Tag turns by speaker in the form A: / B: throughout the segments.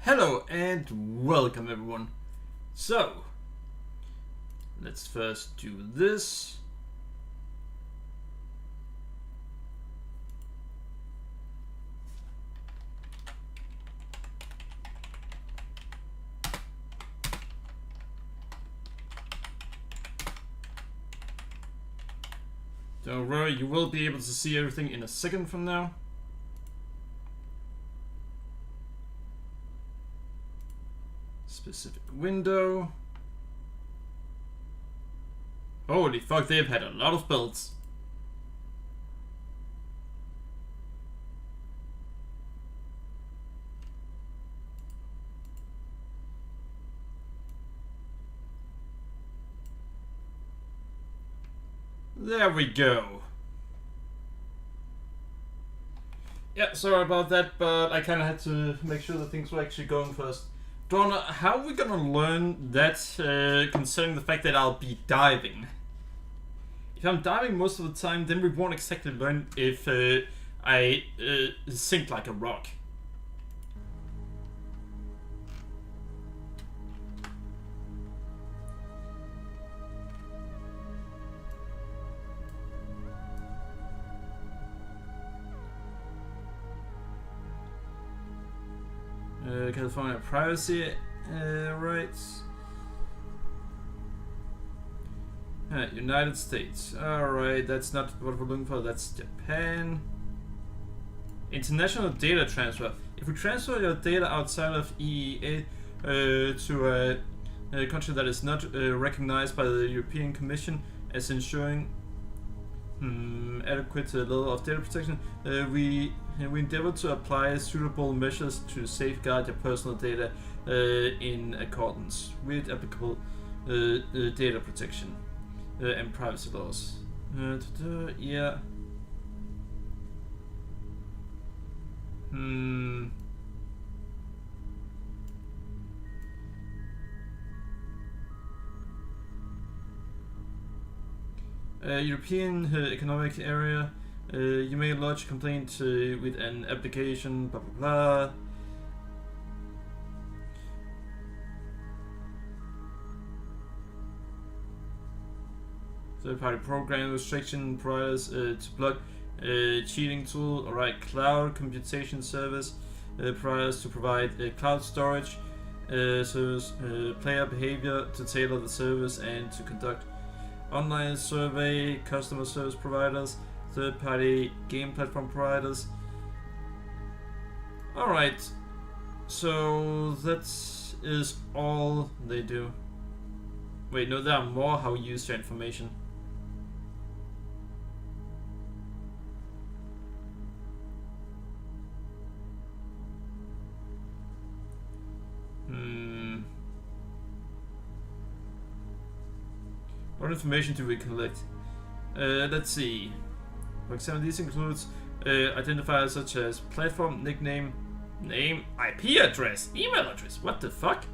A: Hello and welcome everyone. So, let's first do this. Don't worry, you will be able to see everything in a second from now. Specific window. Holy fuck, they've had a lot of builds. There we go. Yeah, sorry about that, but I kind of had to make sure that things were actually going first. Donna, how are we gonna learn that, considering the fact that I'll be diving? If I'm diving most of the time, then we won't exactly learn if I sink like a rock. California privacy rights. United States. Alright, that's not what we're looking for, that's Japan. International data transfer. If we transfer your data outside of EEA to a country that is not recognized by the European Commission as ensuring adequate level of data protection, we endeavor to apply suitable measures to safeguard your personal data in accordance with applicable data protection and privacy laws. Yeah. European Economic Area. You may lodge a complaint with an application, blah blah blah. Third-party program restriction providers to block cheating tool. Alright, cloud computation service providers to provide cloud storage service, player behavior to tailor the service and to conduct online survey, customer service providers, third-party game platform providers. Alright, so that is all they do. Wait, no, there are more how we use your information. What information do we collect? Let's see. For example, this includes identifiers such as platform, nickname, name, IP address, email address. What the fuck?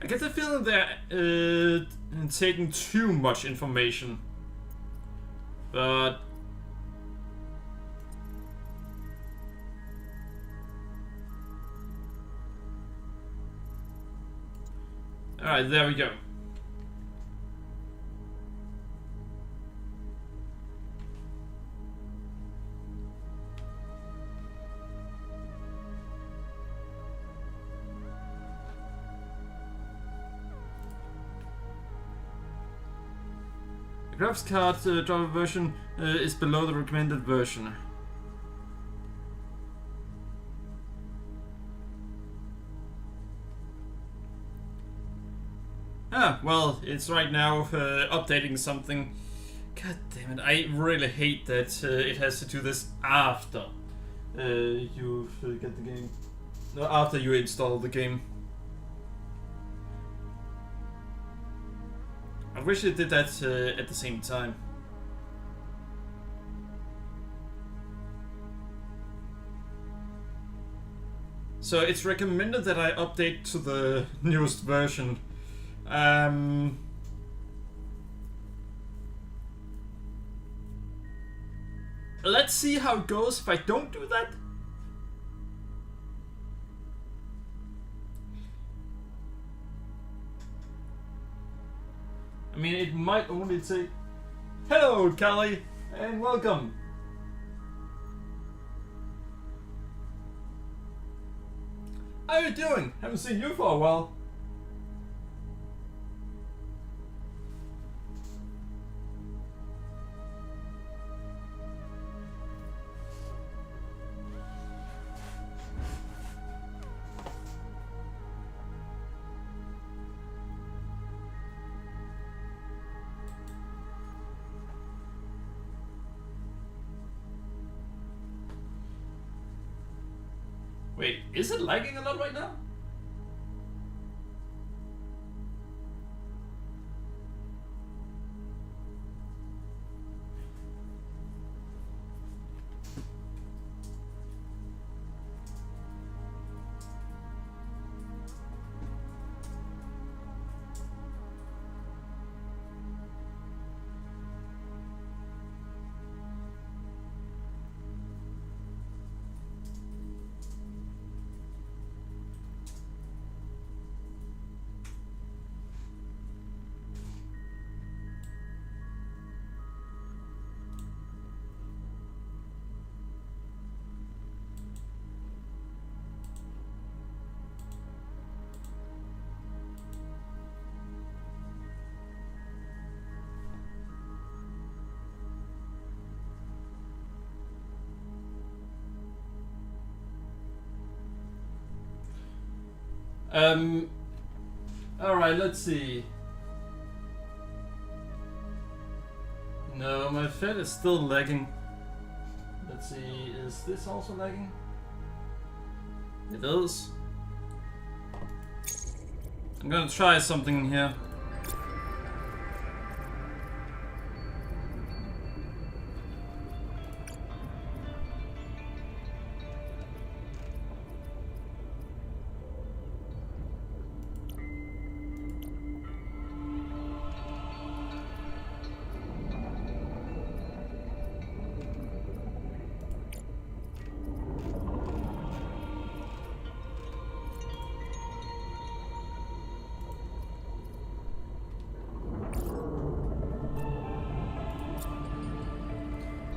A: I get the feeling they're taking too much information, but alright, there we go. The graphics card driver version is below the recommended version. Ah, well, it's right now updating something. God damn it, I really hate that it has to do this after you get the game. No, after you install the game. I wish it did that at the same time. So it's recommended that I update to the newest version. Let's see how it goes if I don't do that. I mean, it might only take... Hello, Callie, and welcome. How you doing? Haven't seen you for a while. Wait, is it lagging a lot right now? Alright, let's see. No, my Fed is still lagging. Let's see, is this also lagging? It is. I'm gonna try something here.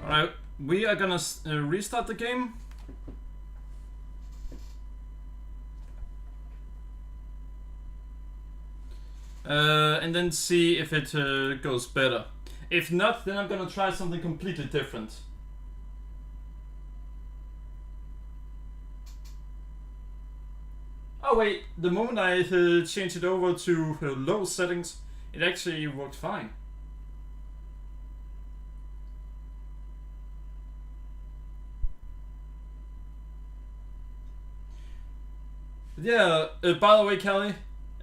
A: Alright, we are gonna restart the game. And then see if it goes better. If not, then I'm gonna try something completely different. Oh wait, the moment I changed it over to low settings, it actually worked fine. Yeah, by the way, Kelly,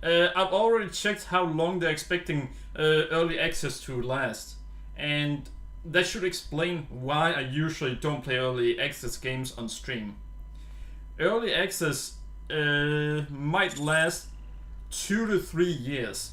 A: I've already checked how long they're expecting early access to last, and that should explain why I usually don't play early access games on stream. Early access might last 2 to 3 years.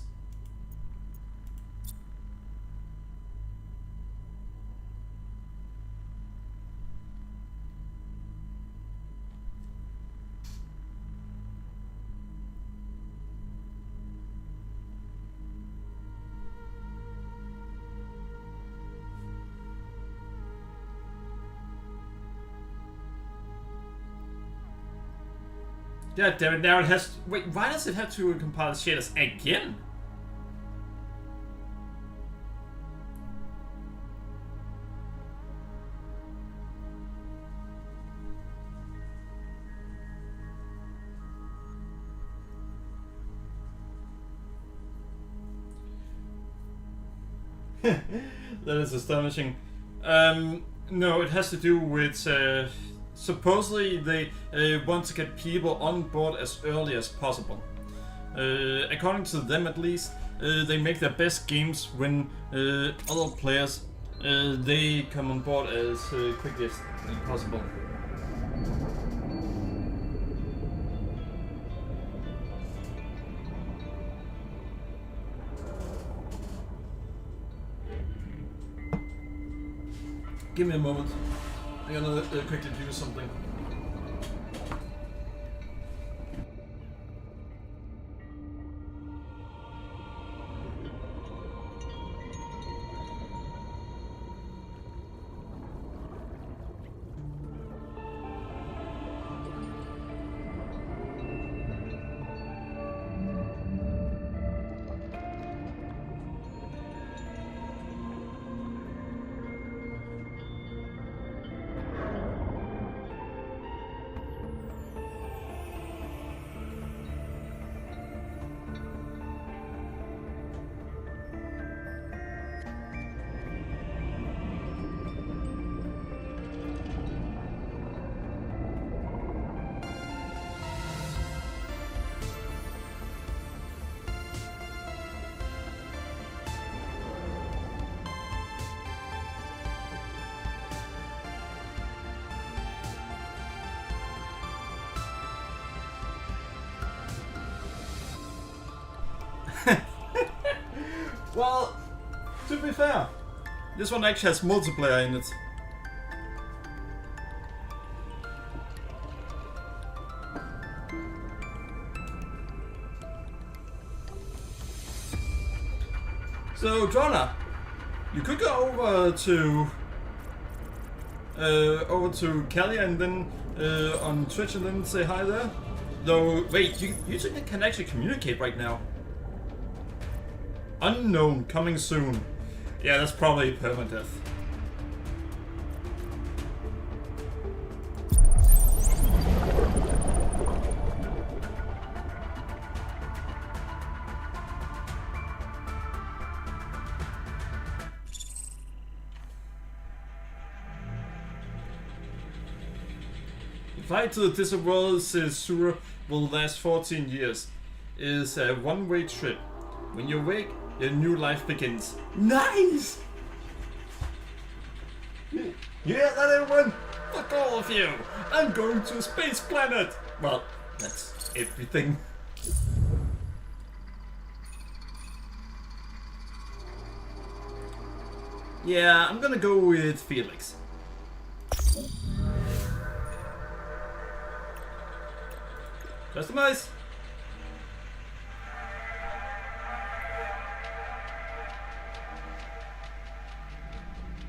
A: Yeah, damn it, now it has... Wait, why does it have to compile the shaders again? That is astonishing. No, it has to do with... supposedly they want to get people on board as early as possible. According to them at least, they make their best games when other players they come on board as quickly as possible. Give me a moment. I'm gonna quickly do something. Well, to be fair, this one actually has multiplayer in it. So, Jonah, you could go over to Kelly and then on Twitch and then say hi there. Though, wait, you two can actually communicate right now. Unknown, coming soon. Yeah, that's probably permadeath. The flight to the distant world says Sura will last 14 years. It is a one-way trip. When you wake, your new life begins. Nice! Yeah, that everyone! Fuck all of you! I'm going to a space planet! Well, that's everything. Yeah, I'm gonna go with Felix. Customize!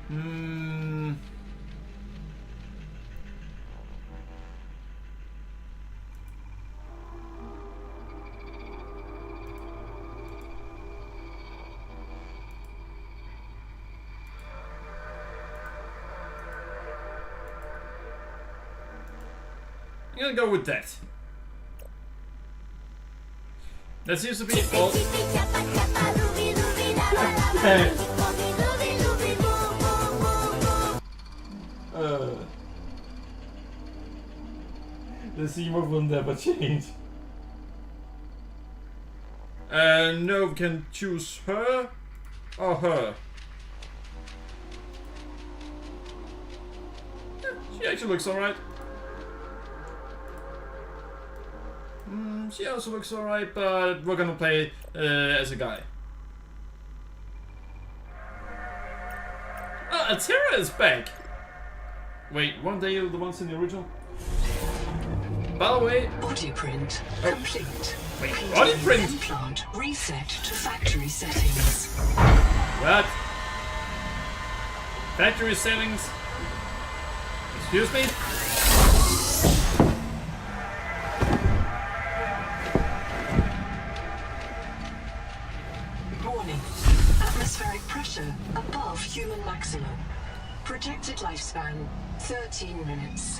A: I'm gonna go with that. That seems to be all. The Seymour will never change. No, we can choose her or her. Yeah, she actually looks alright. She also looks alright, but we're gonna play as a guy. Oh, Atira is back! Wait, weren't they the ones in the original? By the way...
B: Body print complete.
A: Wait, body print?
B: Implant reset to factory settings.
A: What? Factory settings? Excuse me?
B: Warning. Atmospheric pressure above human maximum. Projected lifespan 13 minutes.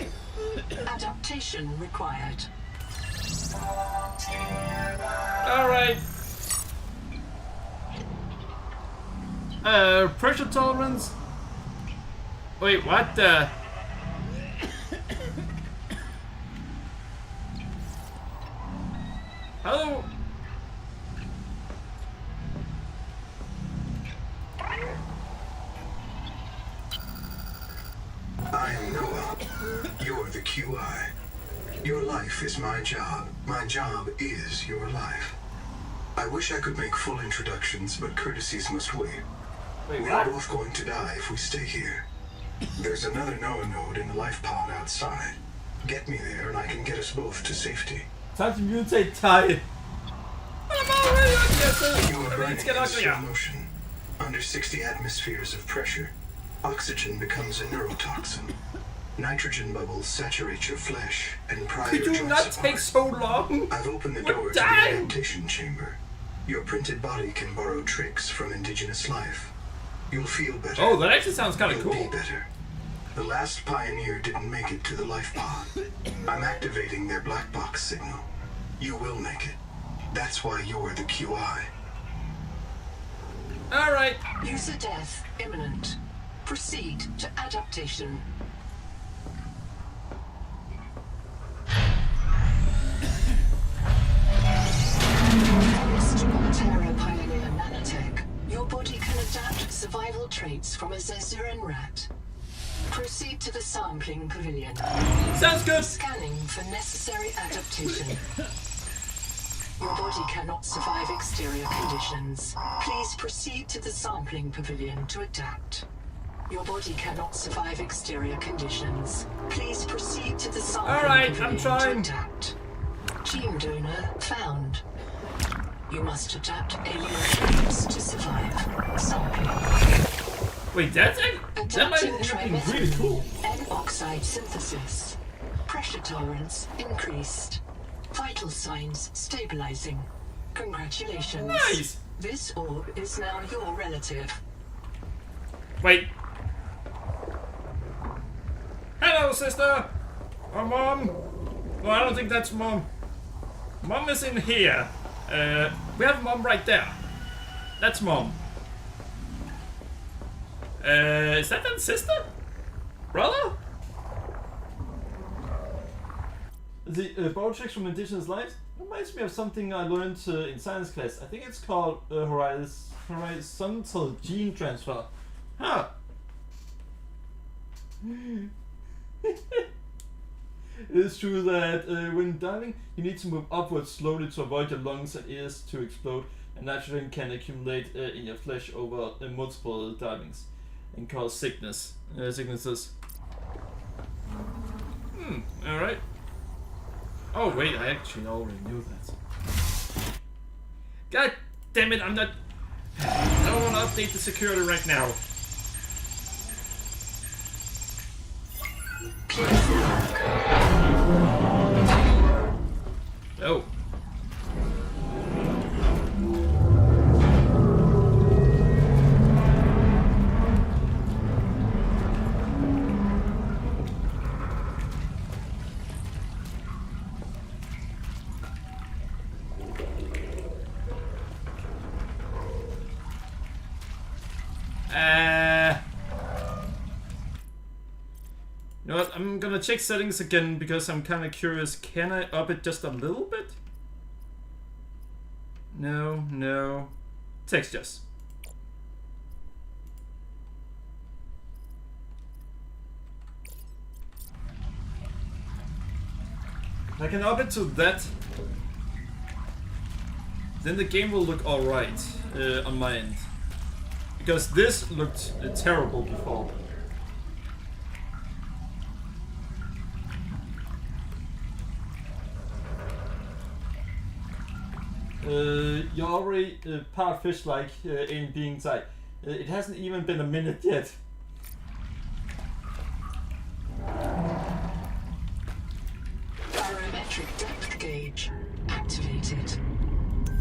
B: Adaptation required.
A: Alright. Pressure tolerance? Wait, what the? Hello?
C: I'm Noah. You're the QI. Your life is my job. My job is your life. I wish I could make full introductions, but courtesies must wait.
A: Wait,
C: We
A: what?
C: are both going to die if we stay here. There's another Noah node in the life pod outside. Get me there and I can get us both to safety.
A: Time to mutate Ty. I'm already on here, so
C: You are burning
A: let's get
C: in slow
A: uglier.
C: motion. Under 60 atmospheres of pressure, oxygen becomes a neurotoxin. Nitrogen bubbles saturate your flesh and pry
A: Could
C: your
A: you
C: joints
A: not
C: apart.
A: take so long?
C: I've opened the
A: We're
C: door to the
A: dying.
C: adaptation chamber. Your printed body can borrow tricks from indigenous life. You'll feel better.
A: Oh, that actually sounds kind of
C: You'll
A: cool.
C: be better. The last pioneer didn't make it to the life pod. I'm activating their black box signal. You will make it. That's why you're the QI.
A: Alright.
B: User death imminent. Proceed to adaptation. Terra Pioneer Nanotech. Your body can adapt survival traits from a Zazuran rat. Proceed to the sampling pavilion.
A: Sounds good.
B: Scanning for necessary adaptation. Your body cannot survive exterior conditions. Please proceed to the sampling pavilion to adapt. Your body cannot survive exterior conditions. Please proceed to the sampling
A: Alright, I'm
B: pavilion
A: trying.
B: to adapt. Gene donor found. You must adapt alien traits to survive. Sampling.
A: Wait, that might
B: Adapting
A: end up being really cool.
B: N-oxide synthesis. Pressure tolerance increased. Vital signs stabilizing. Congratulations.
A: Nice.
B: This orb is now your relative.
A: Wait. Hello, sister. Or mom. Well, I don't think that's mom. Mom is in here. We have mom right there. That's mom. Is that then sister? Brother? The borrow tricks from indigenous lives reminds me of something I learned in science class. I think it's called horizontal gene transfer. Huh. It is true that when diving, you need to move upwards slowly to avoid your lungs and ears to explode, and nitrogen can accumulate in your flesh over multiple divings and cause sicknesses. Alright. Oh wait, I actually already knew that. God damn it, I'm not... I don't want to update the security right now. Oh. You know what, I'm gonna check settings again because I'm kinda curious. Can I up it just a little bit? No. Textures. If I can up it to that, then the game will look alright on my end. Because this looked terrible before. You're already part fish-like in being tight. It hasn't even been a minute yet.
B: Barometric depth gauge activated.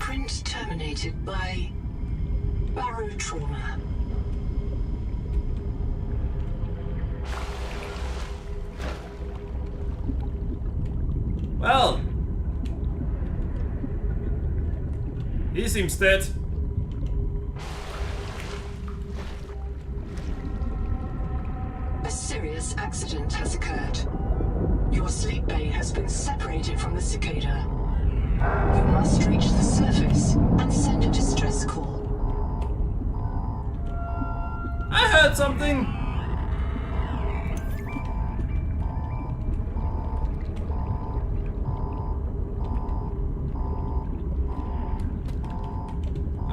B: Print terminated by barotrauma.
A: Well, he seems dead.
B: A serious accident has occurred. Your sleep bay has been separated from the cicada. You must reach the surface and send a distress call.
A: I heard something.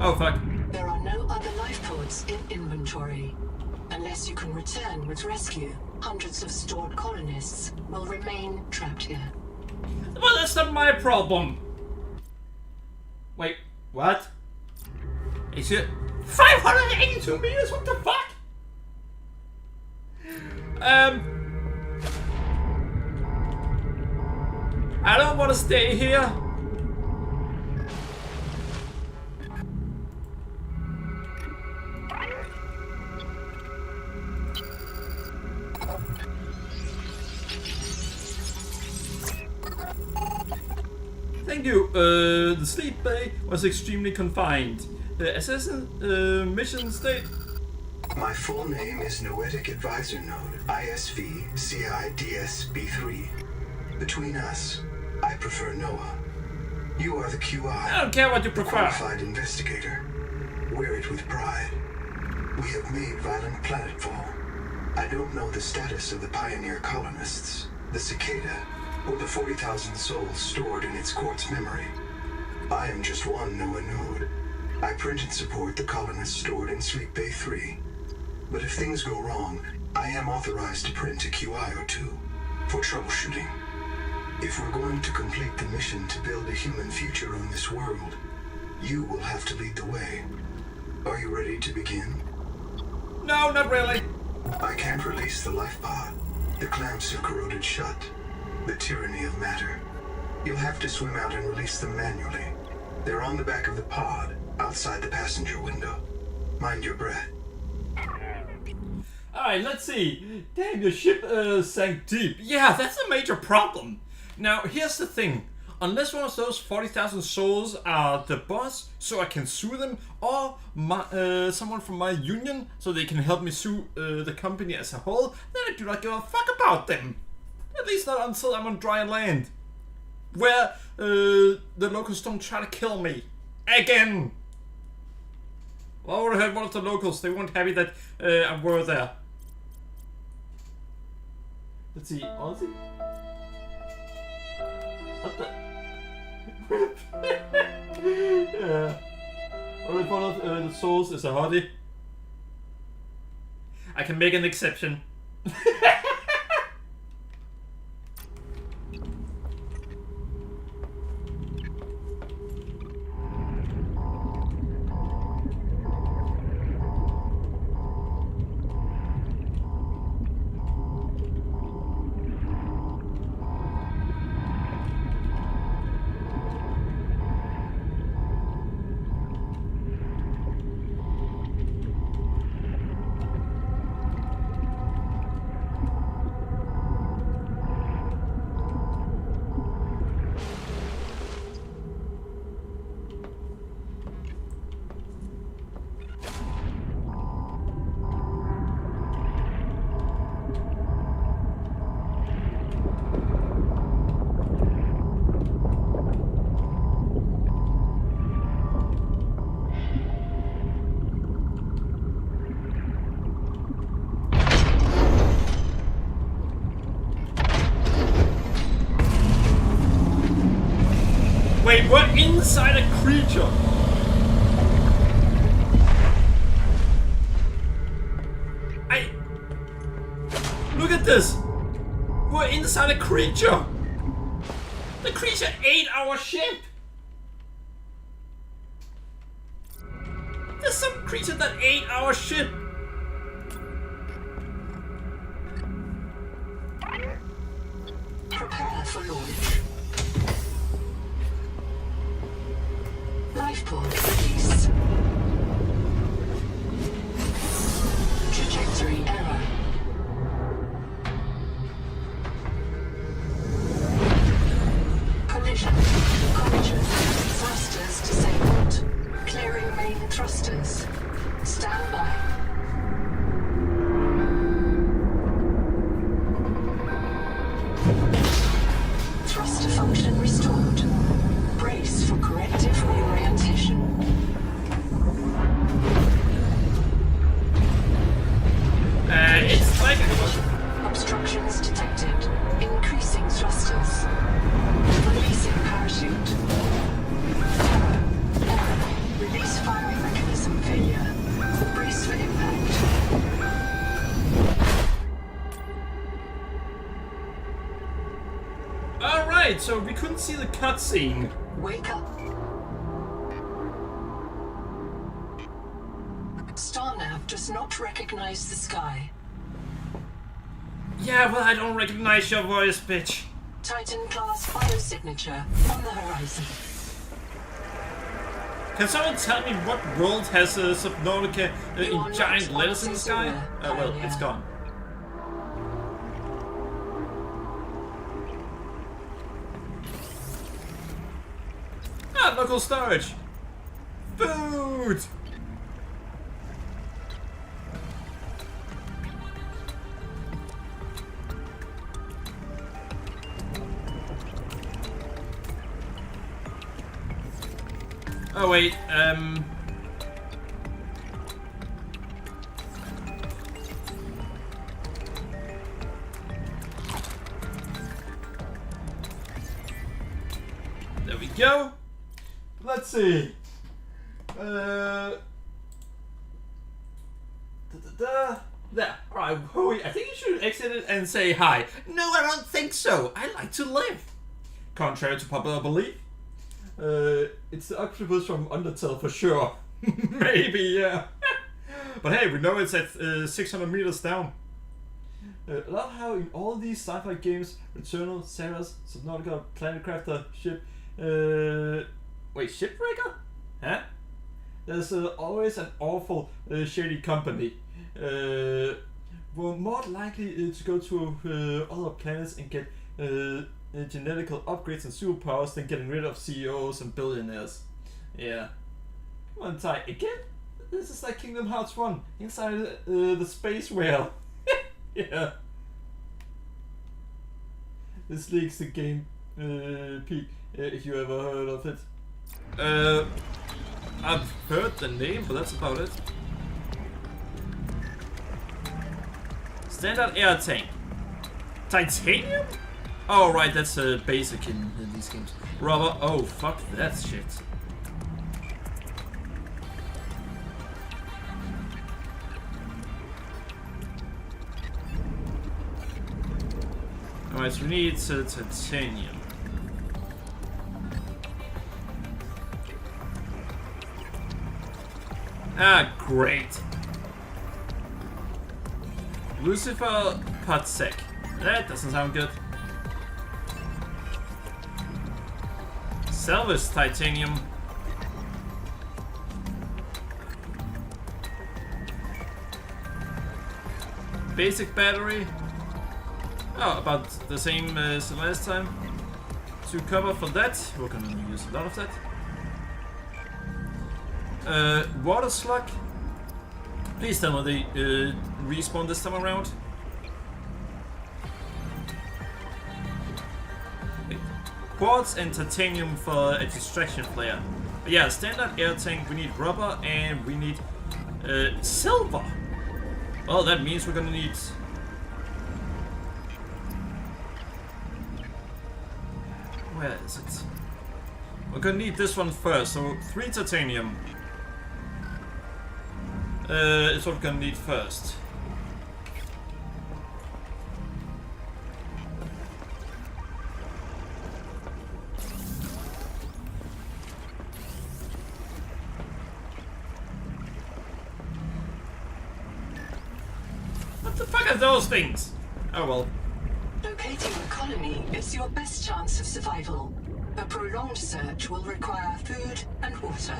A: Oh fuck.
B: There are no other life pods in inventory. Unless you can return with rescue, hundreds of stored colonists will remain trapped here.
A: Well, that's not my problem. Wait, what? Is it 582 meters? What the fuck? I don't want to stay here. Thank you. The sleep bay was extremely confined. The assassin mission state.
C: My full name is Noetic Advisor Node, ISV CIDSB3. Between us, I prefer Noah. You are the QI.
A: I don't care what you prefer.
C: Qualified investigator. Wear it with pride. We have made violent planetfall. I don't know the status of the pioneer colonists, the cicada, or the 40,000 souls stored in its quartz memory. I am just one Noah node. I print and support the colonists stored in Sleep Bay 3. But if things go wrong, I am authorized to print a QI or two for troubleshooting. If we're going to complete the mission to build a human future on this world, you will have to lead the way. Are you ready to begin?
A: No, not really.
C: I can't release the life pod. The clamps are corroded shut. The tyranny of matter. You'll have to swim out and release them manually. They're on the back of the pod, outside the passenger window. Mind your breath.
A: Alright, let's see. Damn, your ship sank deep. Yeah, that's a major problem. Now, here's the thing. Unless one of those 40,000 souls are the boss, so I can sue them, or someone from my union, so they can help me sue the company as a whole, then I do not give a fuck about them. At least not until I'm on dry land. Where the locals don't try to kill me. Again! Well, I already heard one of the locals. They weren't happy that I were there. Let's see. Honestly? What the? Yeah. What if one of the souls is a hottie? I can make an exception. Wait, we're inside a creature! Look at this! We're inside a creature! The creature ate our ship! There's some creature that ate our ship!
B: Prepare for launch. Lifepod release. Trajectory error. Collision. Thrusters disabled. Clearing main thrusters. Stand by. Thruster function restored. Brace for corrective reorientation.
A: Alright, so we couldn't see the cutscene.
B: Wake up. Starnav does not recognize the sky.
A: Yeah, well, I don't recognize your voice, bitch.
B: Titan-class biosignature on the horizon.
A: Can someone tell me what world has Subnautica in giant letters in the sky? Oh, well, it's gone. Ah, local storage. Food! Oh wait, there we go. Let's see. There. Alright, Hoey, I think you should exit it and say hi. No, I don't think so. I like to live. Contrary to popular belief. It's the octopus from Undertale for sure. Maybe, yeah. But hey, we know it's at 600 meters down. I love how in all these sci-fi games, Returnal, Sailors, Subnautica, Planetcrafter, Ship... wait, Shipbreaker? Huh? There's always an awful shady company. We're more likely to go to other planets and get genetical upgrades and superpowers than getting rid of CEOs and billionaires. Yeah. Come on, Ty, again? This is like Kingdom Hearts 1, inside the space whale. Yeah. This leaks the game peak, if you ever heard of it. I've heard the name, but that's about it. Standard air tank. Titanium? Oh right, that's basic in these games. Rubber. Oh fuck that shit. Alright, so we need titanium. Ah, great. Lucifer Patsec. That doesn't sound good. Salvage titanium. Basic battery. Oh, about the same as the last time. 2 copper for that. We're gonna use a lot of that. Water slug. Please tell me they respawn this time around. Wait. Quartz and titanium for a distraction flare. But yeah, standard air tank. We need rubber and we need silver. Well, that means we're gonna need. Where is it? We're gonna need this one first. So 3 titanium. It's what we're gonna need first. What the fuck are those things? Oh well.
B: Locating the colony is your best chance of survival. A prolonged search will require food and water.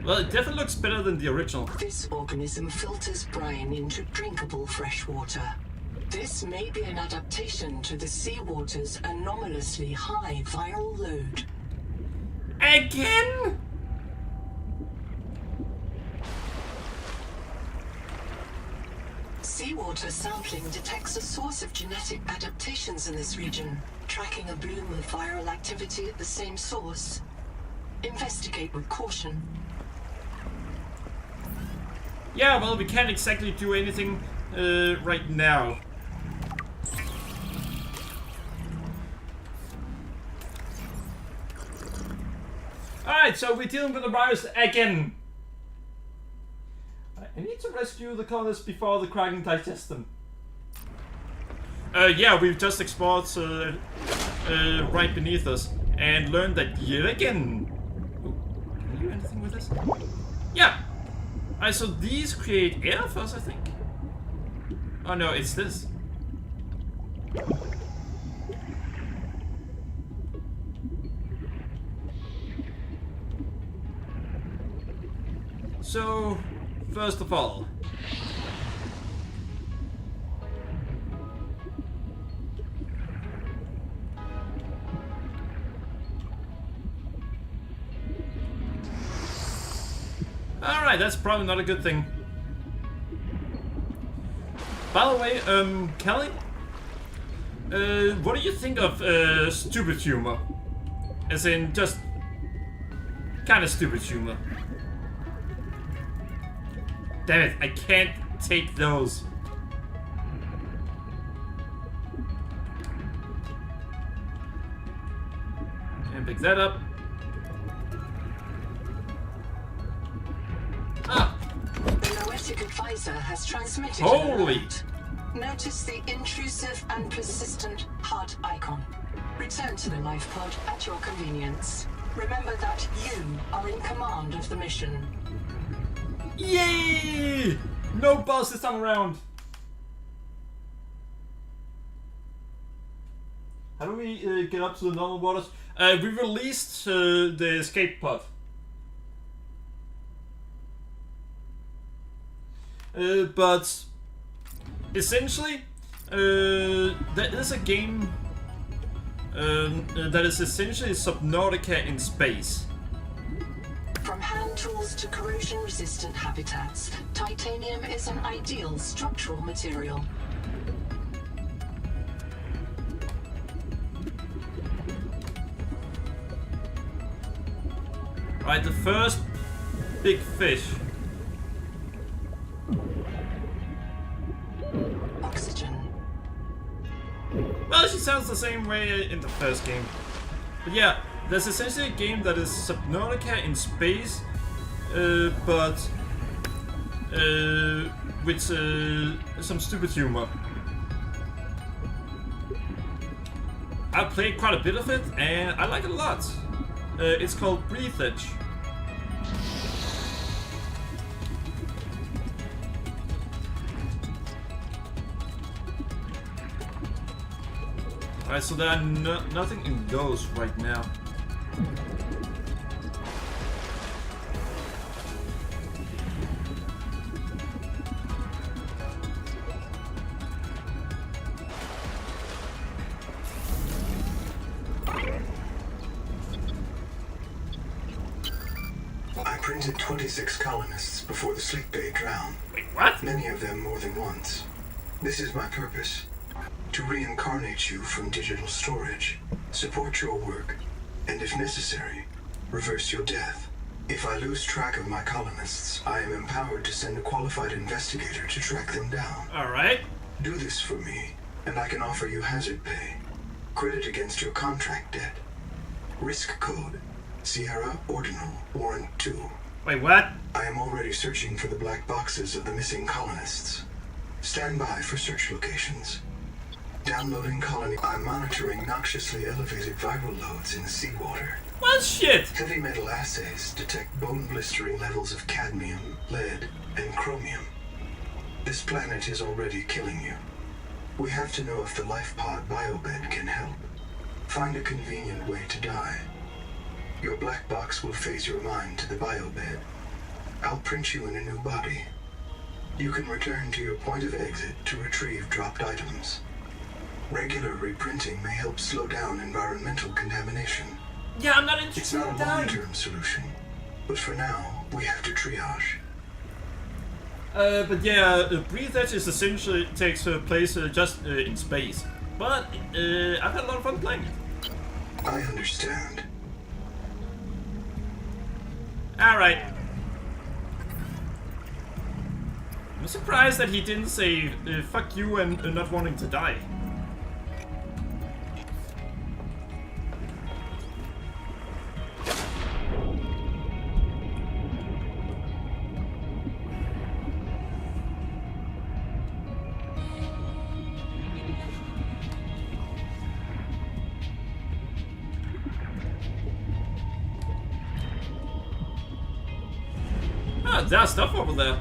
A: Well, it definitely looks better than the original.
B: This organism filters brine into drinkable fresh water. This may be an adaptation to the seawater's anomalously high viral load.
A: Again?
B: Seawater sampling detects a source of genetic adaptations in this region, tracking a bloom of viral activity at the same source. Investigate with caution.
A: Yeah, well, we can't exactly do anything right now. Alright, so we're dealing with the virus again. I need to rescue the colonists before the Kraken digest them. Yeah, we've just explored right beneath us and learned that yet again. Ooh, can you do anything with this? Yeah. So these create air for us, I think. Oh no, it's this. So, first of all, alright, that's probably not a good thing. By the way, Kelly, what do you think of stupid humor? As in, just kind of stupid humor. Damn it, I can't take those. And pick that up. Ah!
B: The noetic advisor has transmitted
A: Holy!
B: an alert. Notice the intrusive and persistent HUD icon. Return to the life pod at your convenience. Remember that you are in command of the mission.
A: Yay! No boss this time around. How do we get up to the normal waters? We released the escape pod. But essentially, there is a game that is essentially Subnautica in space.
B: From hand tools to corrosion-resistant habitats, titanium is an ideal structural material.
A: Right, the first big fish.
B: Oxygen.
A: Well, she sounds the same way in the first game. But yeah, there's essentially a game that is Subnautica in space, but with some stupid humor. I played quite a bit of it, and I like it a lot. It's called Breathage. Alright, so there are nothing in those right now.
C: I printed 26 colonists before the sleep bay drowned.
A: Wait, what?
C: Many of them more than once. This is my purpose. To reincarnate you from digital storage, support your work, and if necessary, reverse your death. If I lose track of my colonists, I am empowered to send a qualified investigator to track them down.
A: Alright.
C: Do this for me, and I can offer you hazard pay. Credit against your contract debt. Risk code, Sierra Ordinal, Warrant 2.
A: Wait, what?
C: I am already searching for the black boxes of the missing colonists. Stand by for search locations. Downloading colony. I'm monitoring noxiously elevated viral loads in the seawater.
A: What shit?
C: Heavy metal assays detect bone-blistering levels of cadmium, lead, and chromium. This planet is already killing you. We have to know if the life pod biobed can help. Find a convenient way to die. Your black box will phase your mind to the biobed. I'll print you in a new body. You can return to your point of exit to retrieve dropped items. Regular reprinting may help slow down environmental contamination.
A: Yeah, I'm not
C: It's
A: interested
C: not
A: in
C: a
A: dying.
C: long-term solution, but for now, we have to triage.
A: But yeah, Breathage is essentially takes place just in space. But I've had a lot of fun playing it.
C: I understand.
A: Alright. I'm surprised that he didn't say fuck you and not wanting to die. Ah, there's stuff over there.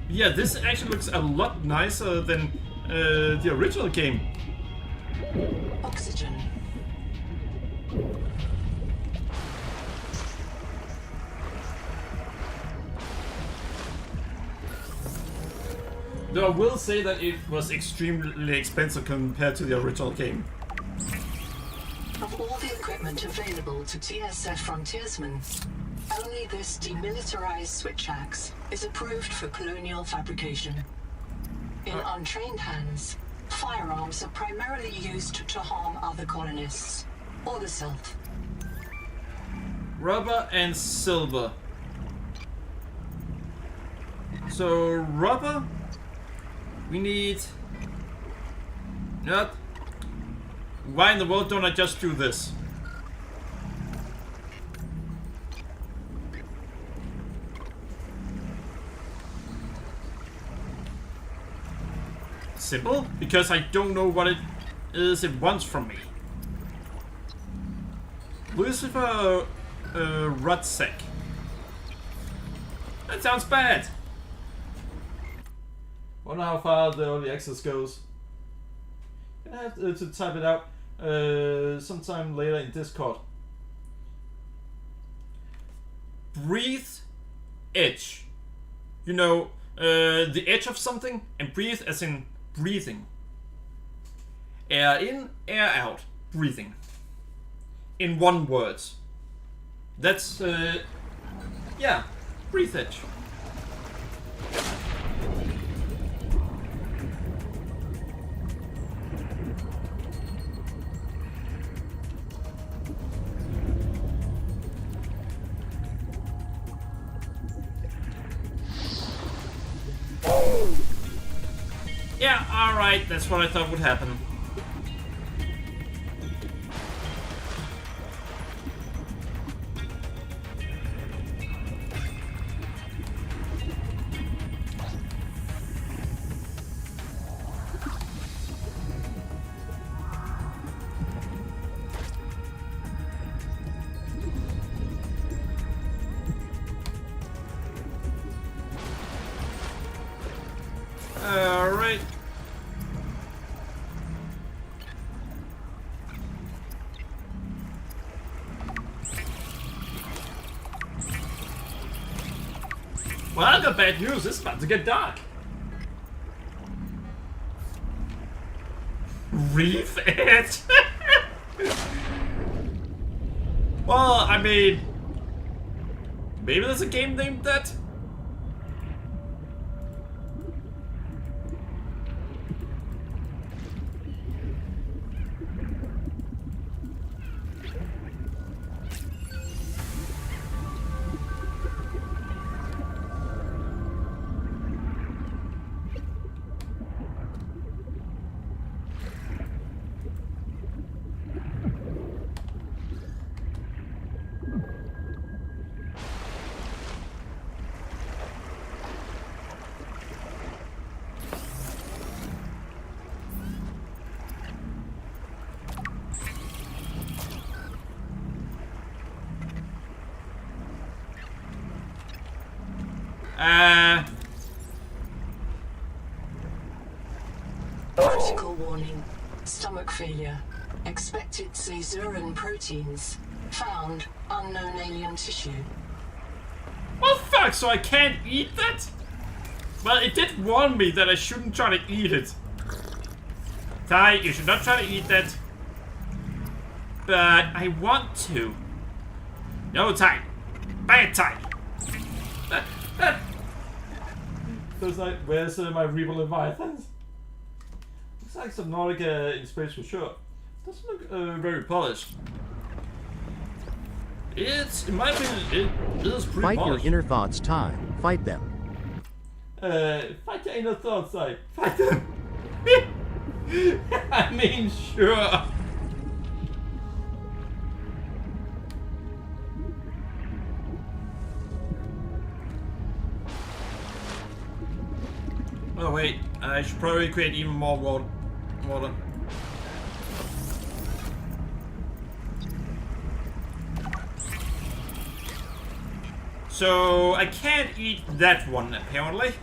A: Yeah, this actually looks a lot nicer than the original game.
B: Oxygen.
A: Though I will say that it was extremely expensive compared to the original game.
B: Of all the equipment available to TSF frontiersmen, only this demilitarized switch axe is approved for colonial fabrication. In untrained hands, firearms are primarily used to harm other colonists or the self.
A: Rubber and silver. So rubber, we need. Not. Why in the world don't I just do this? Simple, because I don't know what it is it wants from me. Lucifer Rutsek. That sounds bad. Wonder how far the early access goes. Gonna have to type it out sometime later in Discord. Breathe edge. You know, the edge of something, and breathe as in breathing. Air in, air out. Breathing. In one word. That's, yeah, breathe edge. Yeah, alright, that's what I thought would happen. Alright. Well, I got bad news. It's about to get dark. Reef it? Well, I mean, maybe there's a game named that.
B: Critical warning. Stomach failure. Expected caesarean proteins. Found unknown alien tissue.
A: Well, fuck, so I can't eat that? Well, it did warn me that I shouldn't try to eat it. Ty, you should not try to eat that. But I want to. No, Ty. Bad Ty. Looks like, where's my Reaper Leviathans? Looks like Subnautica in space for sure. Doesn't look very polished. It's, in my opinion, it is pretty
D: Fight
A: polished.
D: your inner thoughts, Ty. Fight them.
A: Fight your inner thoughts, Ty. Fight them. I mean, sure. Oh wait, I should probably create even more water. So I can't eat that one apparently.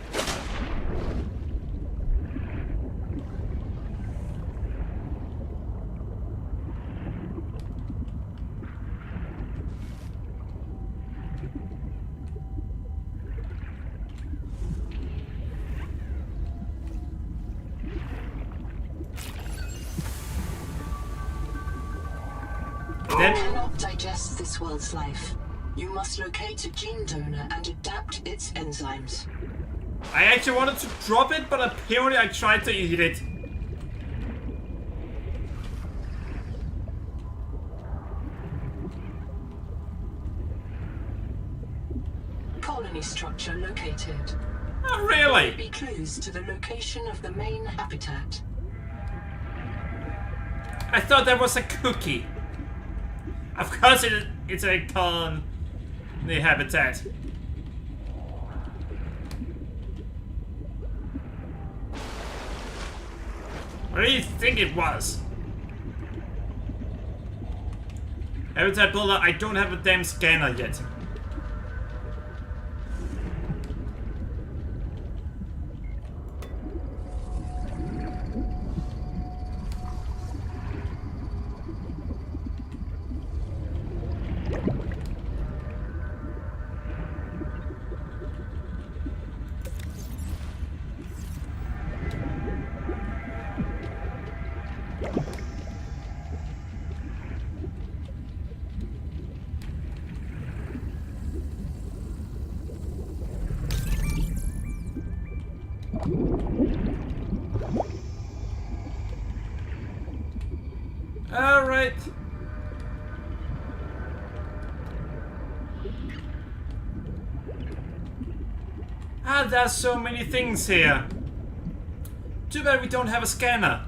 B: You cannot digest this world's life. You must locate a gene donor and adapt its enzymes.
A: I actually wanted to drop it, but apparently I tried to eat it.
B: Colony structure located.
A: Oh,
B: There
A: really?
B: may be clues to the location of the main habitat.
A: I thought that was a cookie. Of course it's a colony habitat. What do you think it was? Habitat builder, I don't have a damn scanner yet. Alright. Ah, there's so many things here. Too bad we don't have a scanner.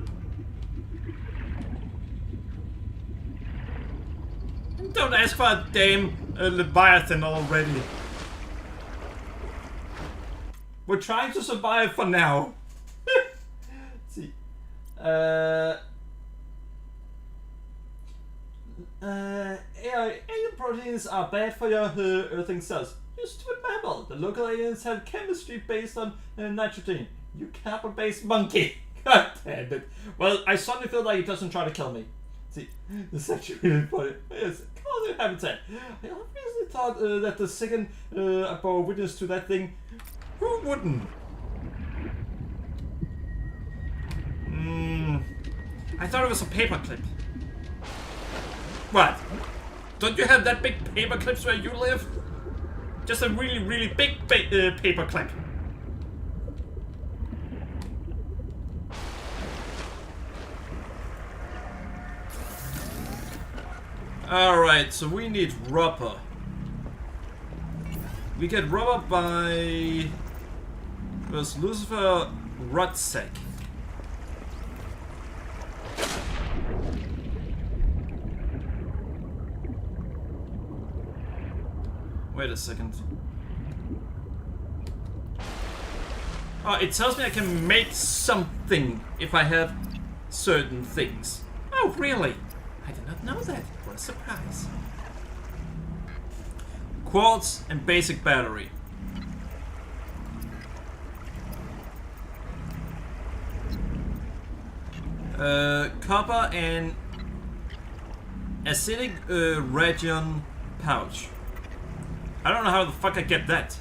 A: Don't ask for a damn Leviathan already. We're trying to survive for now. Let's see. Alien proteins are bad for your earthling cells. You stupid mammal. The local aliens have chemistry based on nitrogen. You carbon-based monkey. God damn it. Well, I suddenly feel like it doesn't try to kill me. See, this is actually really funny. Yes, colony habitat. I obviously thought that the second bore witness to that thing. Who wouldn't? I thought it was a paperclip. What? Don't you have that big paperclips where you live? Just a really, really big paperclip. Alright, so we need rubber. We get rubber by... was Lucifer Rotsack. Wait a second. Oh, it tells me I can make something if I have certain things. Oh, really? I did not know that. What a surprise. Quartz and basic battery. Copper and acidic radion pouch. I don't know how the fuck I get that.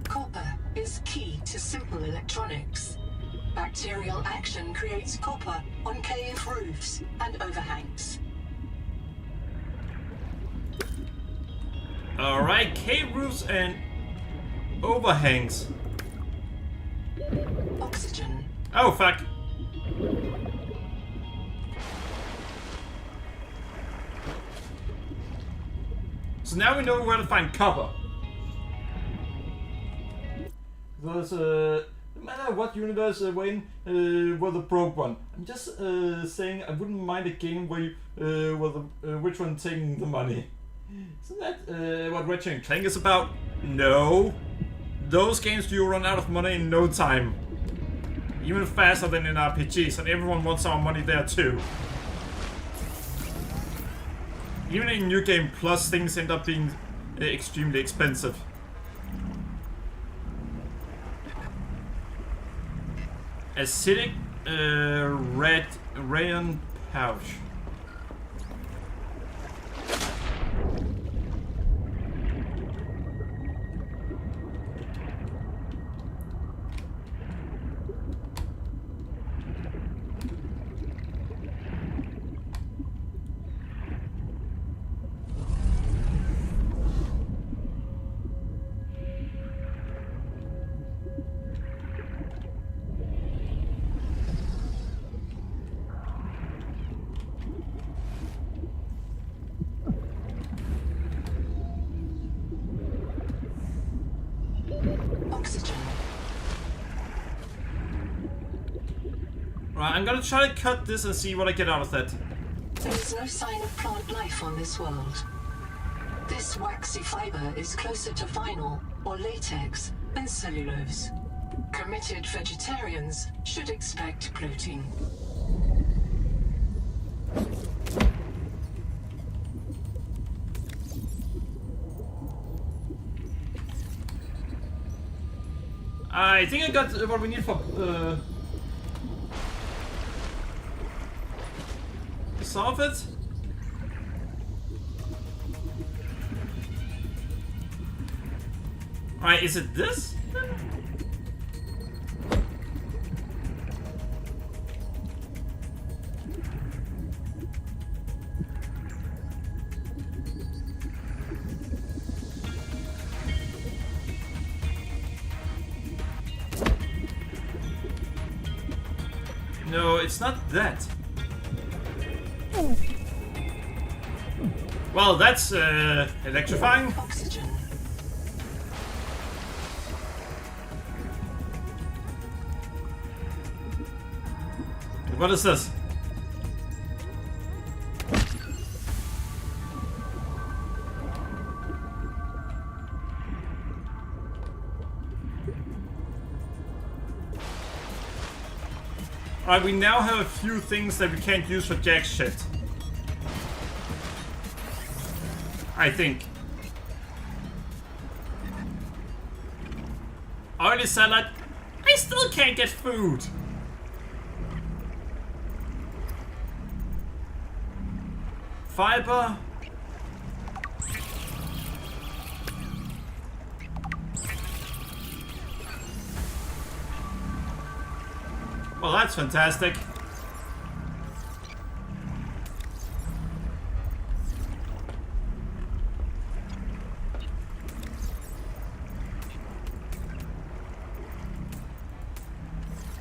B: Copper is key to simple electronics. Bacterial action creates copper on cave roofs and overhangs.
A: Alright, cave roofs and overhangs.
B: Oxygen.
A: Oh, fuck. So now we know where to find copper. because no matter what universe we're in, we're the broke one. I'm just saying I wouldn't mind a game where you were the rich one taking the money. Isn't that what Ratchet and Clank is about? No. Those games do run out of money in no time. Even faster than in RPGs, and everyone wants our money there too. Even in New Game Plus, things end up being extremely expensive. Acidic red rayon pouch. Right, I'm gonna try to cut this and see what I get out of that.
B: There is no sign of plant life on this world. This waxy fiber is closer to vinyl or latex than cellulose. Committed vegetarians should expect protein.
A: I think I got what we need for solve it. Alright, is it this? No, it's not that. Well, that's electrifying.
B: Oxygen.
A: What is this? Alright, we now have a few things that we can't use for jack shit. I think. Oily salad. I still can't get food. Fiber. Well, that's fantastic.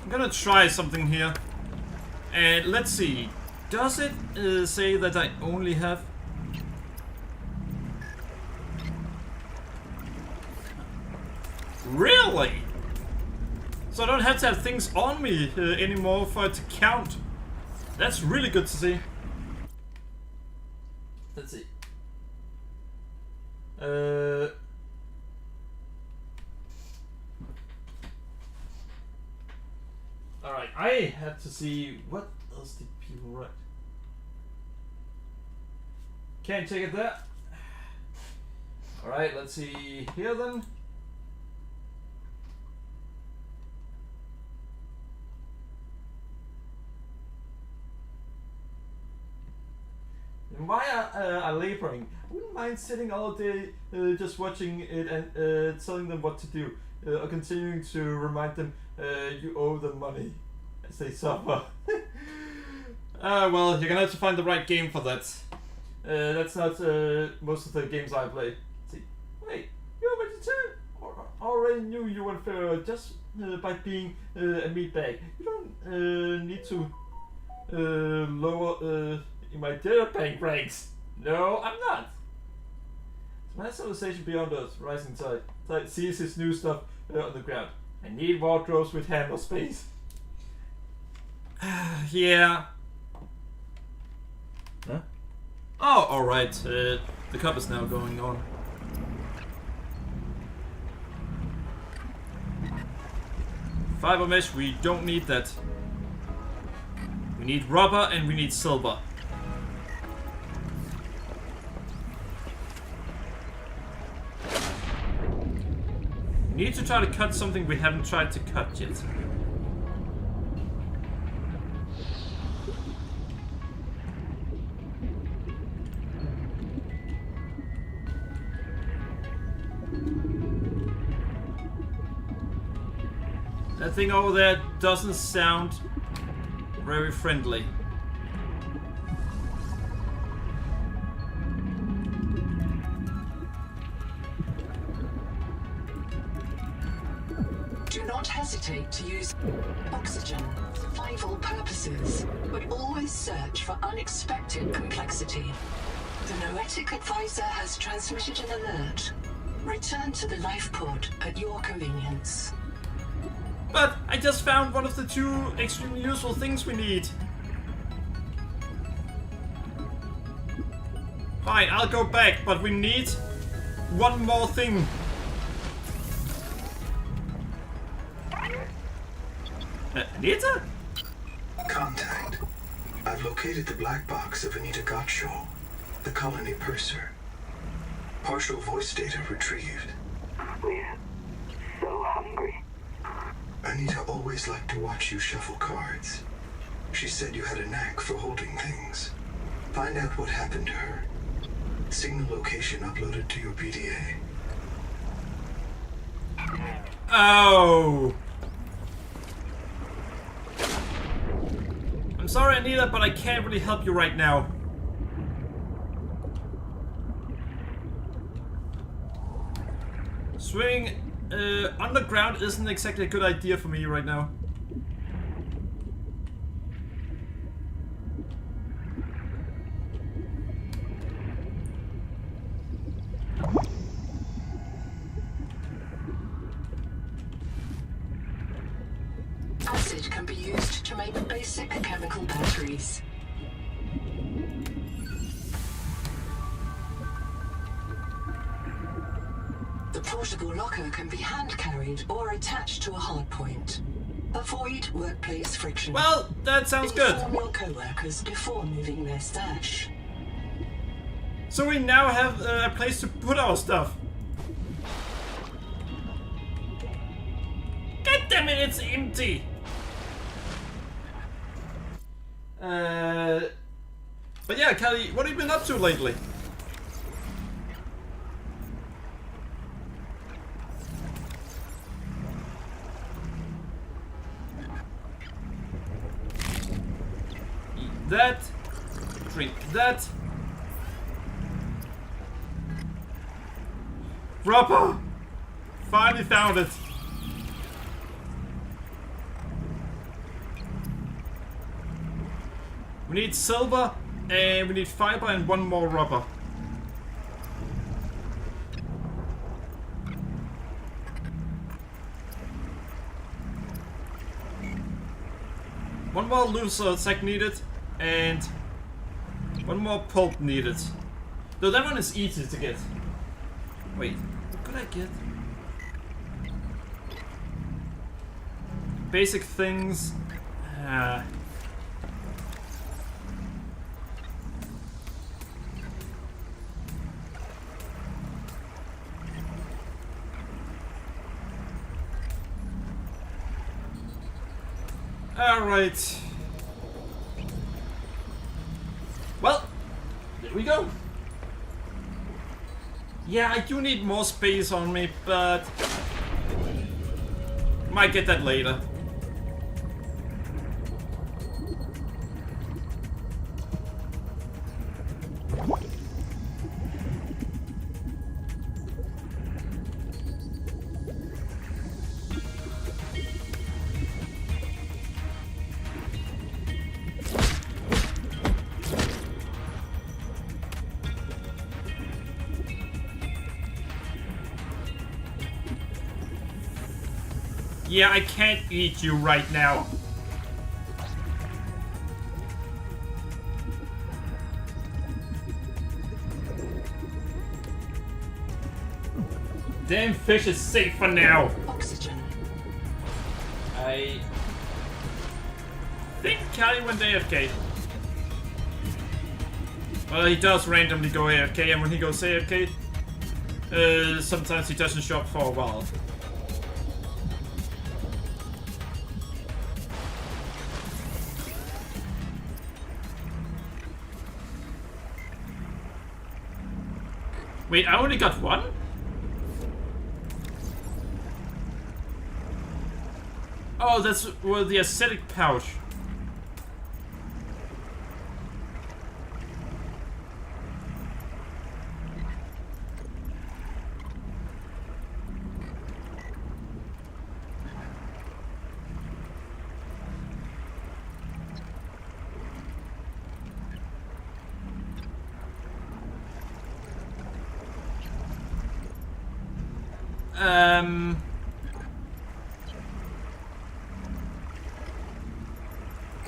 A: I'm gonna try something here. And let's see. Does it say that I only have... Really? So I don't have to have things on me anymore for it to count. That's really good to see. Let's see. Alright, I have to see what else did people write. Can't check it there. Alright, let's see here then. Why are laboring? I wouldn't mind sitting all day just watching it and telling them what to do, or continuing to remind them you owe them money as they suffer. Well, you're gonna have to find the right game for that. That's not most of the games I play. See, wait, you're a vegetarian? Already knew you were fair just by being a meatbag. You don't need to lower in my dinner bank ranks. No, I'm not. My civilization beyond Earth, rising tide. Tide sees his new stuff on the ground. I need wardrobes with handle space. Yeah.
E: Huh?
A: Oh, alright. The cup is now going on. Fiber mesh, we don't need that. We need rubber and we need silver. We need to try to cut something we haven't tried to cut yet. That thing over there doesn't sound very friendly.
B: Do not hesitate to use oxygen for survival purposes, but always search for unexpected complexity. The Noetic Advisor has transmitted an alert. Return to the life pod at your convenience.
A: But I just found one of the two extremely useful things we need. Fine, I'll go back, but we need one more thing. Anita?
C: Contact. I've located the black box of Anita Gottschall, the colony purser. Partial voice data retrieved.
F: We're so hungry.
C: Anita always liked to watch you shuffle cards. She said you had a knack for holding things. Find out what happened to her. Signal location uploaded to your PDA.
A: Oh. I'm sorry, Anita, but I can't really help you right now. Swimming underground isn't exactly a good idea for me right now.
B: Acid can be used to make basic chemical batteries. The portable locker can be hand-carried or attached to a hardpoint. Avoid workplace friction.
A: Well, that sounds good.
B: Inform your co-workers before moving their stash.
A: So we now have a place to put our stuff. God damn it, it's empty. But yeah, Kelly, what have you been up to lately? Eat that. Drink that. Rubber! Finally found it. We need silver, and we need fiber and one more rubber. One more loose sack needed, and one more pulp needed. Though that one is easy to get. Wait, what could I get? Basic things. Alright. Well, there we go. Yeah, I do need more space on me, but might get that later. Yeah, I can't eat you right now. Damn fish is safe for now.
B: Oxygen.
A: I think Callie went AFK. Well, he does randomly go AFK, and when he goes AFK, sometimes he doesn't show up for a while. Wait, I only got one? Oh, that's the acidic pouch.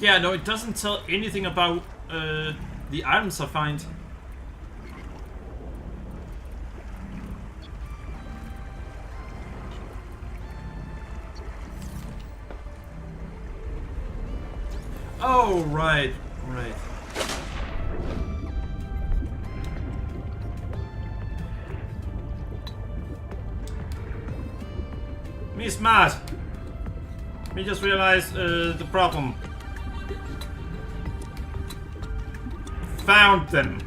A: Yeah, no, it doesn't tell anything about the items I find. Oh, right, right. Me smart. Me just realized the problem. Found them.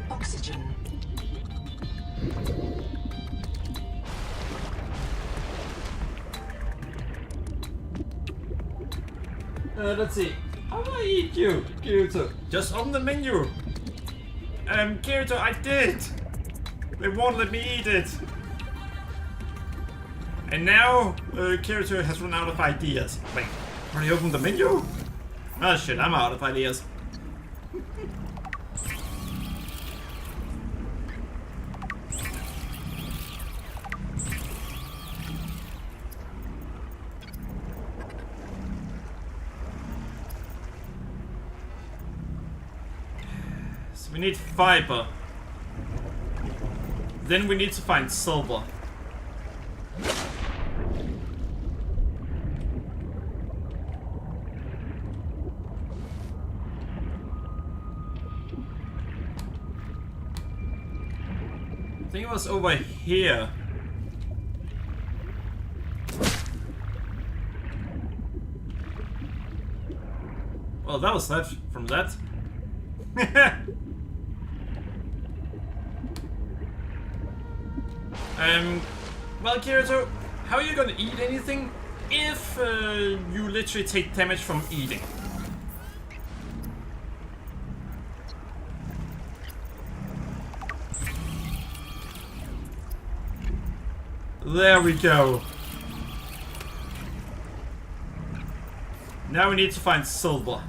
B: Oxygen.
A: Let's see. How do I eat you, Kirito? Just on the menu. Kirito, I did. They won't let me eat it. And now, Kirito has run out of ideas. Wait, can you open the menu? Oh shit, I'm out of ideas. We need fiber. Then we need to find silver. I think it was over here. Well, that was that from that. Well, Kirito, how are you gonna eat anything if you literally take damage from eating? There we go. Now we need to find silver.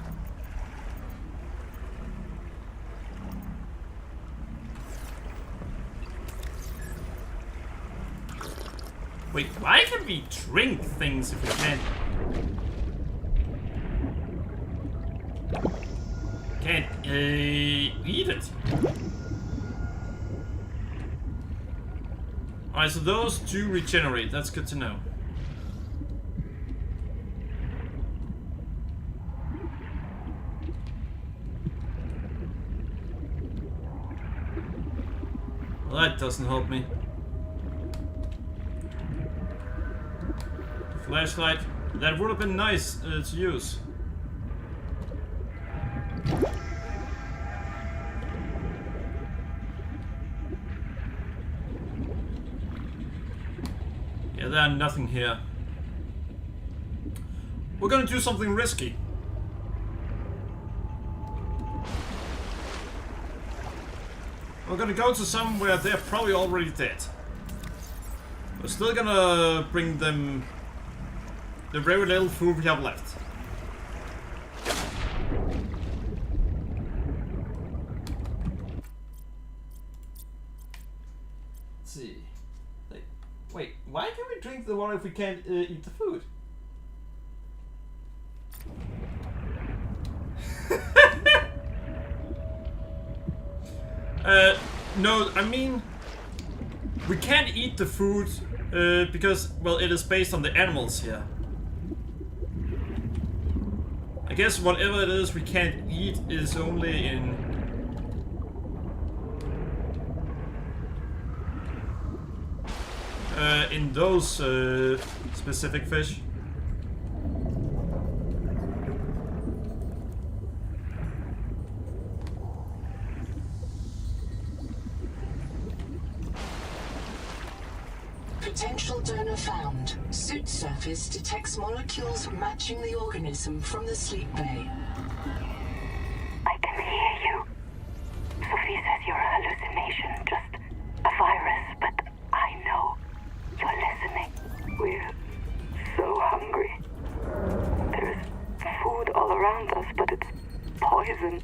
A: Wait, why can we drink things if we can't eat it? Alright, so those do regenerate. That's good to know. Well, that doesn't help me. Flashlight. That would have been nice to use. Yeah, there's nothing here. We're gonna do something risky. We're gonna go to somewhere they're probably already dead. We're still gonna bring them the very little food we have left. Let's see. Wait, why can we drink the water if we can't eat the food? No, I mean, we can't eat the food because, well, it is based on the animals here. I guess whatever it is we can't eat is only in those specific fish.
B: Potential donor found. Suit surface detects molecules matching the organism from the sleep bay.
F: I can hear you. Sophie says you're a hallucination, just a virus, but I know you're listening. We're so hungry. There's food all around us, but it's poison.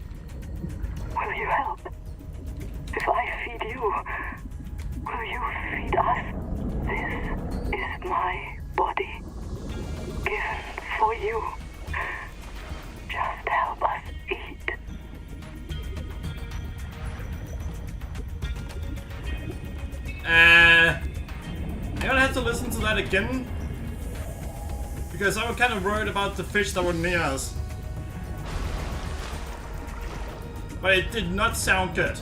F: Will you help? If I feed you, will you feed us? This is my body, given for you. Just help us eat.
A: I'm gonna have to listen to that again. Because I was kind of worried about the fish that were near us. But it did not sound good.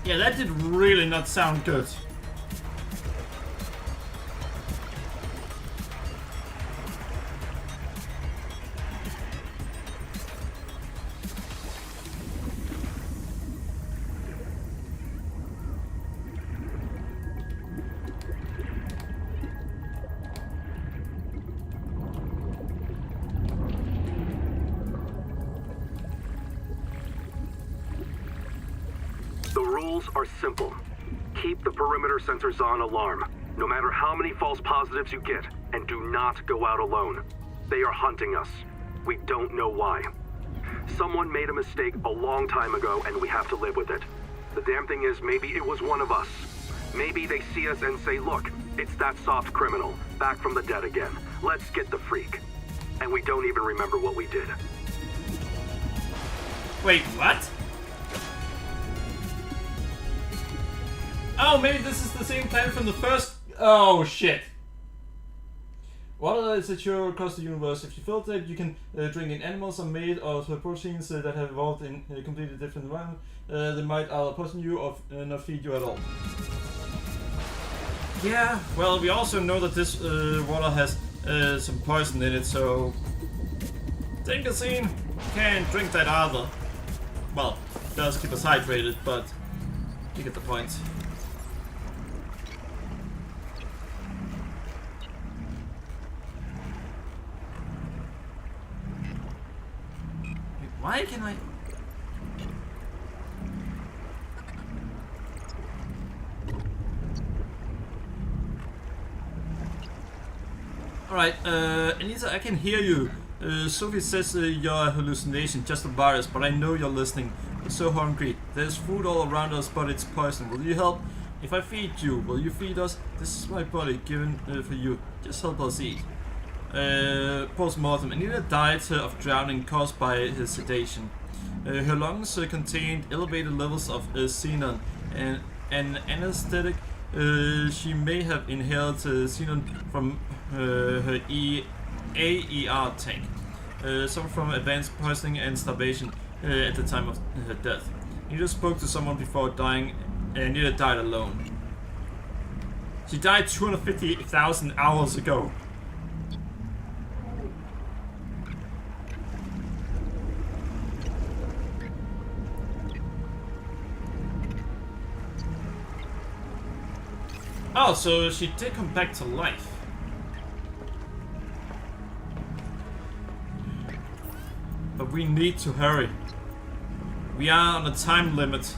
A: Yeah, that did really not sound good.
E: The rules are simple. Keep the perimeter sensors on alarm, no matter how many false positives you get, and do not go out alone. They are hunting us. We don't know why. Someone made a mistake a long time ago, and we have to live with it. The damn thing is, maybe it was one of us. Maybe they see us and say, look, it's that soft criminal, back from the dead again. Let's get the freak. And we don't even remember what we did.
A: Wait, what? Oh, maybe this is the same planet from the first... Oh, shit. Water is secure across the universe. If you filter it, you can drink in. Animals are made of proteins that have evolved in a completely different environment. They might either poison you or not feed you at all. Yeah, well, we also know that this water has some poison in it, so... Dingasine can't drink that either. Well, it does keep us hydrated, but you get the point. Why can I... Alright, Anita, I can hear you. Sophie says you're a hallucination, just a virus, but I know you're listening. We're so hungry. There's food all around us, but it's poison. Will you help? If I feed you, will you feed us? This is my body, given for you. Just help us eat. Post-mortem. Anita died of drowning caused by his sedation. Her lungs contained elevated levels of xenon and an anesthetic. She may have inhaled xenon from her AER tank. Suffered from advanced poisoning and starvation at the time of her death. Anita spoke to someone before dying, and Anita died alone. She died 250,000 hours ago. Oh, so she did come back to life. But we need to hurry. We are on a time limit.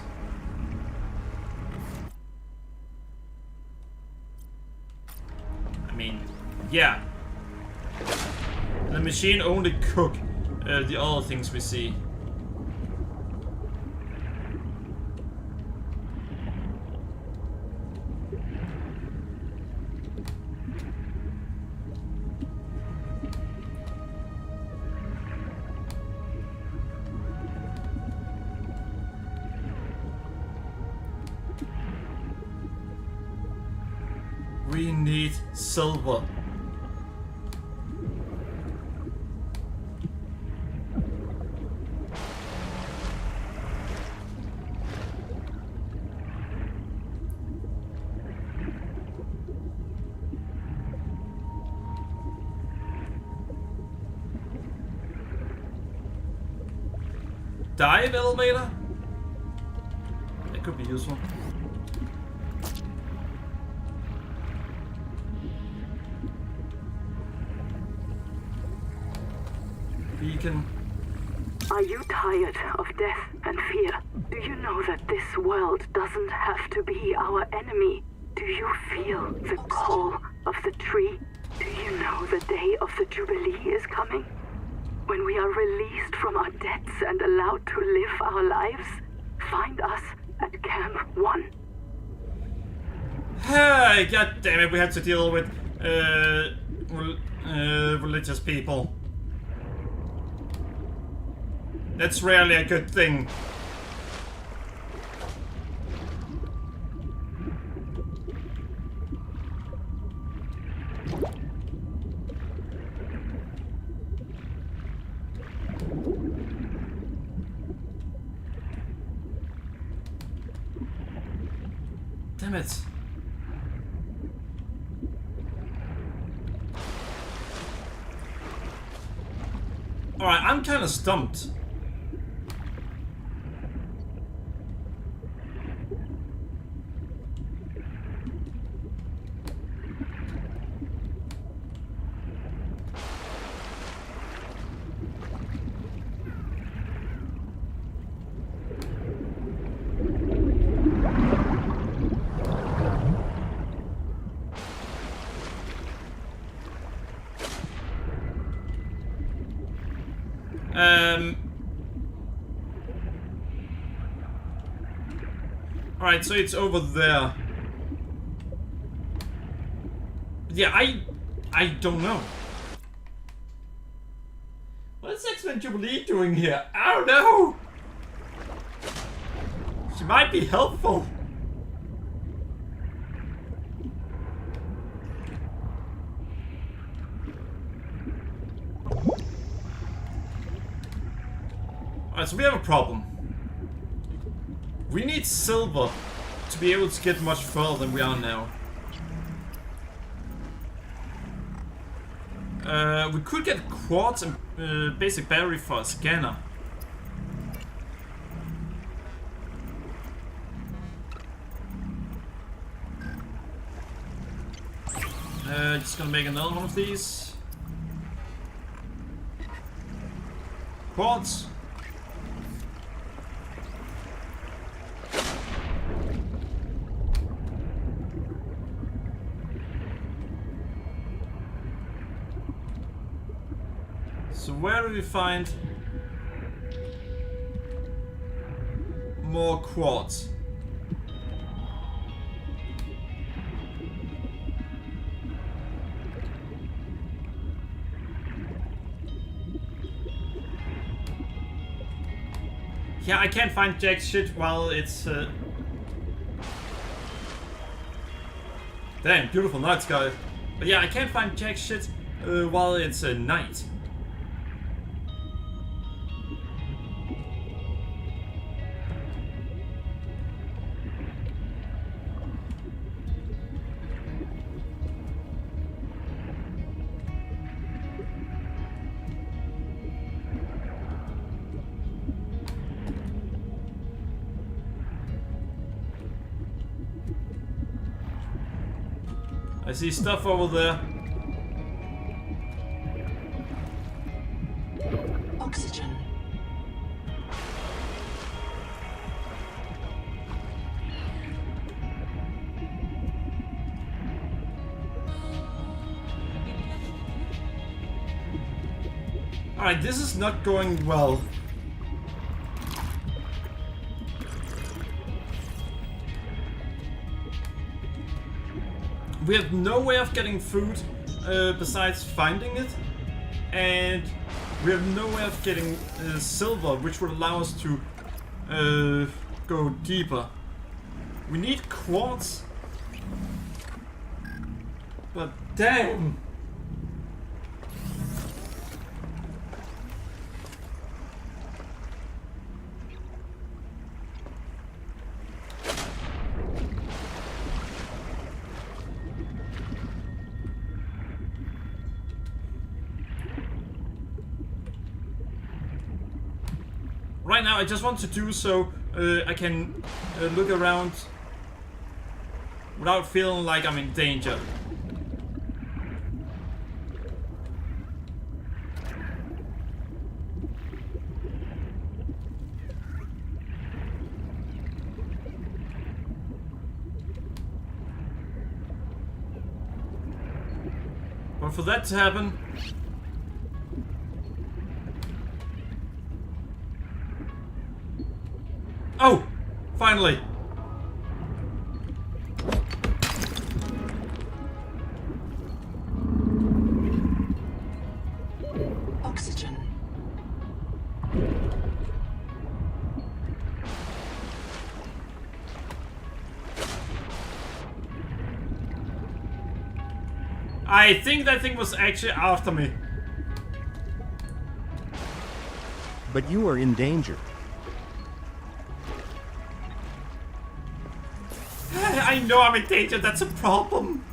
A: I mean, yeah. The machine only cook the other things we see. We need silver. Dive elevator? That could be useful. Beacon.
F: Are you tired of death and fear? Do you know that this world doesn't have to be our enemy? Do you feel the call of the tree? Do you know the day of the Jubilee is coming? When we are released from our debts and allowed to live our lives? Find us at Camp 1.
A: Hey, god damn it, we have to deal with religious people. That's rarely a good thing. Damn it. Alright, I'm kind of stumped. Alright, so it's over there. Yeah, I don't know. What is X-Men Jubilee doing here? I don't know! She might be helpful. Alright, so we have a problem. We need silver to be able to get much further than we are now. We could get quartz and basic battery for a scanner. Just gonna make another one of these. Quartz. So where do we find more quartz? Yeah, I can't find jack shit while it's damn, beautiful night sky. But yeah, I can't find jack shit while it's night. I see stuff over there.
B: Oxygen.
A: Alright, this is not going well. We have no way of getting food besides finding it, and we have no way of getting silver, which would allow us to go deeper. We need quartz, but damn! Right now, I just want to do so I can look around without feeling like I'm in danger. But for that to happen, oh! Finally!
B: Oxygen.
A: I think that thing was actually after me.
D: But you are in danger.
A: I know I'm in danger, that's a problem.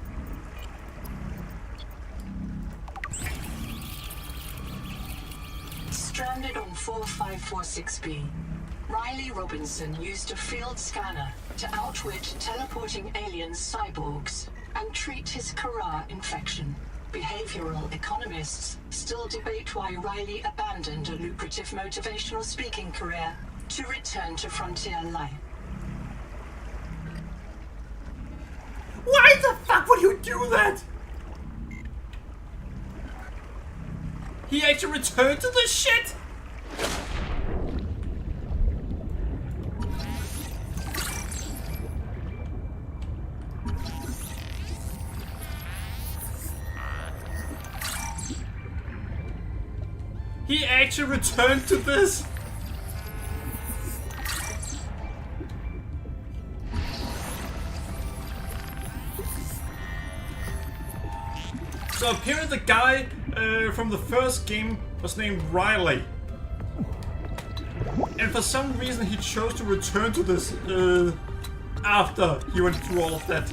B: Stranded on 4546B, Riley Robinson used a field scanner to outwit teleporting alien cyborgs and treat his Kara infection. Behavioral economists still debate why Riley abandoned a lucrative motivational speaking career to return to frontier life.
A: Why the fuck would you do that? He actually returned to this shit? He actually returned to this? So apparently the guy from the first game was named Riley. And for some reason he chose to return to this after he went through all of that.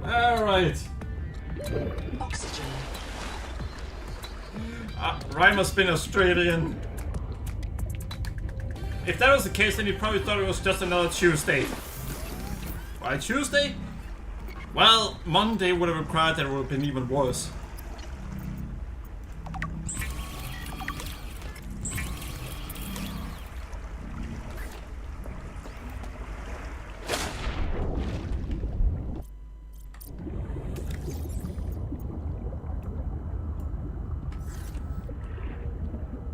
A: Alright.
B: Oxygen.
A: Ryan must have been Australian. If that was the case, then he probably thought it was just another Tuesday. Why Tuesday? Well, Monday would have required that it would have been even worse.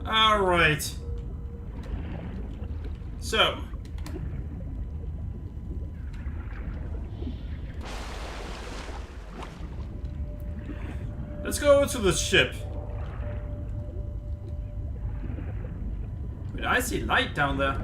A: Alright. So. Let's go over to the ship. Wait, I see light down there.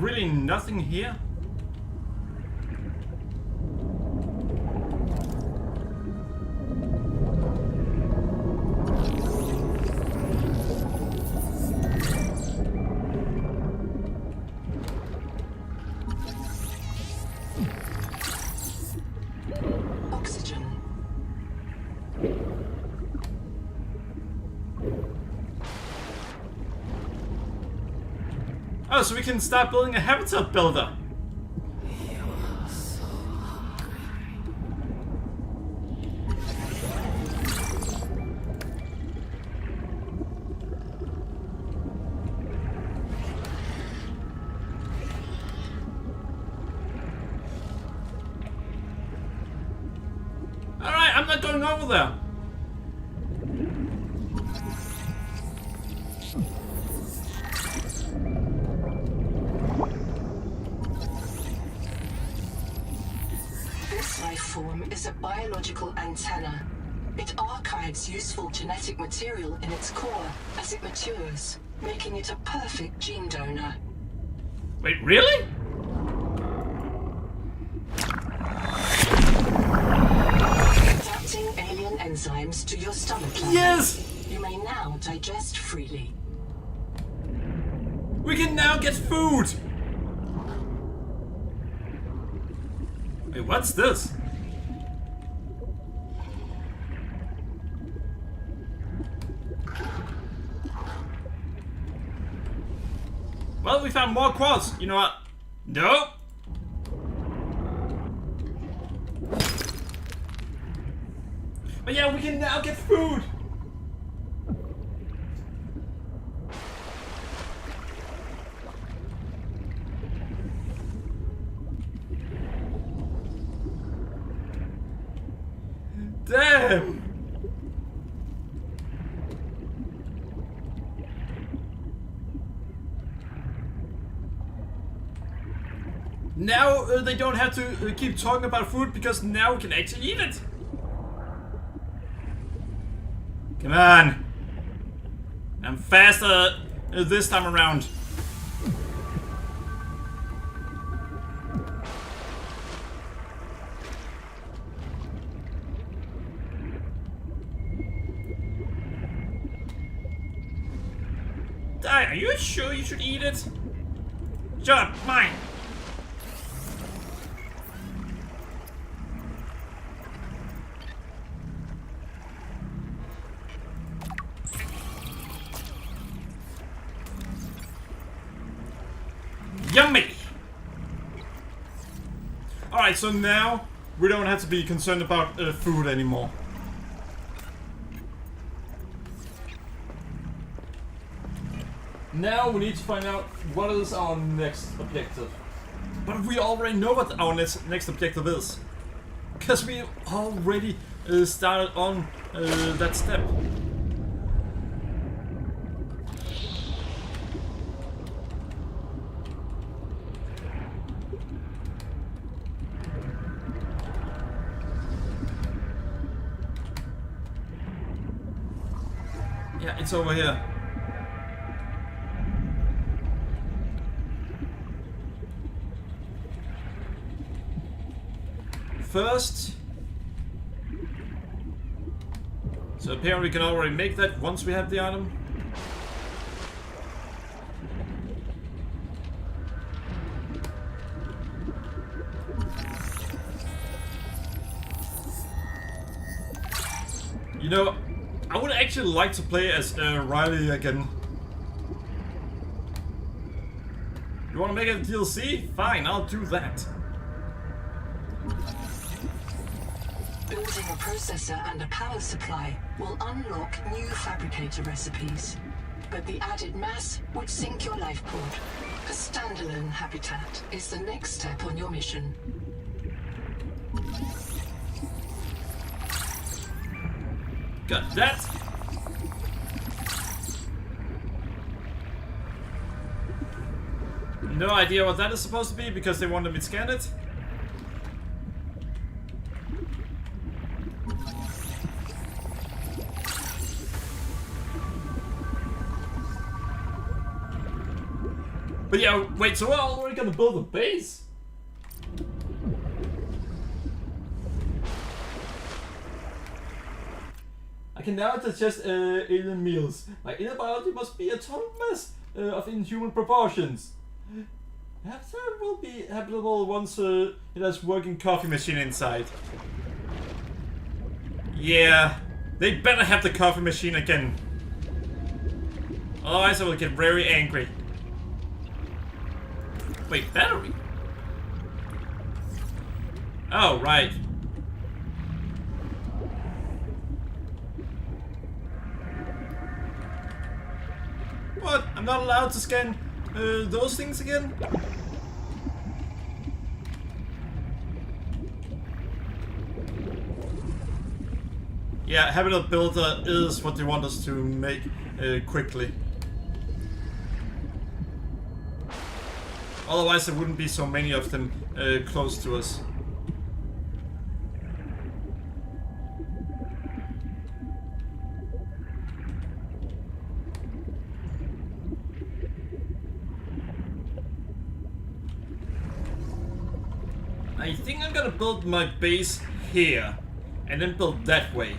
A: really nothing here?
B: Oxygen.
A: Oh, so we can start building a habitat builder. Alright, I'm not going over there.
B: This life form is a biological antenna. It archives useful genetic material in its core as it matures, making it a perfect gene donor.
A: Wait, really?
B: Adapting alien enzymes to your stomach level.
A: Yes!
B: You may now digest freely.
A: We can now get food! Wait, what's this? Well, we found more quartz. You know what? Nope. But yeah, we can now get food. Damn. Now they don't have to keep talking about food because now we can actually eat it. Come on. I'm faster this time around. Are you sure you should eat it? Shut up, mine. Yummy! Alright, so now we don't have to be concerned about food anymore. Now we need to find out what is our next objective. But we already know what our next objective is. Because we already started on that step. Yeah, it's over here. First, so apparently we can already make that once we have the item. You know, I would actually like to play as Riley again. You want to make it a DLC? Fine, I'll do that.
B: Building a processor and a power supply will unlock new fabricator recipes. But the added mass would sink your life pod. A standalone habitat is the next step on your mission.
A: Got that. No idea what that is supposed to be because they wanted me to scan it. But yeah, wait, so we're already gonna build a base? I can now digest alien meals. My inner biology must be a total mess of inhuman proportions. Perhaps it will be habitable once it has working coffee machine inside. Yeah, they better have the coffee machine again. Otherwise I will get very angry. Wait, battery? Oh, right. What? I'm not allowed to scan those things again? Yeah, Habitat Builder is what they want us to make quickly. Otherwise there wouldn't be so many of them close to us. I think I'm gonna build my base here and then build that way.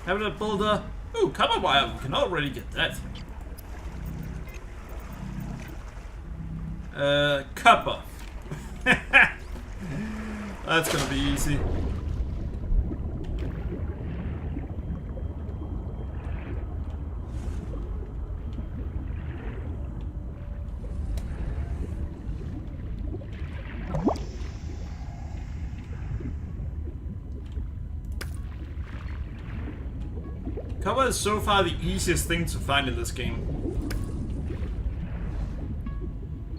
A: Habitat Builder. Ooh, copper wire. We can already get that. Copper. That's gonna be easy. Copper is so far the easiest thing to find in this game.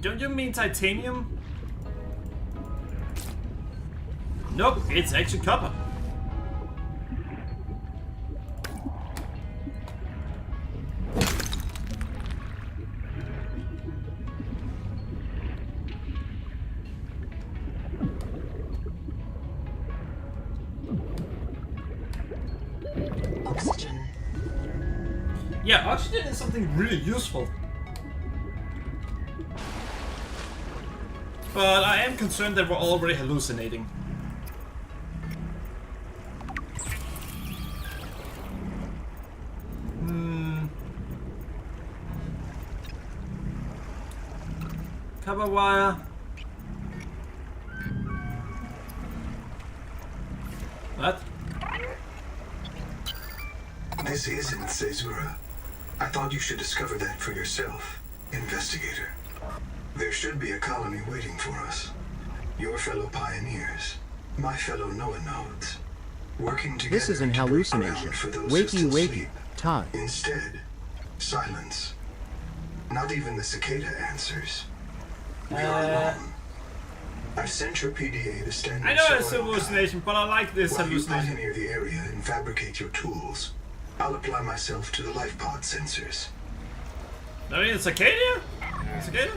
A: Don't you mean titanium? Nope, it's actually copper.
B: Oxygen.
A: Yeah, oxygen is something really useful. But I am concerned that we're already hallucinating. Copper wire. What?
C: This isn't Caesura. I thought you should discover that for yourself, investigator. There should be a colony waiting for us. Your fellow pioneers, my fellow Noah nodes, working together.
D: This is an
C: to break ground
D: hallucination.
C: for those who
D: Wakey,
C: still
D: wakey.
C: sleep.
D: Todd.
C: Instead, silence. Not even the cicada answers. We are alone. I've sent your PDA to stand.
A: I know it's a hallucination, but I like this
C: While you
A: hallucination.
C: pioneer the area and fabricate your tools, I'll apply myself to the life pod sensors.
A: I mean, cicada? Cicada?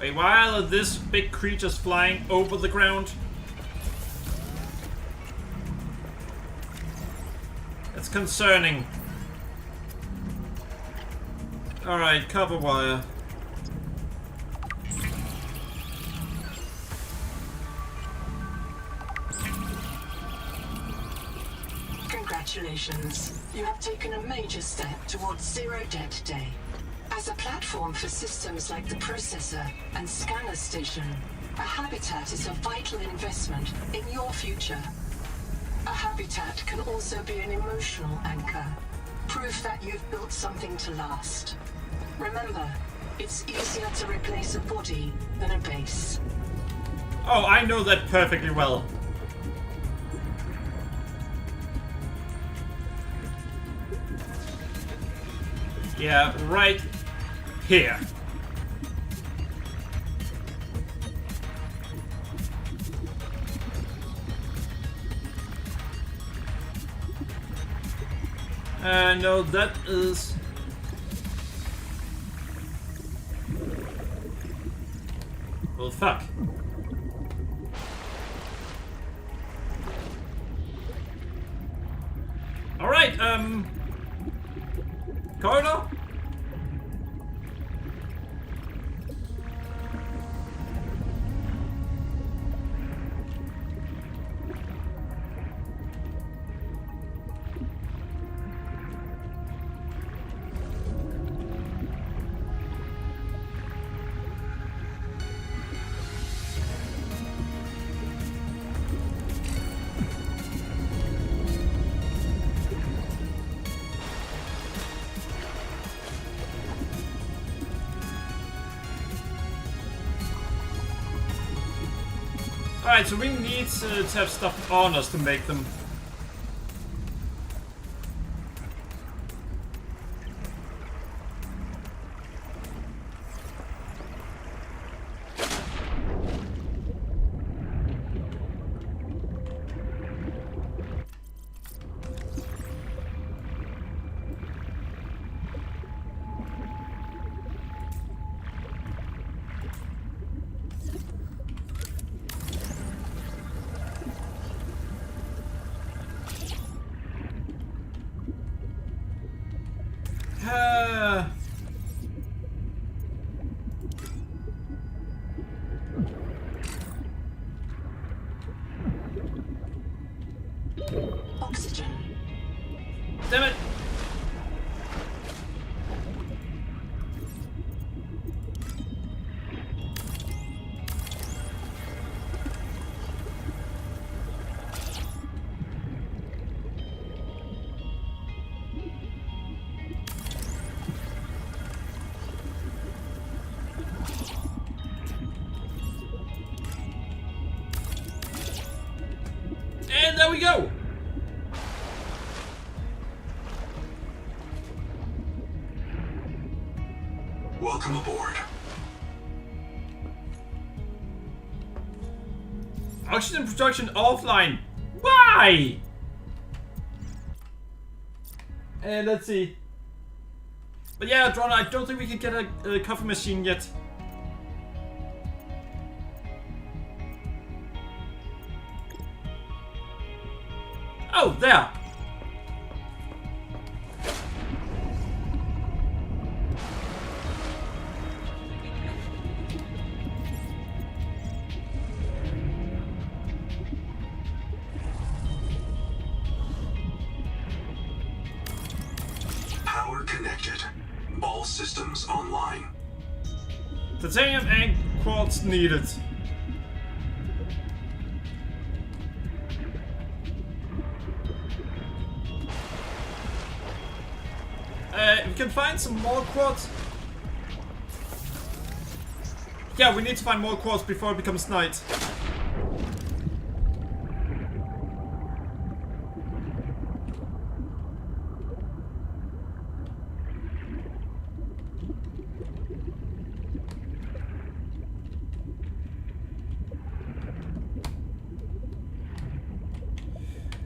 A: Wait, why are these big creatures flying over the ground? That's concerning. Alright, copper wire.
B: Congratulations. You have taken a major step towards Zero Debt Day. As a platform for systems like the processor and scanner station, a habitat is a vital investment in your future. A habitat can also be an emotional anchor, proof that you've built something to last. Remember, it's easier to replace a body than a base.
A: Oh, I know that perfectly well. Yeah, right here. No, that is... Fuck. Alright, corridor? Alright, so we need to have stuff on us to make them.
B: Oxygen.
A: Damn it! And there we go!
C: Welcome aboard.
A: Oxygen production offline. Why? And let's see. But yeah, Drona, I don't think we can get a coffee machine yet. Oh, there.
C: Power connected. All systems online.
A: Titanium and quartz needed. We can find some more quartz. Yeah, we need to find more quartz before it becomes night.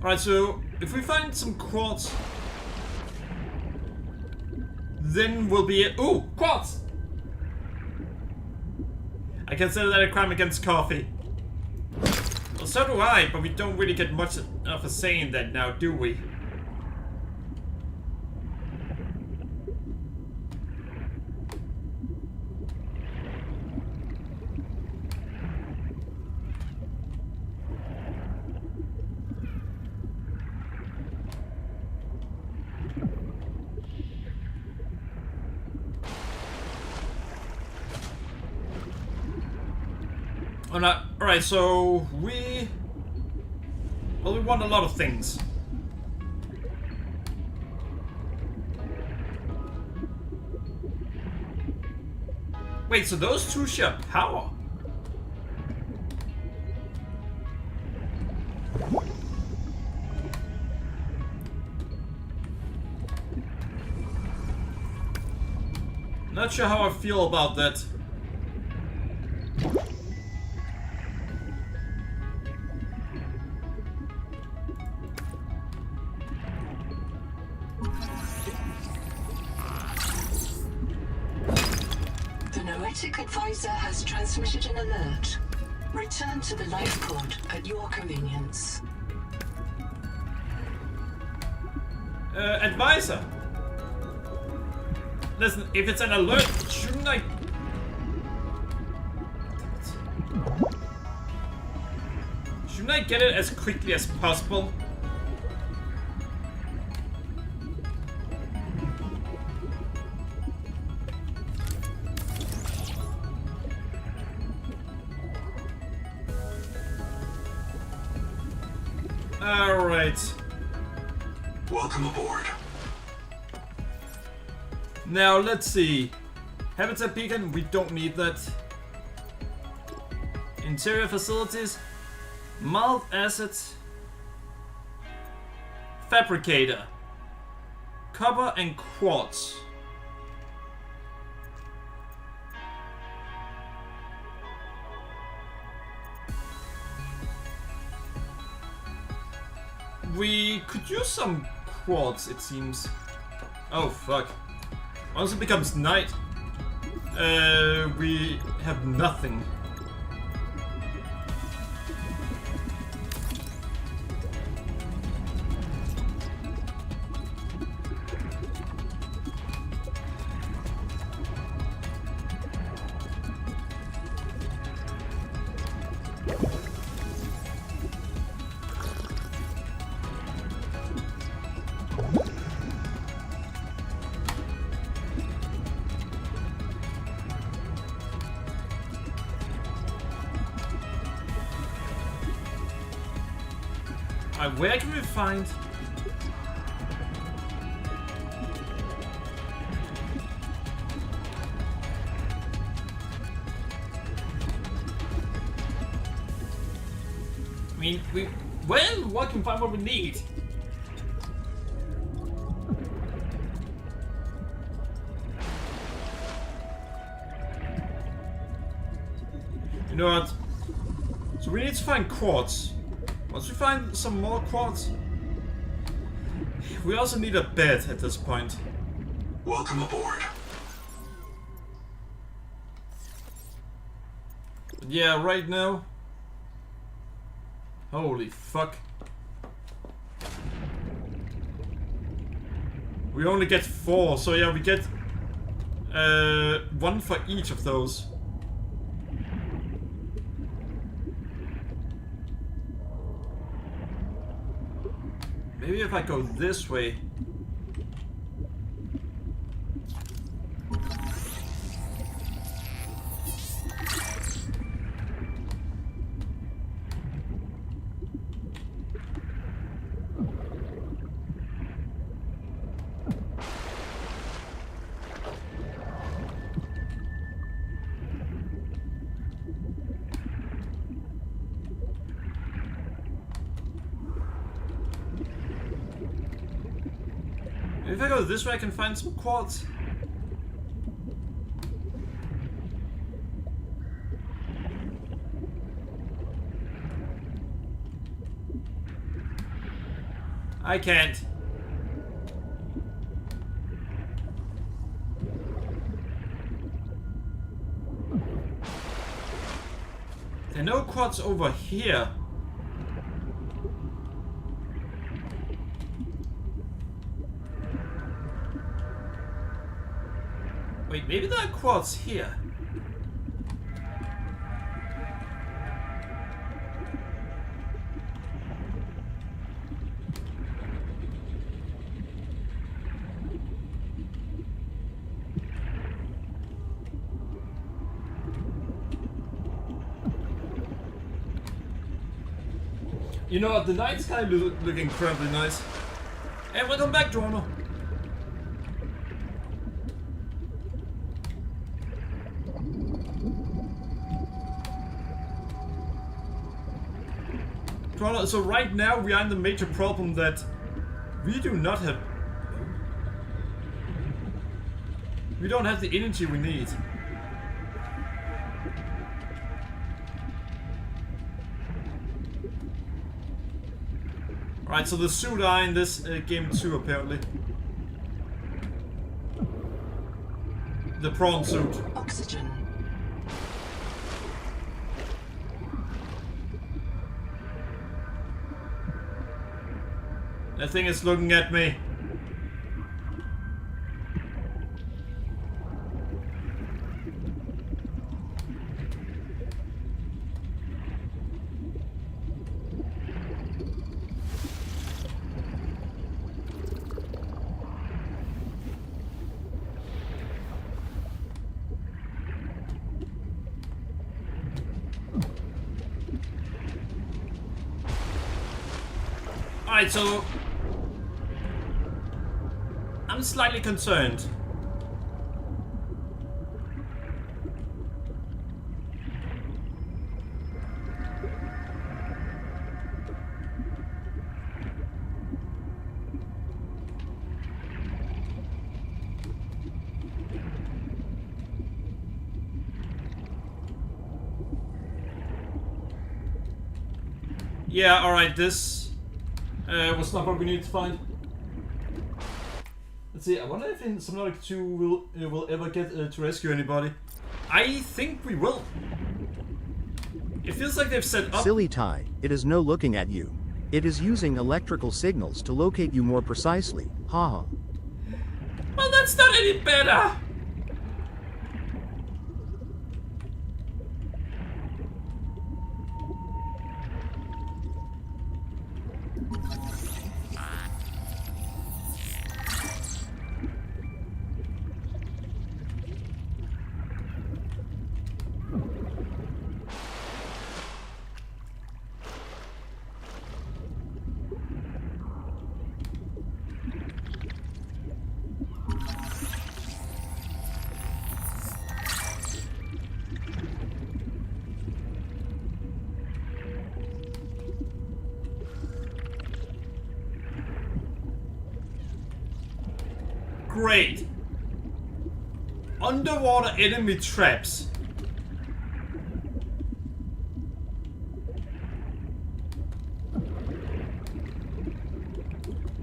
A: Alright, so if we find some quartz, then we'll be ooh, quartz! I consider that a crime against coffee. Well, so do I, but we don't really get much of a say in that now, do we? Alright, so we want a lot of things. Wait, so those two share power? Not sure how I feel about that.
B: Subnautic advisor has transmitted an alert. Return to the life pod at your convenience.
A: Advisor! Listen, if it's an alert, shouldn't I... Shouldn't I get it as quickly as possible? Alright.
C: Welcome aboard.
A: Now, let's see. Habitat beacon, we don't need that. Interior facilities. Mild assets. Fabricator. Copper and quartz. We could use some quartz, it seems. Oh, fuck. Once it becomes night, we have nothing. Where can we find... I mean, what can find what we need? You know what? So we need to find quartz. Once we find some more quartz, we also need a bed at this point.
C: Welcome aboard.
A: Yeah, right now. Holy fuck. We only get 4, so yeah, we get 1 for each of those. Maybe if I go this way. If I go this way, I can find some quartz. I can't. There are no quartz over here. Wait, maybe there are quartz here. You know what, the night's kind of look incredibly nice. And welcome back, Drono. So right now we are in the major problem that we do not have... We don't have the energy we need. Alright, so the suit are in this game too, apparently. The prawn suit.
B: Oxygen.
A: That thing is looking at me. Alright, so I'm slightly concerned. Yeah, alright, this was not what we need to find. Let's see, I wonder if in Subnautica 2 will ever get to rescue anybody. I think we will. It feels like they've set up...
D: Silly Ty, it is no looking at you. It is using electrical signals to locate you more precisely. Haha.
A: Well, that's not any better! Great! Underwater enemy traps.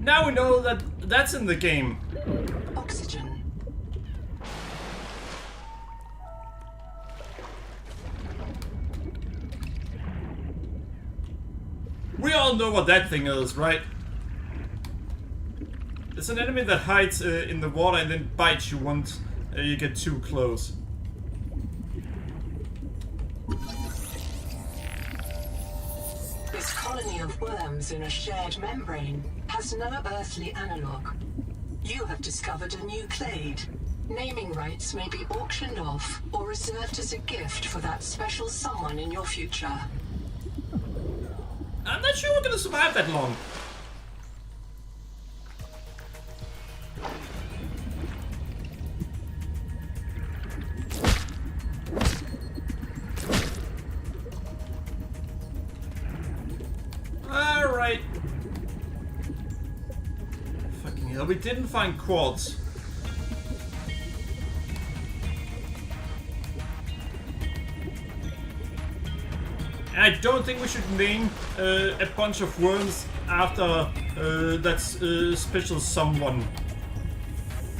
A: Now we know that that's in the game.
B: Oxygen.
A: We all know what that thing is, right? It's an enemy that hides in the water and then bites you once you get too close.
B: This colony of worms in a shared membrane has no earthly analog. You have discovered a new clade. Naming rights may be auctioned off or reserved as a gift for that special someone in your future.
A: I'm not sure we're gonna survive that long. Alright. Fucking hell, we didn't find quartz. And I don't think we should name a bunch of worms after that special someone.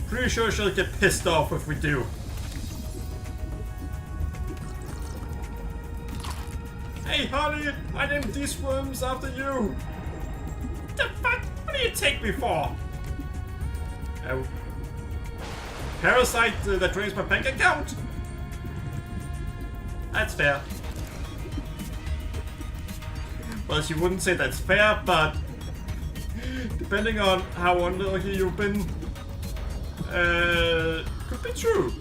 A: Pretty sure she'll get pissed off if we do. Hey honey, I named these worms after you! The fuck? What do you take me for? Parasite that drains my bank account? That's fair. Well, she wouldn't say that's fair, but depending on how unlucky you've been, could be true.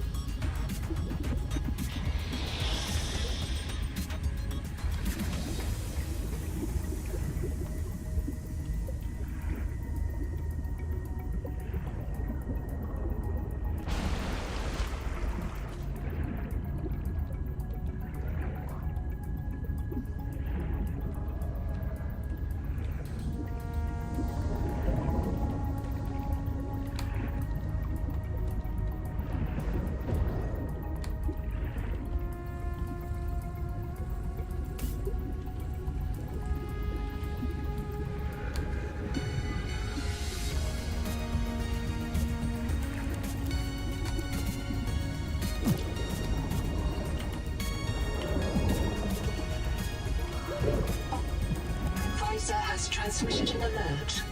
B: Transmitted an alert.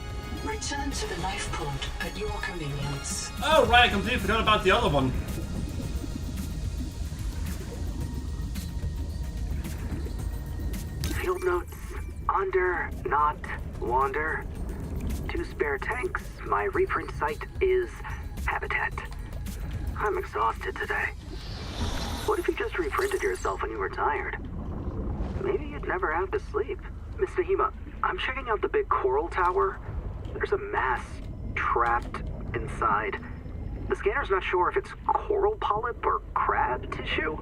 B: Return to the life pod at your convenience.
A: Oh right, I completely forgot about the other one.
E: Field notes. Under, not, wander. 2 spare tanks. My reprint site is habitat. I'm exhausted today. What if you just reprinted yourself when you were tired? Maybe you'd never have to sleep. Miss Nahima, I'm checking out the big coral tower. There's a mass trapped inside. The scanner's not sure if it's coral polyp or crab tissue.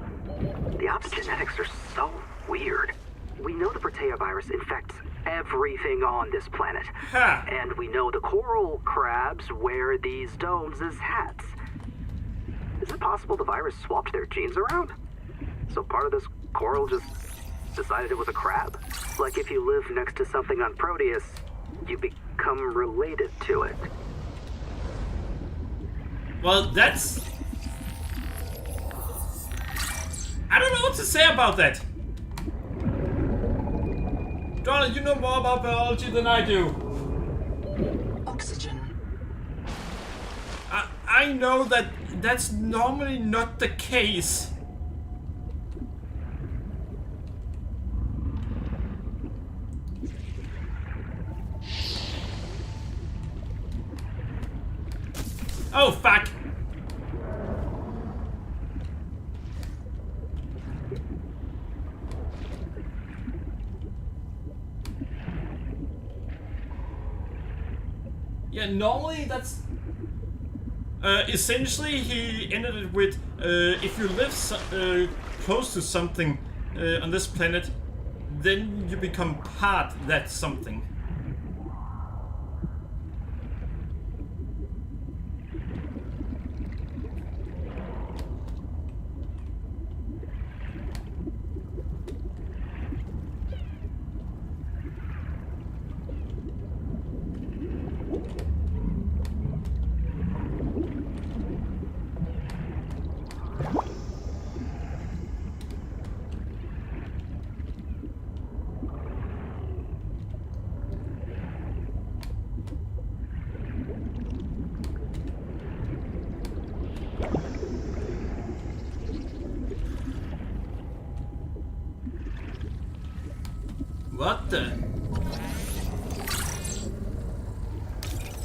E: The optogenetics are so weird. We know the Protea virus infects everything on this planet.
A: Ha!
E: And we know the coral crabs wear these domes as hats. Is it possible the virus swapped their genes around? So part of this coral just decided it was a crab? Like if you live next to something on Proteus, you become related to it.
A: Well, that's... I don't know what to say about that. Donald, you know more about biology than I do.
B: Oxygen.
A: I know that that's normally not the case. Oh, fuck! Yeah, normally that's... essentially he ended it with, if you live close to something on this planet, then you become part of that something. What the?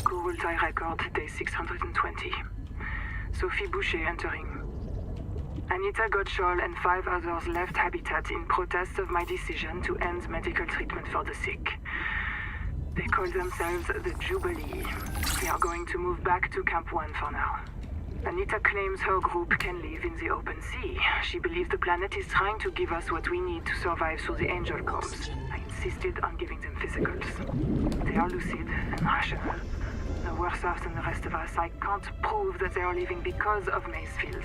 F: Coral record day 620. Sophie Boucher entering. Anita Gottschall and 5 others left Habitat in protest of my decision to end medical treatment for the sick. They call themselves the Jubilee. They are going to move back to Camp 1 for now. Anita claims her group can live in the open sea. She believes the planet is trying to give us what we need to survive through the angel combs. I insisted on giving them physicals. They are lucid and rational. No worse off than the rest of us. I can't prove that they are living because of Macefield.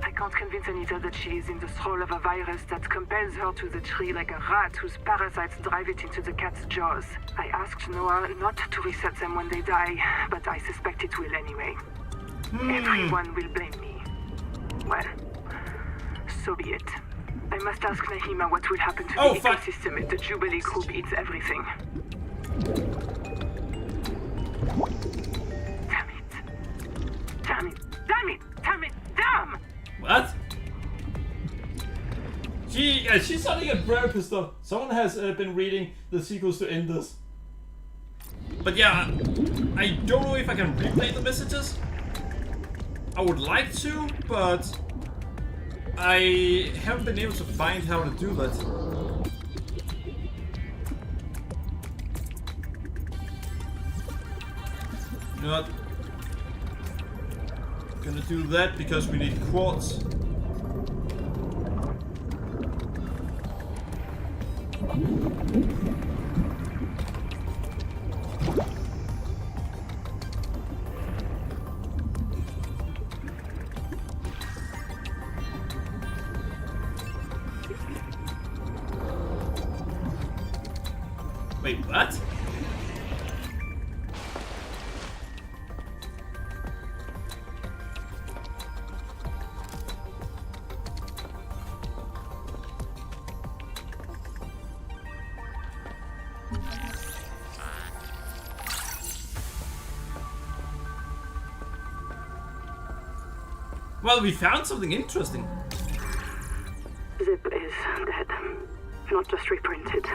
F: I can't convince Anita that she is in the thrall of a virus that compels her to the tree like a rat whose parasites drive it into the cat's jaws. I asked Noah not to reset them when they die, but I suspect it will anyway. Everyone will blame me. Well, so be it. I must ask Nahima what will happen to the ecosystem if the Jubilee group eats everything. Damn it. Damn it. Damn it. Damn it. Damn!
A: What? She's sounding a very pissed off. Someone has been reading the sequels to Enders. But yeah, I don't know if I can replay the messages. I would like to, but I haven't been able to find how to do that. You know what? Gonna do that because we need quartz. Wait, what? Well, we found something interesting.
F: Zip is dead. Not just reprinted.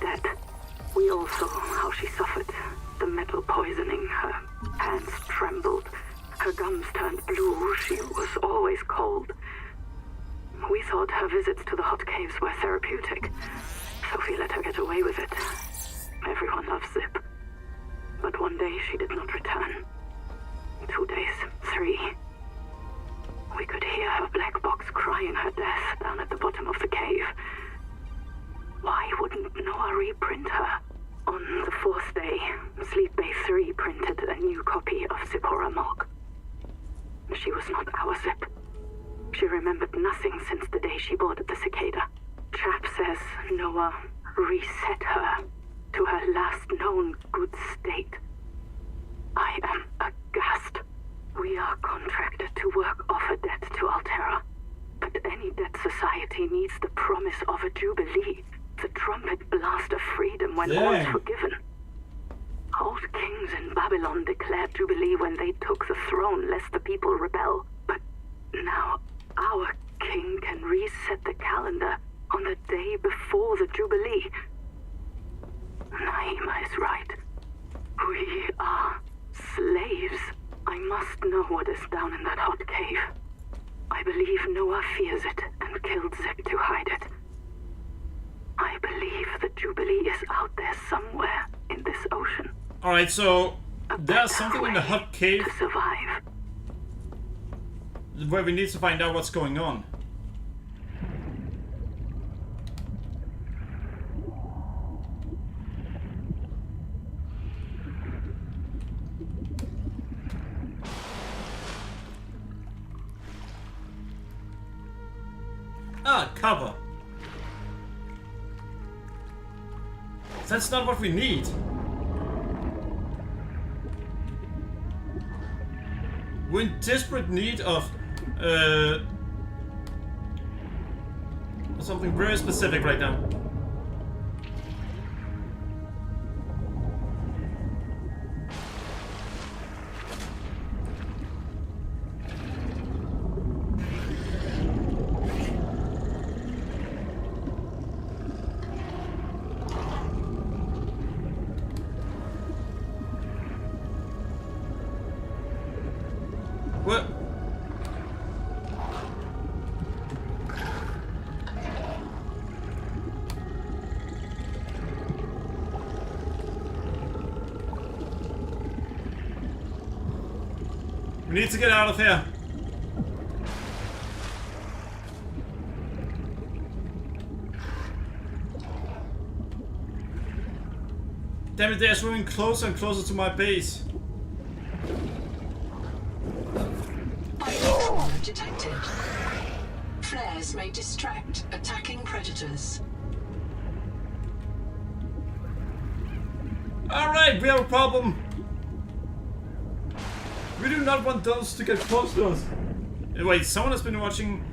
F: Dead. We all saw how she suffered. The metal poisoning. Her hands trembled. Her gums turned blue. She was always cold. We thought her visits to the hot caves were therapeutic. Sophie let her get away with it. Everyone loves Zip. But one day she did not return. 2 days, 3. We could hear her black box crying her death down at the bottom of the cave. Why wouldn't Noah reprint her? On the 4th day, Sleep Bay 3 printed a new copy of Zipporah Mog. She was not our Zip. She remembered nothing since the day she boarded the Cicada. Chap says Noah reset her to her last known good state. I am aghast. We are contracted to work off a debt to Altera. But any debt society needs the promise of a jubilee. The trumpet blast of freedom when all is forgiven. Old kings in Babylon declared jubilee when they took the throne lest the people rebel. But now our king can reset the calendar on the day before the jubilee. Naima is right. We are slaves. I must know what is down in that hot cave. I believe Noah fears it and killed Zip to hide it. I believe the Jubilee is out there somewhere in this ocean.
A: Alright, so there's something in the hot cave
F: to survive.
A: Where we need to find out what's going on. Ah, cover. That's not what we need. We're in desperate need of something very specific right now. What? We need to get out of here. Damn it, they're swimming closer and closer to my base.
B: Detected. Flares may distract attacking predators.
A: Alright, we have a problem. We do not want those to get close to us. Wait, someone has been watching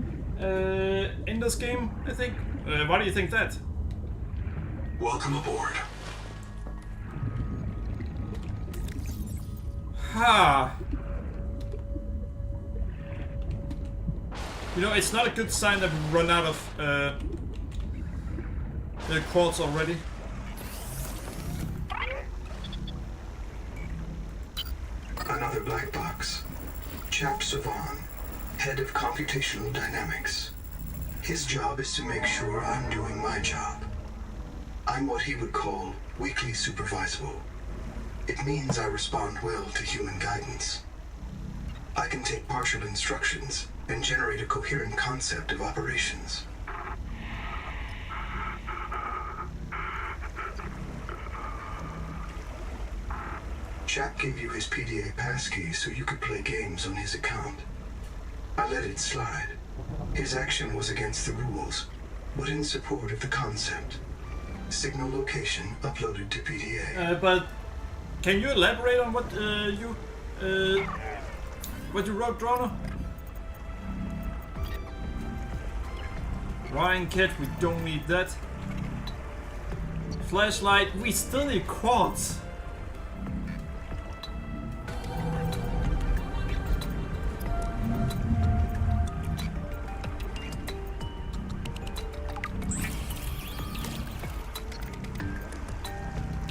A: in this game, I think. Why do you think that?
C: Welcome aboard.
A: Ha! You know, it's not a good sign that we run out of quartz already.
C: Another black box. Chap Savan, head of computational dynamics. His job is to make sure I'm doing my job. I'm what he would call weakly supervisable. It means I respond well to human guidance. I can take partial instructions and generate a coherent concept of operations. Chap gave you his PDA passkey so you could play games on his account. I let it slide. His action was against the rules, but in support of the concept. Signal location uploaded to PDA.
A: But can you elaborate on what you wrote, Droner? Ryan kit, we don't need that. Flashlight, we still need quartz.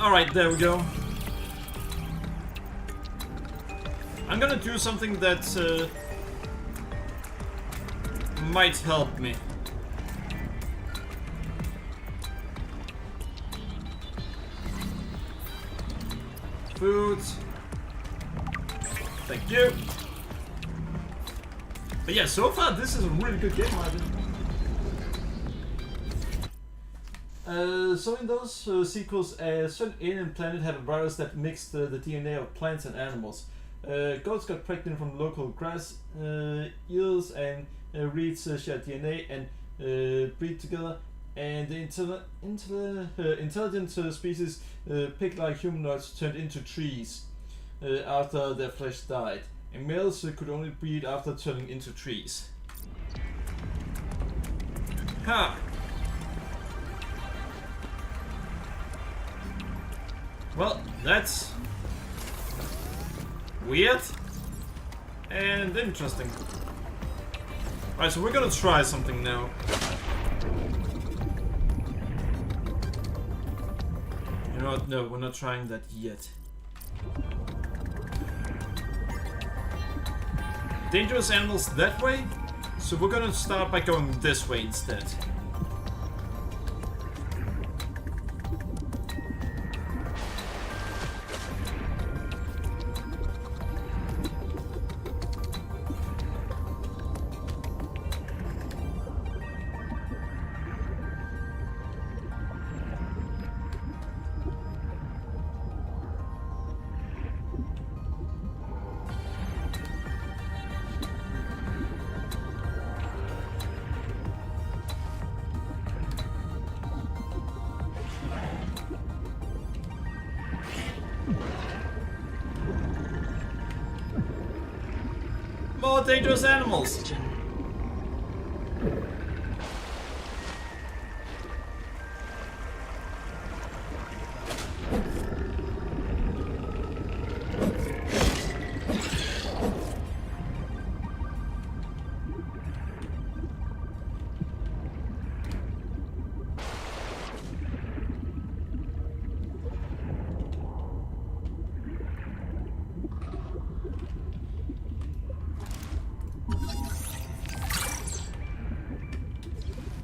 A: Alright, there we go. I'm gonna do something that might help me. Food. Thank you. But yeah, so far this is a really good game, I think. So in those sequels, a certain alien planet had a virus that mixed the DNA of plants and animals. Goats got pregnant from local grass eels, and reeds shared DNA and breed together. And the intelligent species, pig-like humanoids, turned into trees after their flesh died. And males could only breed after turning into trees. Ha! Well, that's weird and interesting. Alright, so we're gonna try something now. You know what? No, we're not trying that yet. Dangerous animals that way? So we're gonna start by going this way instead. More dangerous animals!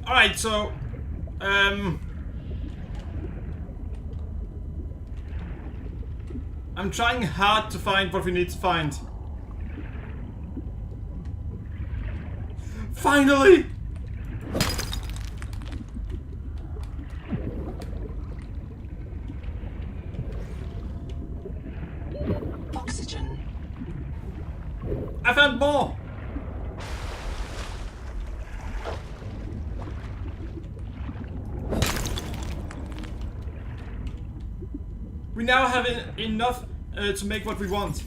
A: Alright, so I'm trying hard to find what we need to find. Finally!
B: Oxygen.
A: I found more! We now have enough to make what we want.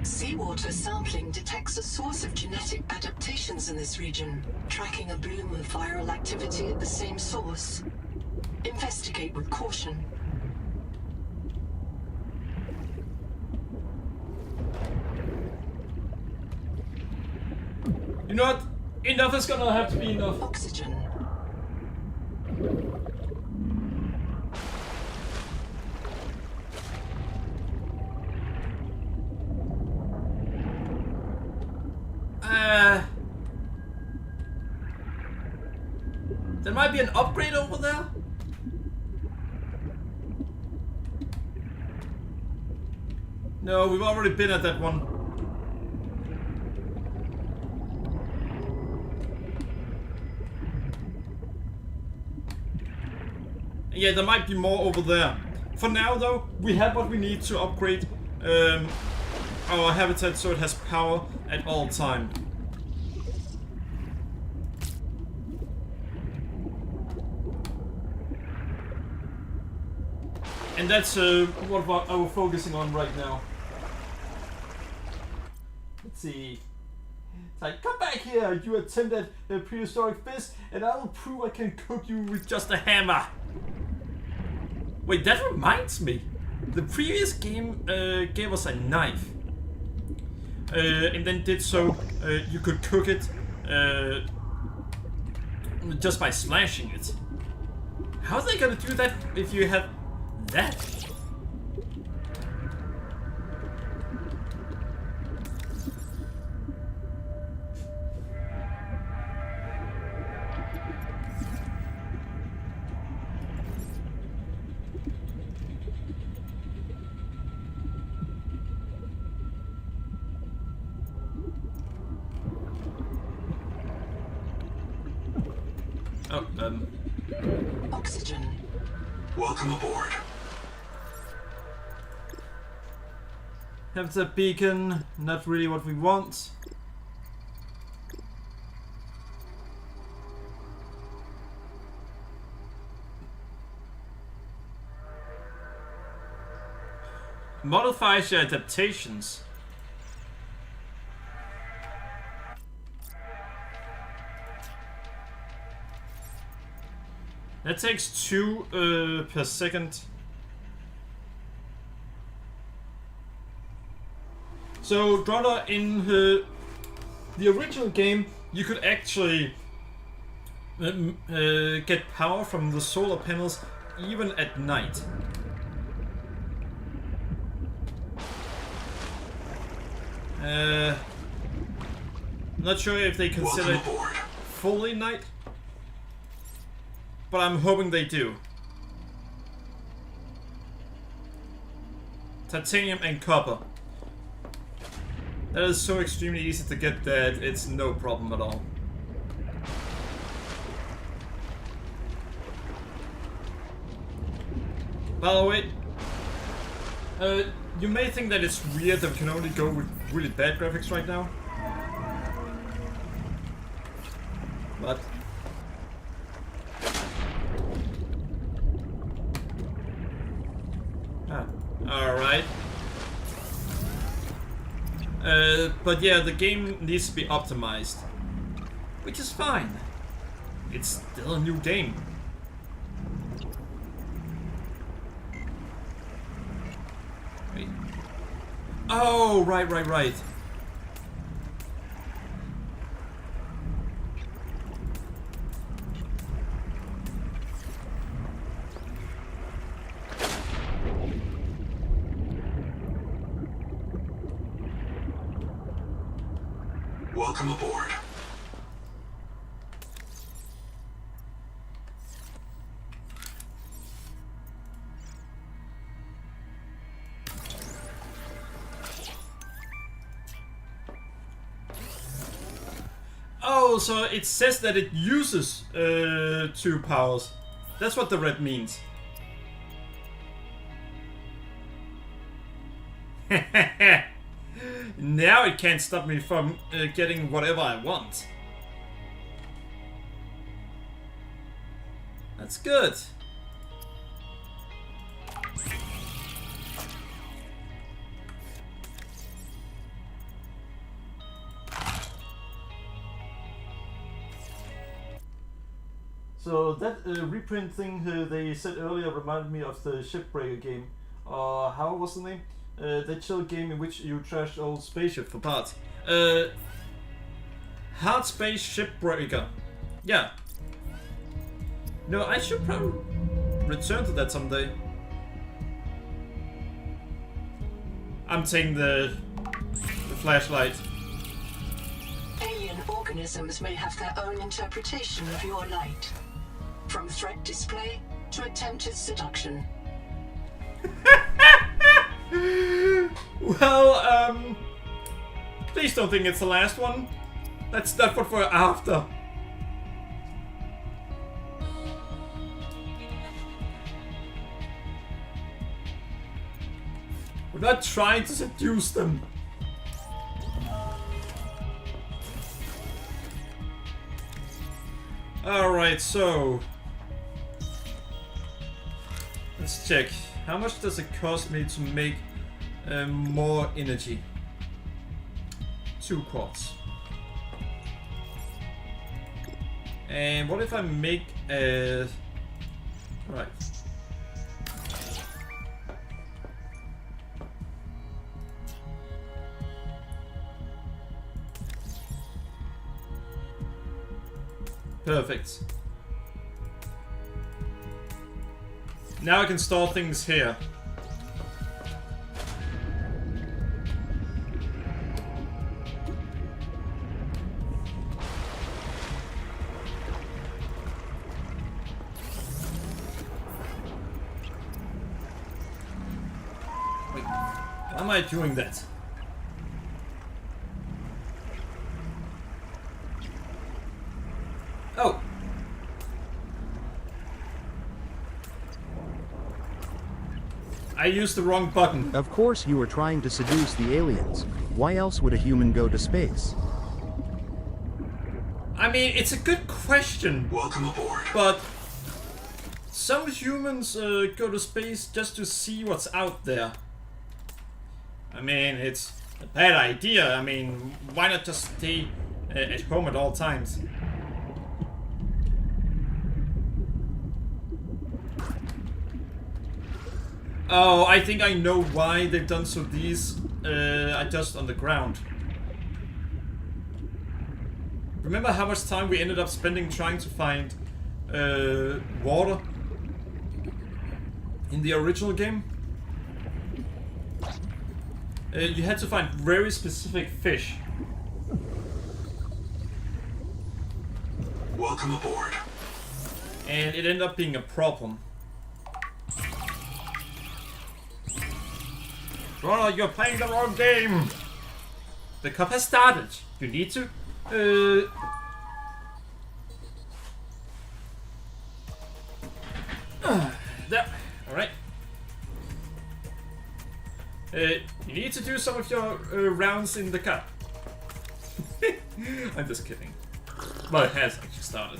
B: Seawater sampling detects a source of genetic adaptations in this region, tracking a bloom of viral activity at the same source. Investigate with caution.
A: You know what? Enough is gonna have to be enough.
B: Oxygen.
A: There might be an upgrade over there. No, we've already been at that one. Yeah, there might be more over there. For now, though, we have what we need to upgrade our habitat so it has power at all time. And that's what we're focusing on right now. Let's see. It's like, come back here, you attempt at a prehistoric fish, and I will prove I can cook you with just a hammer. Wait, that reminds me. The previous game gave us a knife. And then did so you could cook it just by slashing it. How are they gonna do that if you have that? Oh,
B: Oxygen.
C: Welcome aboard.
A: have the beacon, not really what we want. Modifies your adaptations. That takes 2 per second. So, Drona, in the original game, you could actually get power from the solar panels even at night. Not sure if they consider it fully night, but I'm hoping they do. Titanium and copper. That is so extremely easy to get that it's no problem at all. By the way, you may think that it's weird that we can only go with really bad graphics right now. But alright. But yeah, the game needs to be optimized, which is fine. It's still a new game. Wait. Oh, right.
C: Welcome aboard.
A: Oh, so it says that it uses 2 powers. That's what the red means. Now it can't stop me from getting whatever I want. That's good. So that reprint thing they said earlier reminded me of the Shipbreaker game. How was the name? That chill game in which you trash old spaceship for parts. Hard Space Shipbreaker. Yeah. No, I should probably return to that someday. I'm taking the flashlight.
B: Alien organisms may have their own interpretation of your light. From threat display to attempted seduction.
A: Well, please don't think it's the last one. That's not what we're after. We're not trying to seduce them. Alright, so let's check. How much does it cost me to make more energy? 2 quartz. And what if I make a... Right. Perfect. Now I can store things here. Wait, why am I doing that? Oh! I used the wrong button.
D: Of course you were trying to seduce the aliens. Why else would a human go to space?
A: I mean, it's a good question,
C: Welcome aboard.
A: but some humans go to space just to see what's out there. I mean, it's a bad idea. I mean, why not just stay at home at all times? Oh, I think I know why they've done so. These are just on the ground. Remember how much time we ended up spending trying to find water in the original game? You had to find very specific fish.
C: Welcome aboard.
A: And it ended up being a problem. Ronald, you're playing the wrong game! The cup has started. You need to... there. Alright. You need to do some of your rounds in the cup. I'm just kidding. Well, it has actually started.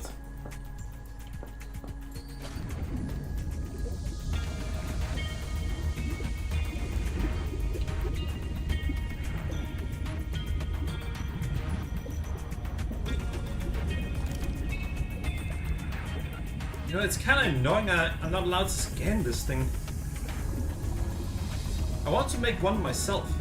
A: You know, it's kind of annoying I'm not allowed to scan this thing. I want to make one myself.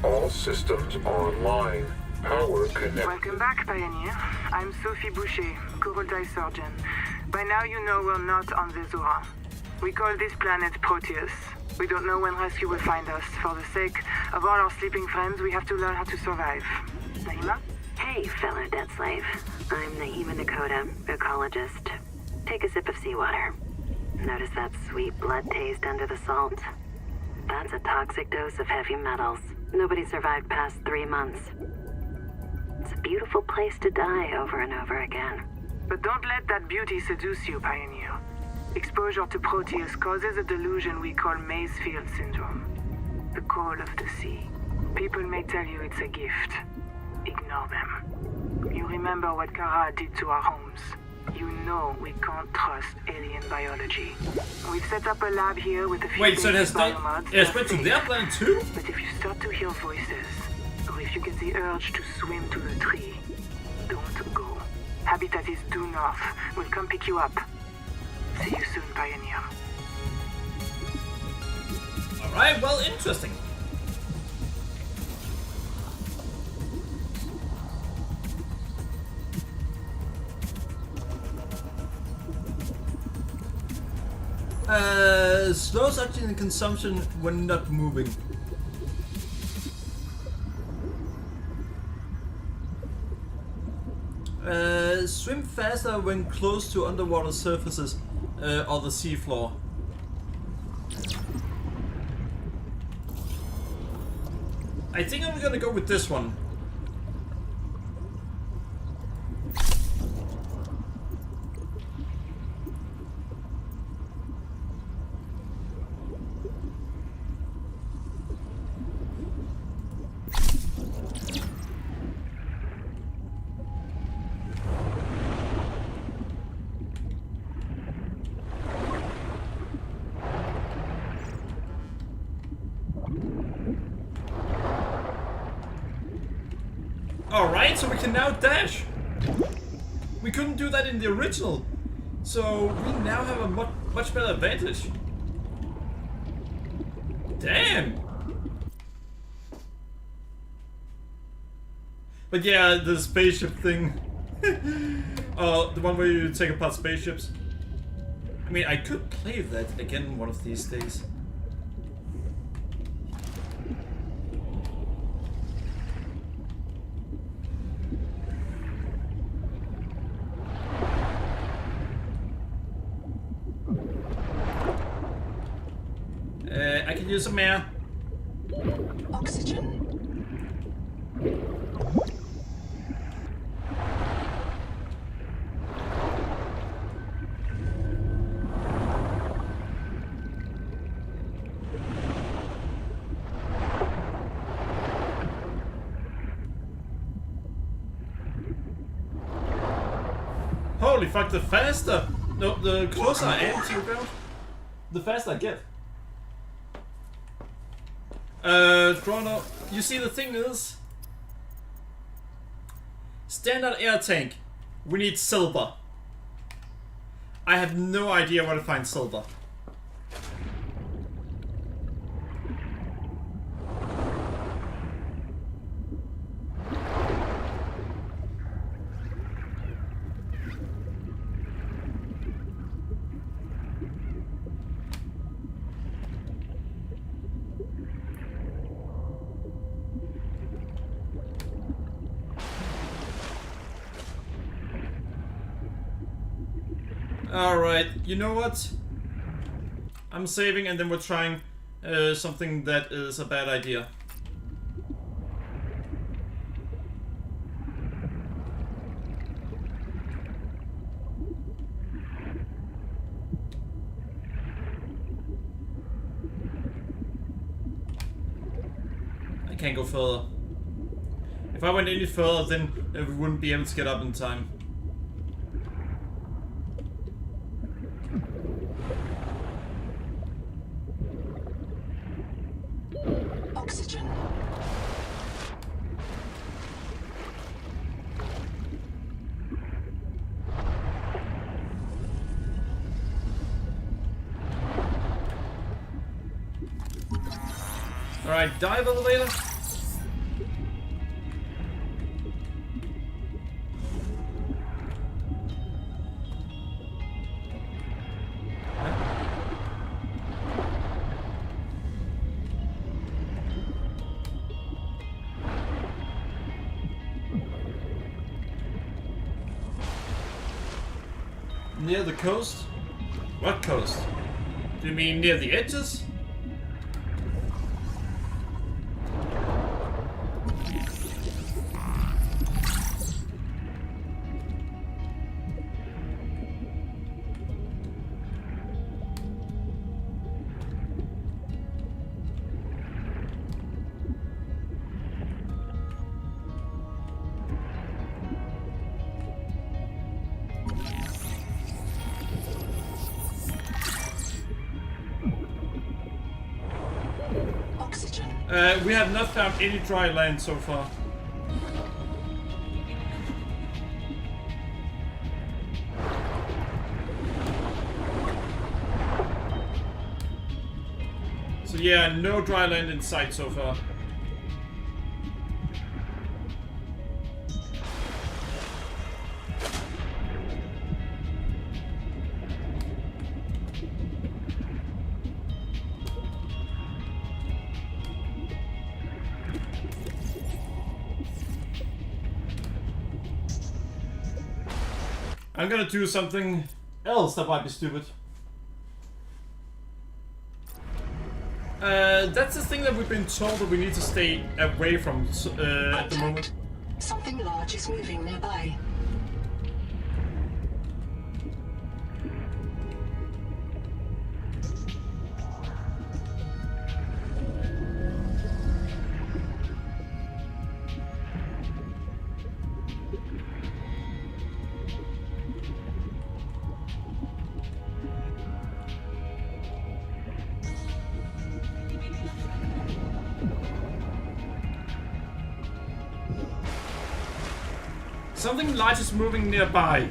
G: All systems online. Power connected.
H: Welcome back, Pioneer. I'm Sophie Boucher, Coral surgeon. By now you know we're not on the Zora. We call this planet Proteus. We don't know when rescue will find us. For the sake of all our sleeping friends, we have to learn how to survive. Naima?
F: Hey, fellow dead slave. I'm Naima Nakota, ecologist. Take a sip of seawater. Notice that sweet blood taste under the salt? That's a toxic dose of heavy metals. Nobody survived past 3 months. It's a beautiful place to die over and over again.
H: But don't let that beauty seduce you, Pioneer. Exposure to Proteus causes a delusion we call Maysfield syndrome. The call of the sea. People may tell you it's a gift. Ignore them. You remember what Kara did to our homes. You know we can't trust alien biology. We've set up a lab here with a few
A: Wait, so it has done...
H: biomods
A: It has
H: that
A: went to
H: are
A: their
H: safe.
A: planet too?
H: But if you start to hear voices, or if you get the urge to swim to the tree, don't go. Habitat is due north. We'll come pick you up. See you soon, Pioneer.
A: Alright, well, interesting. Slows oxygen consumption when not moving. Swim faster when close to underwater surfaces or the seafloor. I think I'm gonna go with this one. Alright, so we can now dash. We couldn't do that in the original. So we now have a much better advantage. Damn! But yeah, the spaceship thing. The one where you take apart spaceships. I mean, I could play that again one of these days. I can use some air.
B: Oxygen.
A: Holy fuck, the faster! No, the closer I am to the ground, the faster I get. Chrono, you see the thing is... Standard air tank. We need silver. I have no idea where to find silver. Alright, you know what? I'm saving and then we're trying something that is a bad idea. I can't go further. If I went any further, then we wouldn't be able to get up in time.
B: Oxygen.
A: Alright, dive elevator. Near the coast? What coast? Do you mean near the edges? We have not found any dry land so far. So yeah, no dry land in sight so far. I'm gonna do something else that might be stupid. That's the thing that we've been told that we need to stay away from at the moment.
B: Something large is moving nearby.
A: Something large is moving nearby.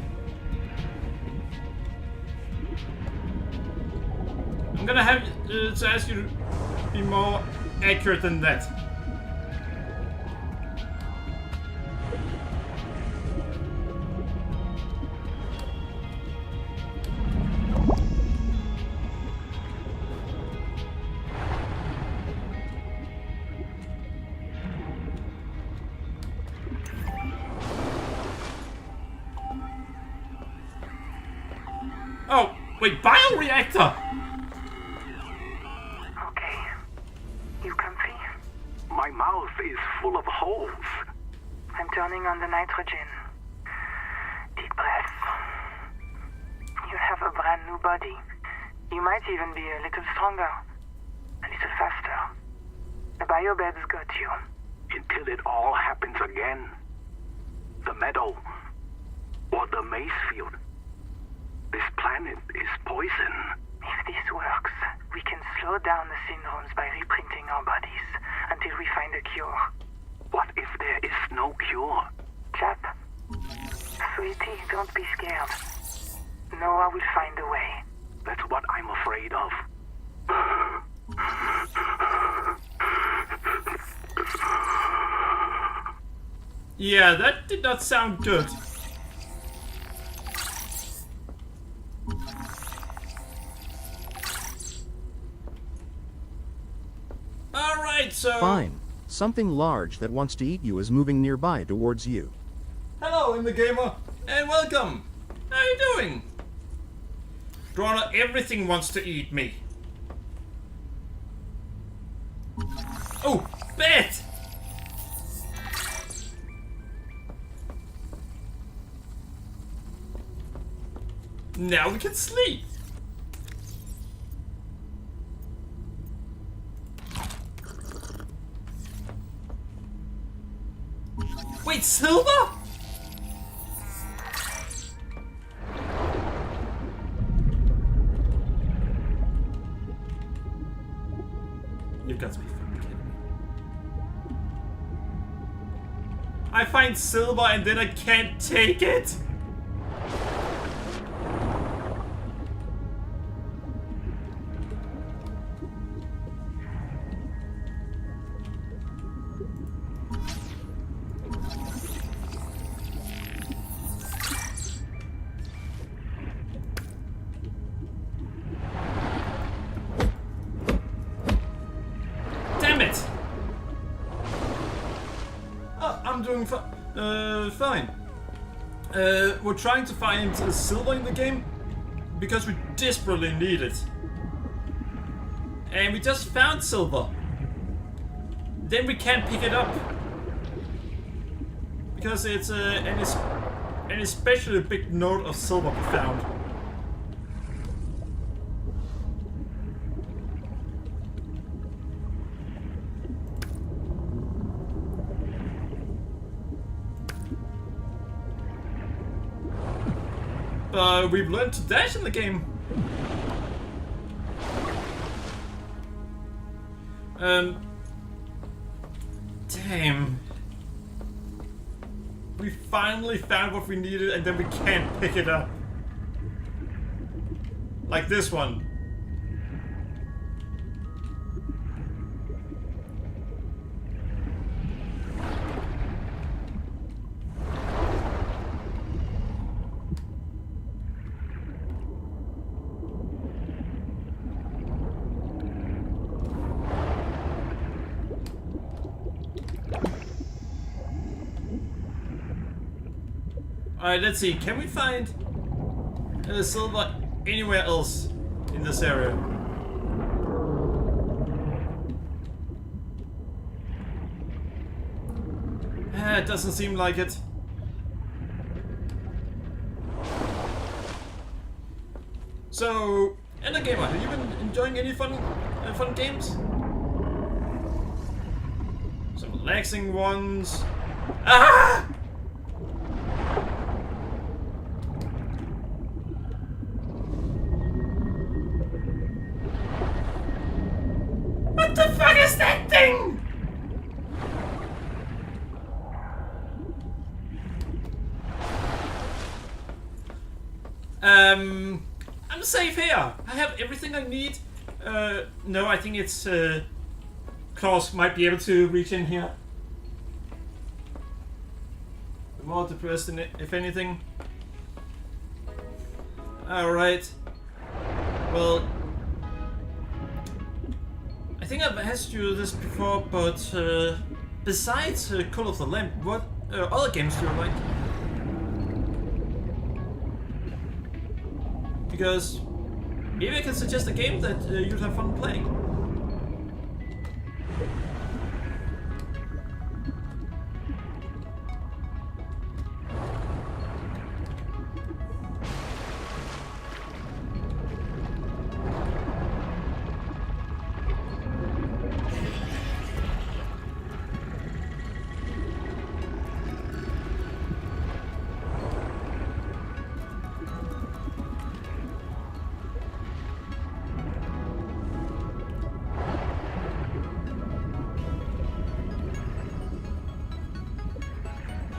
A: I'm gonna have to ask you to be more accurate than that. Oh, wait, bioreactor!
H: Okay. You comfy?
E: My mouth is full of holes.
H: I'm turning on the nitrogen. Deep breath. You have a brand new body. You might even be a little stronger. A little faster. The biobeds got you.
E: Until it all happens again. The meadow. Or the maize field. This planet is poison.
H: If this works, we can slow down the syndromes by reprinting our bodies until we find a cure.
E: What if there is no cure?
H: Chap, sweetie, don't be scared. Noah will find a way.
E: That's what I'm afraid of.
A: Yeah, that did not sound good. Alright, so...
D: Fine. Something large that wants to eat you is moving nearby towards you.
A: Hello, Gamer, and welcome! How are you doing? Drona, everything wants to eat me. Oh, bet! Now we can sleep. Wait, silver? You've got to be fucking kidding me. I find silver and then I can't take it? Fine. We're trying to find silver in the game because we desperately need it. And we just found silver. Then we can't pick it up. Because it's an especially big node of silver we found. We've learned to dash in the game. Damn. We finally found what we needed and then we can't pick it up. Like this one. Alright, let's see. Can we find silver anywhere else in this area? It doesn't seem like it. So, Gamer, have you been enjoying any fun games? Some relaxing ones. Ah! What the fuck is that thing? I'm safe here. I have everything I need No, I think it's Klaus might be able to reach in here. More depressed than if anything. Alright. Well, I think I've asked you this before, but besides Call of the Lamb, what other games do you like? Because maybe I can suggest a game that you'd have fun playing.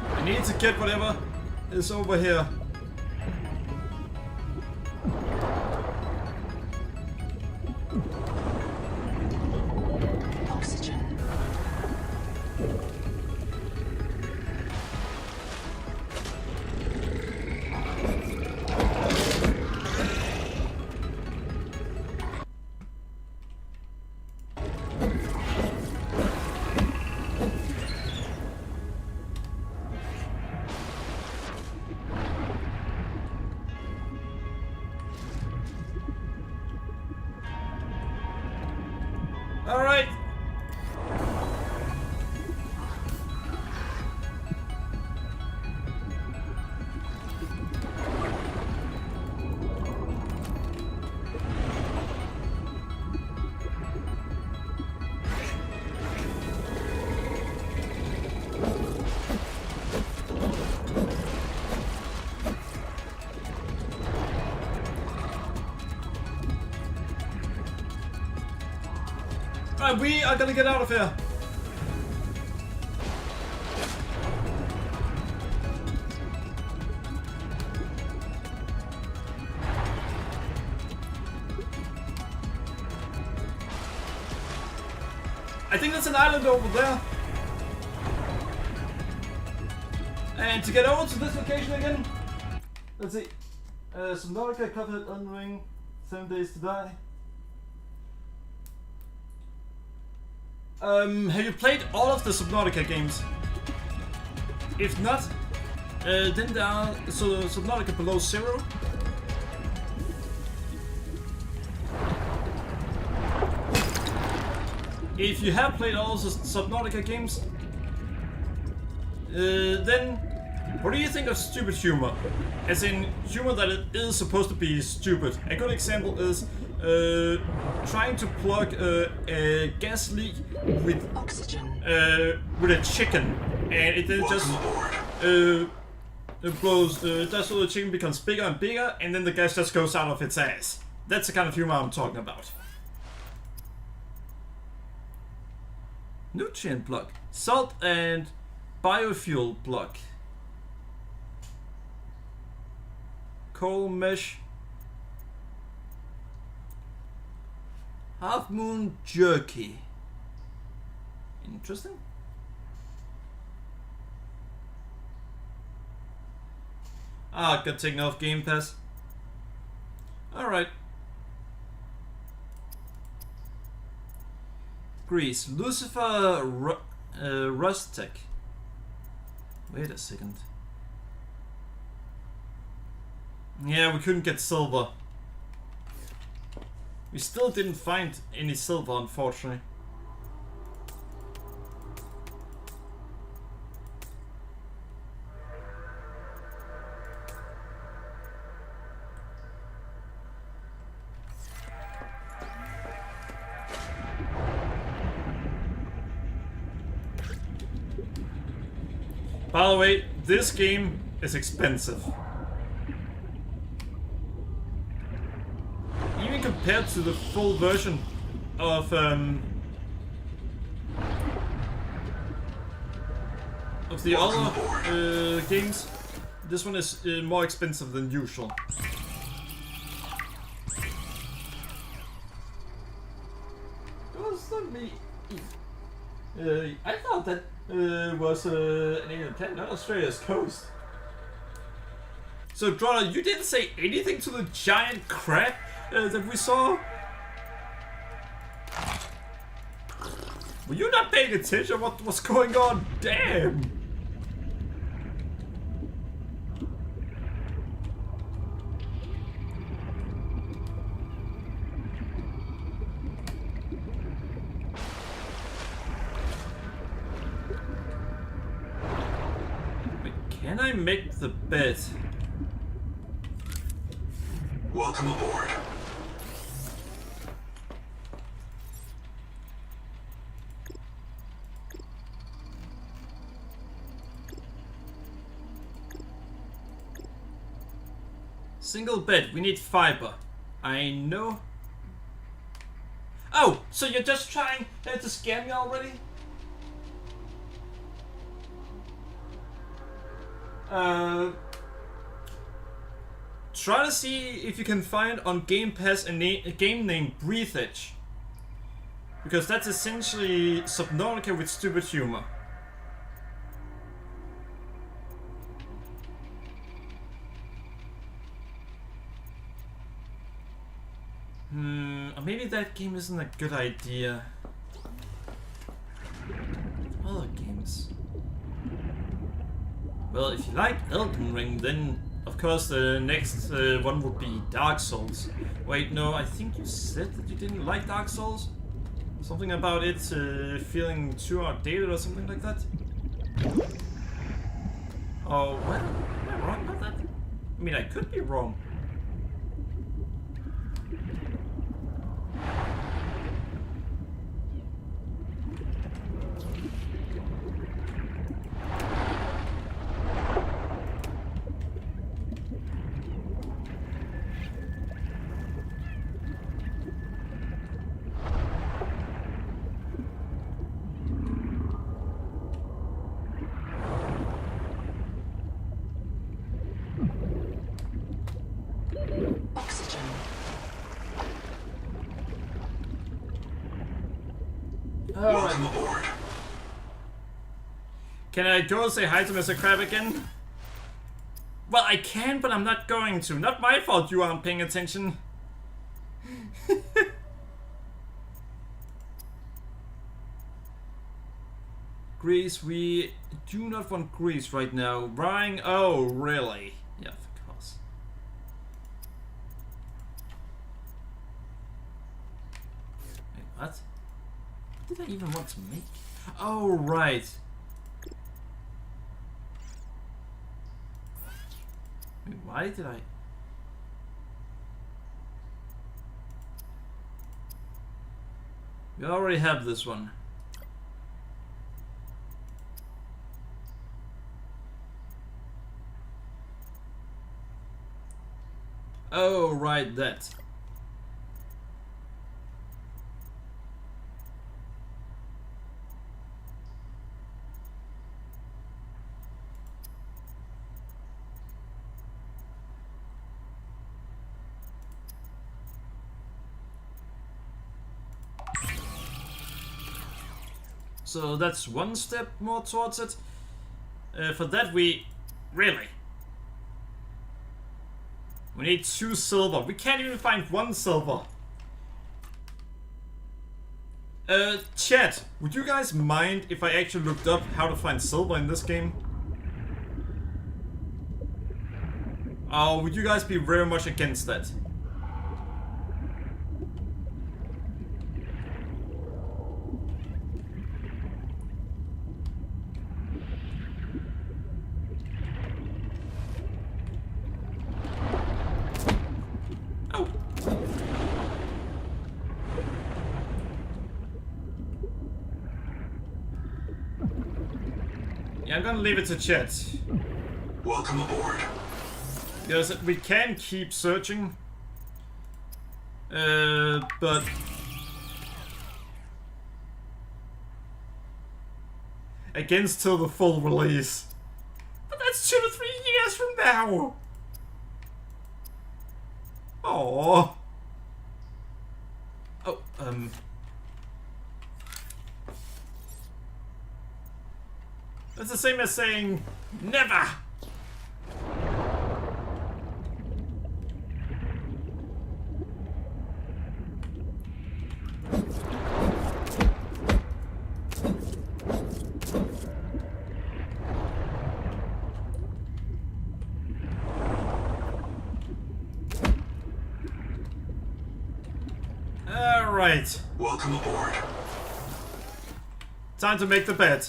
A: I need to get whatever is over here.
B: Oxygen.
A: All right. Alright, we are gonna get out of here. I think there's an island over there. And to get over to this location again, let's see. Subnautica, Cuphead, Unring, 7 Days to Die. Have you played all of the Subnautica games? If not, then there are Subnautica Below Zero. If you have played all the Subnautica games, then what do you think of stupid humor? As in humor that it is supposed to be stupid. A good example is trying to plug a gas leak with a chicken, and it then just it blows. That's so the chicken becomes bigger and bigger, and then the gas just goes out of its ass. That's the kind of humor I'm talking about. Nutrient block, salt and biofuel block, coal mesh. Half Moon Jerky. Interesting. Ah, got taken off Game Pass. Alright. Greece. Lucifer Rustec. Wait a second. Yeah, we couldn't get silver. We still didn't find any silver, unfortunately. By the way, this game is expensive. Even compared to the full version of the other games, this one is more expensive than usual. constantly. I thought that was an alien planet, not Australia's coast. So, Drona, you didn't say anything to the giant crab that we saw? Were you not paying attention what was going on? Damn! Wait, can I make the bed?
C: Welcome aboard.
A: Single bed, we need fiber. I know. Oh, so you're just trying to scare me already? Try to see if you can find on Game Pass a game named Breathe Edge. Because that's essentially Subnautica with stupid humor. Or maybe that game isn't a good idea. Other games. Well, if you like Elden Ring, then of course the next one would be Dark Souls. Wait, no, I think you said that you didn't like Dark Souls? Something about it feeling too outdated or something like that? Oh, what? Am I wrong about that? I mean, I could be wrong.
B: Oxygen.
C: Welcome aboard.
A: Can I go and say hi to Mr. Crab again? Well, I can, but I'm not going to. Not my fault you aren't paying attention. Grease, we do not want Grease right now. Ryan, oh, really? Yeah, of course. Wait, what? What did I even want to make? Oh, right. Wait, why did I... We already have this one. Oh, right, that. So that's one step more towards it. For that we... Really? We need 2 silver. We can't even find 1 silver. Chat, would you guys mind if I actually looked up how to find silver in this game? Oh, would you guys be very much against that? I'm gonna leave it to chat.
C: Welcome aboard.
A: Because we can keep searching. But... Against till the full release. But that's 2 to 3 years from now! Aww. Oh, That's the same as saying never. All right.
C: Welcome aboard.
A: Time to make the bed.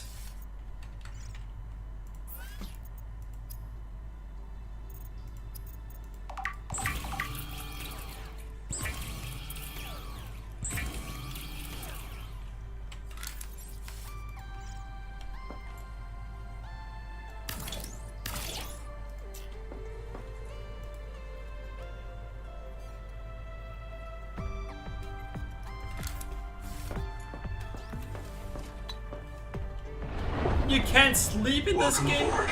A: You can't sleep in this
C: Welcome
A: game?
C: aboard.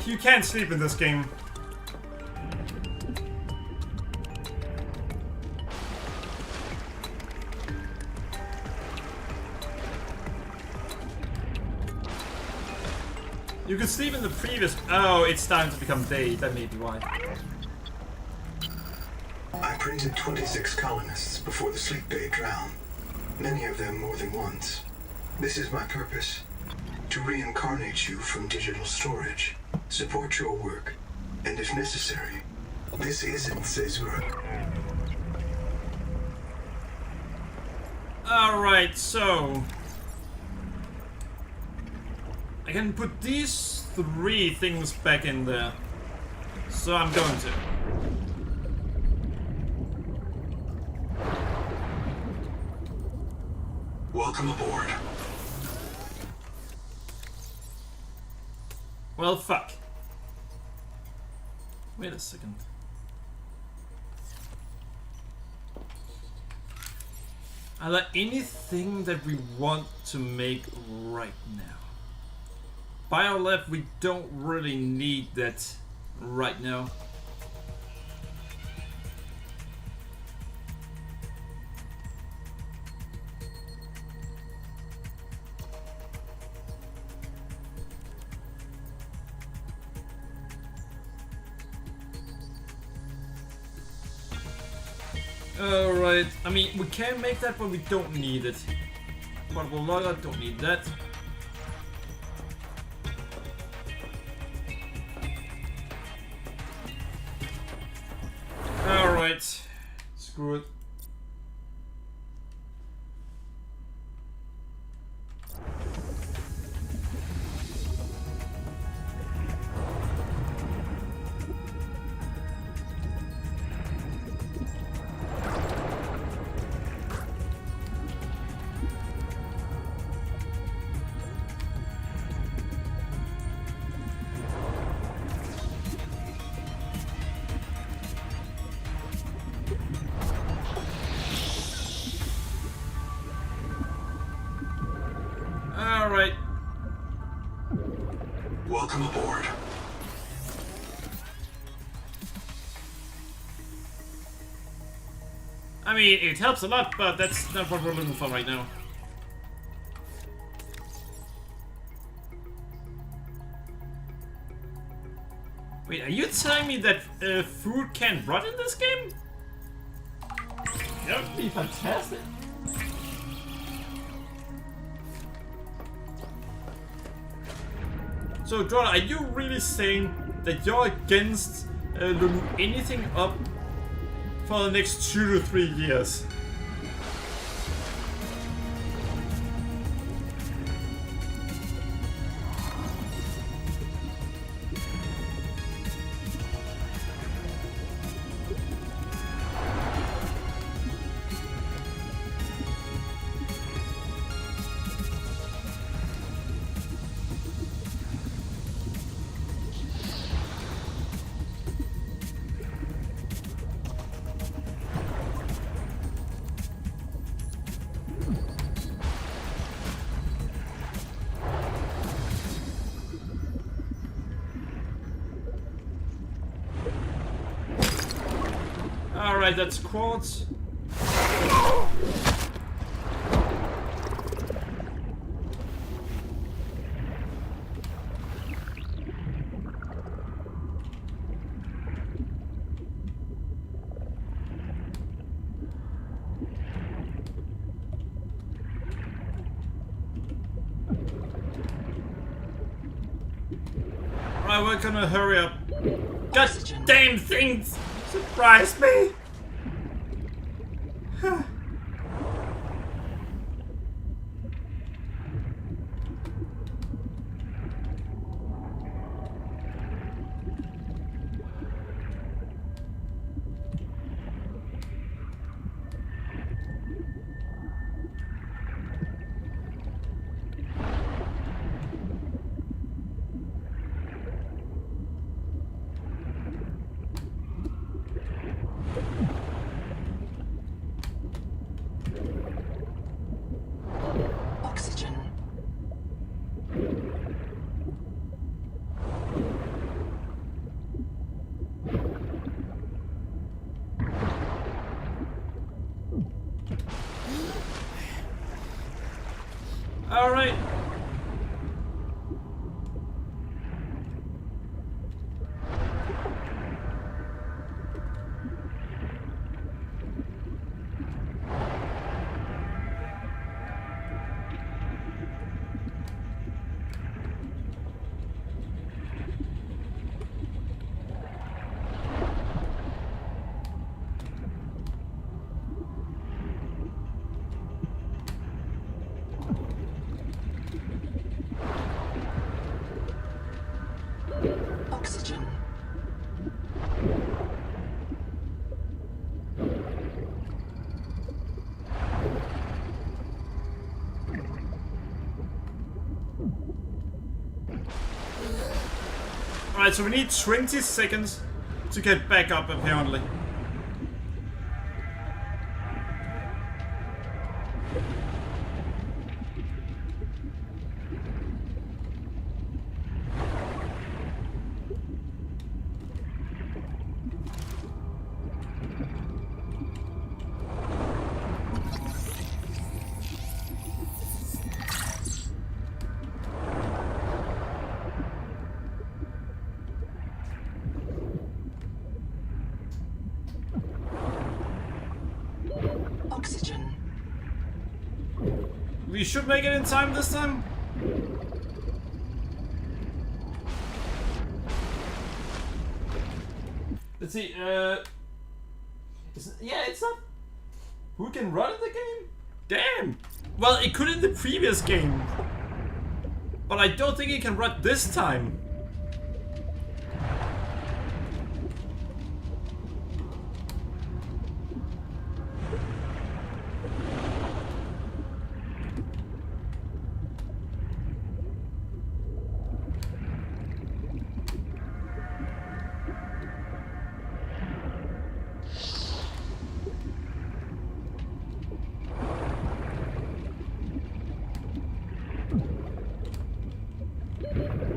A: You can't sleep in this game. You could sleep in the previous... Oh, it's starting to become day. That may be why.
C: I printed 26 colonists before the sleep bay drowned. Many of them more than once. This is my purpose. To reincarnate you from digital storage, support your work, and if necessary, this isn't Caesura.
A: Alright, so... I can put these 3 things back in there. So I'm going to.
C: Welcome aboard.
A: Well, fuck. Wait a second. Are there anything that we want to make right now? Biolab, we don't really need that right now. Alright, I mean, we can make that, but we don't need it. Portable logger, don't need that. Alright, screw it. Alright.
C: Welcome aboard.
A: I mean, it helps a lot, but that's not what we're looking for right now. Wait, are you telling me that food can't rot in this game? That would be fantastic. So, Jordan, are you really saying that you're against looking anything up for the next 2 to 3 years? Alright, that's quartz. we're gonna hurry up. God
B: Oxygen.
A: damn things! Surprise me!
B: Oxygen.
A: All right.
B: Oxygen.
A: Alright, so we need 20 seconds to get back up, apparently.
B: Oxygen.
A: We should make it in time this time. Let's see, it's not... Who can run in the game? Damn! Well, it could in the previous game. But I don't think it can run this time.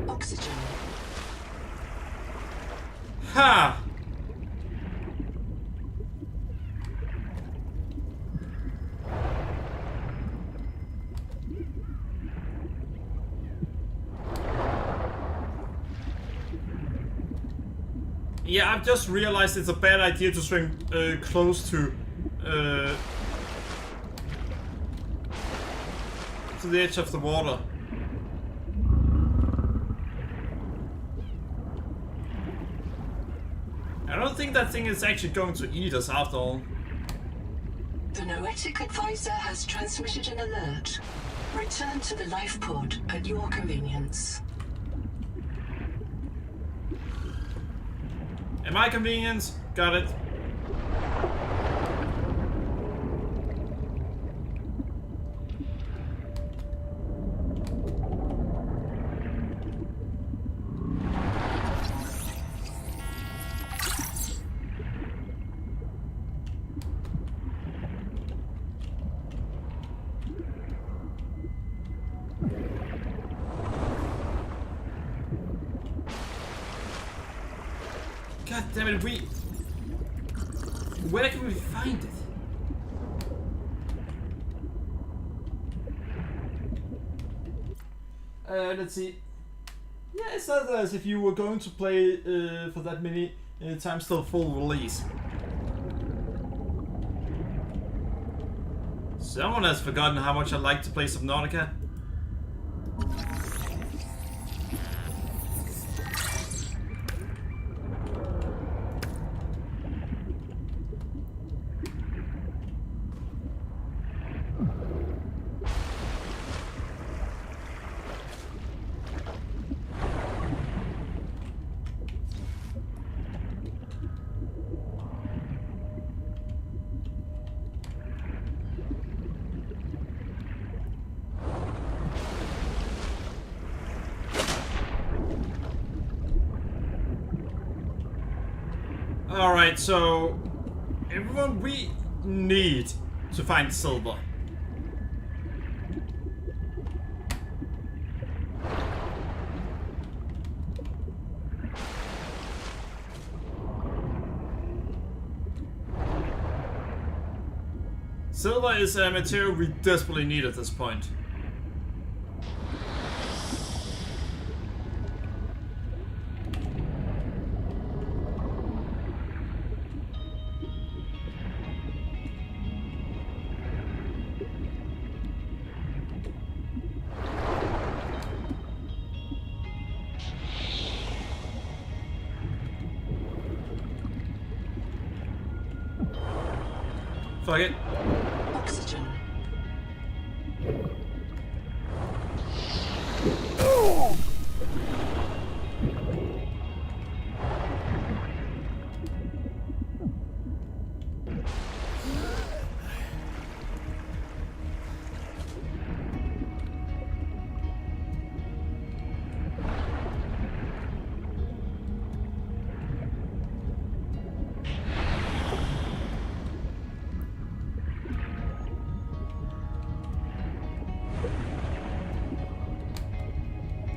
B: Oxygen.
A: Ha! Yeah, I've just realized it's a bad idea to swim close to the edge of the water. I don't think that thing is actually going to eat us after all.
B: The Noetic Advisor has transmitted an alert. Return to the life pod at your convenience.
A: At my convenience, got it. God damn it, where can we find it? Let's see. Yeah, it's not as if you were going to play for that many times till full release. Someone has forgotten how much I like to play Subnautica. Alright, so everyone, we need to find Silver. Silver is a material we desperately need at this point. Fuck it.
B: Oxygen.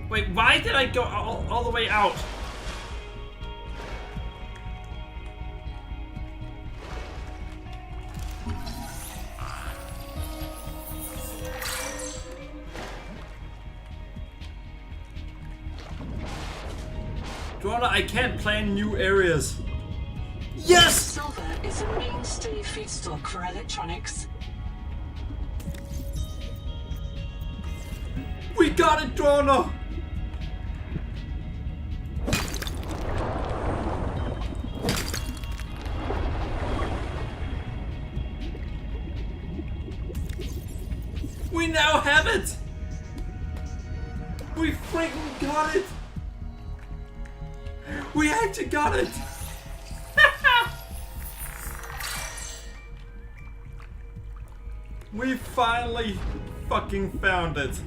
A: Wait, why did I go all the way out? Drona, I can't plan new areas. Yes!
B: Silver is a mainstay feedstock for electronics.
A: We got it, Drona! We now have it! We freaking got it! We actually got it! We finally fucking found it!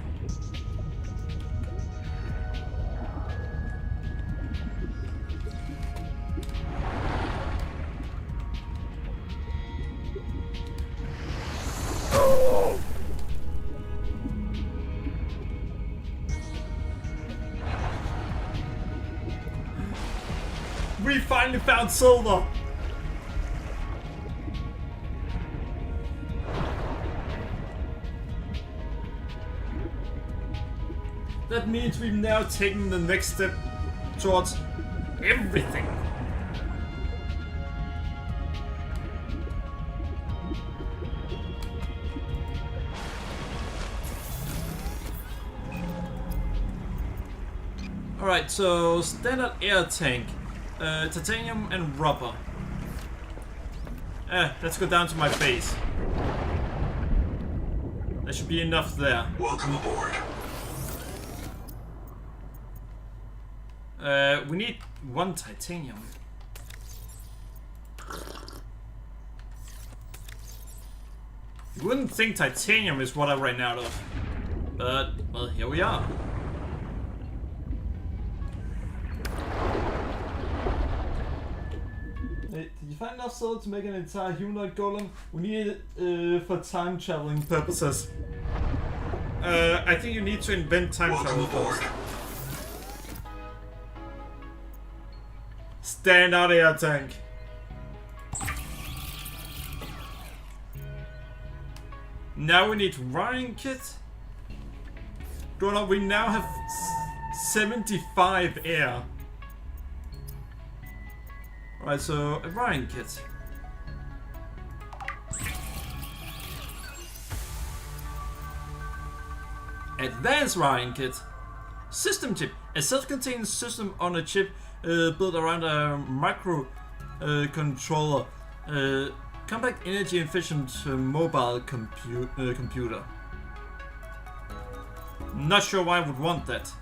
A: We finally found Silver! That means we've now taken the next step towards everything. Alright, so standard air tank. Titanium and rubber. Let's go down to my base. There should be enough there.
C: Welcome aboard.
A: We need 1 titanium. You wouldn't think titanium is what I ran out of. But, well, here we are. Did you find enough silver to make an entire humanoid golem? We need it for time traveling purposes. I think you need to invent time travel first. Stand out air tank. Now we need wiring kit. We now have 75 air. Alright, so a wiring kit. Advanced wiring kit. System chip. A self-contained system on a chip built around a micro controller. Compact, energy efficient mobile computer. Not sure why I would want that.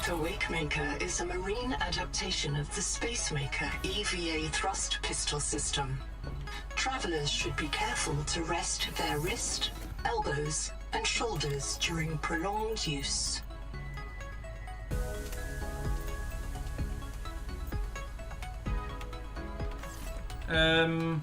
B: The Wakemaker is a marine adaptation of the Spacemaker EVA thrust pistol system. Travelers should be careful to rest their wrist, elbows, and shoulders during prolonged use.
A: Really?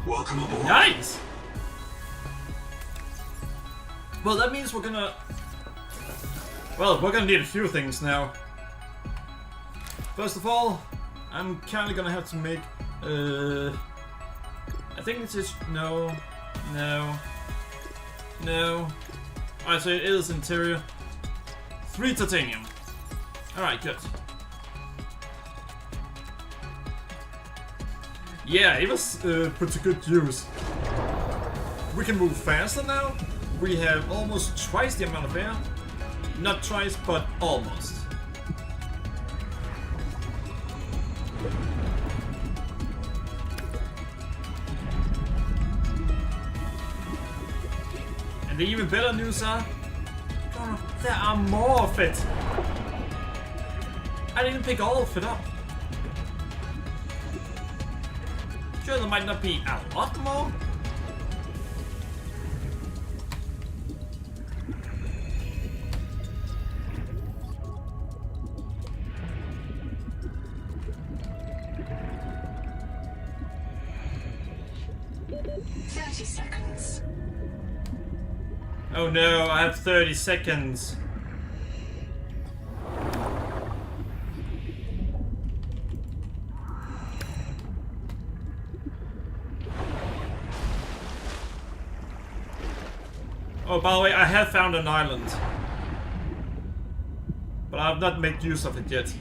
C: Welcome aboard.
A: Nice! Well, that means we're gonna... Well, we're gonna need a few things now. First of all, I'm kinda gonna have to make... I think it's just... No. Alright, so it is interior. 3 titanium. Alright, good. Yeah, it was put to good use. We can move faster now. We have almost twice the amount of air. Not twice, but almost. And the even better news are... God, there are more of it! I didn't pick all of it up. Sure, there might not be a lot more. Oh no, I have 30 seconds. Oh, by the way, I have found an island. But I have not made use of it yet.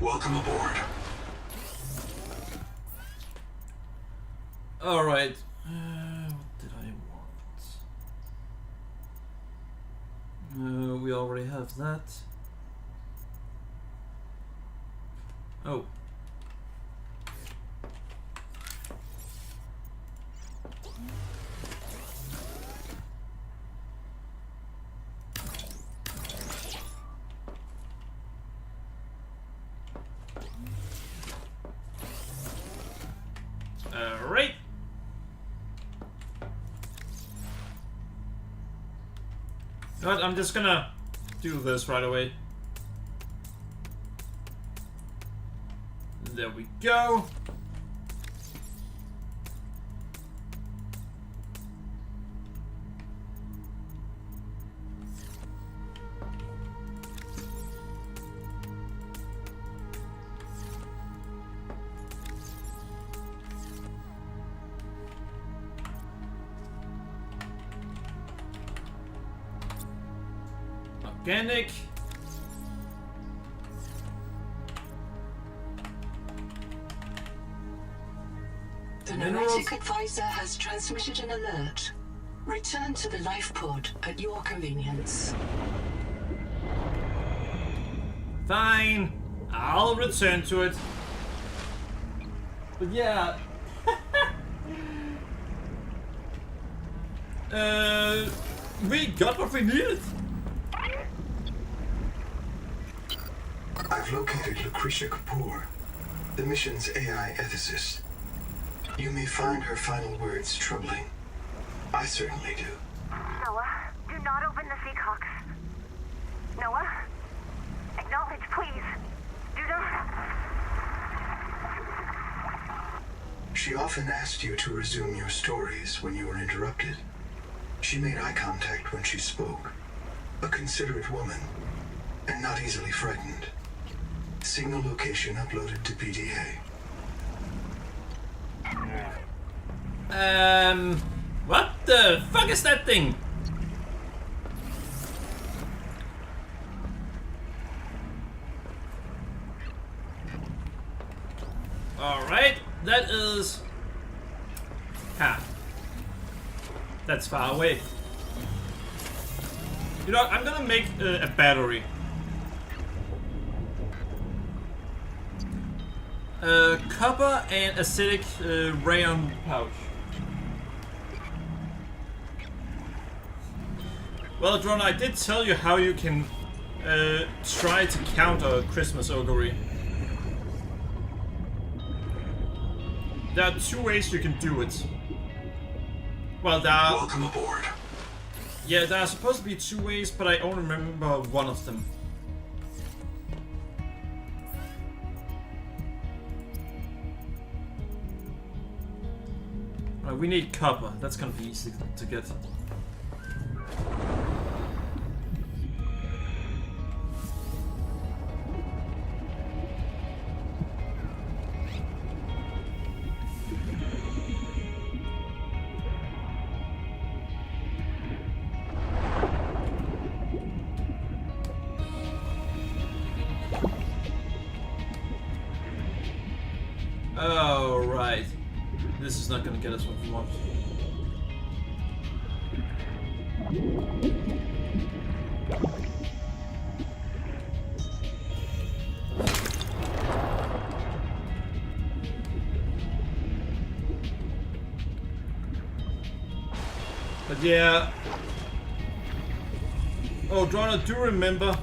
C: Welcome aboard.
A: Alright. What did I want? We already have that. Oh. Alright. You know what, I'm just gonna do this right away. There we go. Organic.
B: The
A: Minerals.
B: nomadic advisor has transmitted an alert. Return to the life pod at your convenience.
A: Fine. I'll return to it. But yeah. We got what we needed.
C: I've located Lucretia Kapoor, the mission's AI ethicist. You may find her final words troubling. I certainly do.
F: Noah, do not open the Seahawks. Noah? Acknowledge, please. Do not.
C: She often asked you to resume your stories when you were interrupted. She made eye contact when she spoke. A considerate woman, and not easily frightened. Signal location uploaded to PDA.
A: What the fuck is that thing? Alright, that is... Ha. That's far away. You know what, I'm gonna make a battery. Copper and acidic rayon pouch. Well, Drona, I did tell you how you can try to counter Christmas augury. There are 2 ways you can do it. Well, there are...
C: Welcome aboard.
A: Yeah, there are supposed to be 2 ways, but I only remember one of them. Right, we need copper. That's gonna be easy to get. Oh, right. This is not gonna get us what we want. But yeah. Oh, Drona, do remember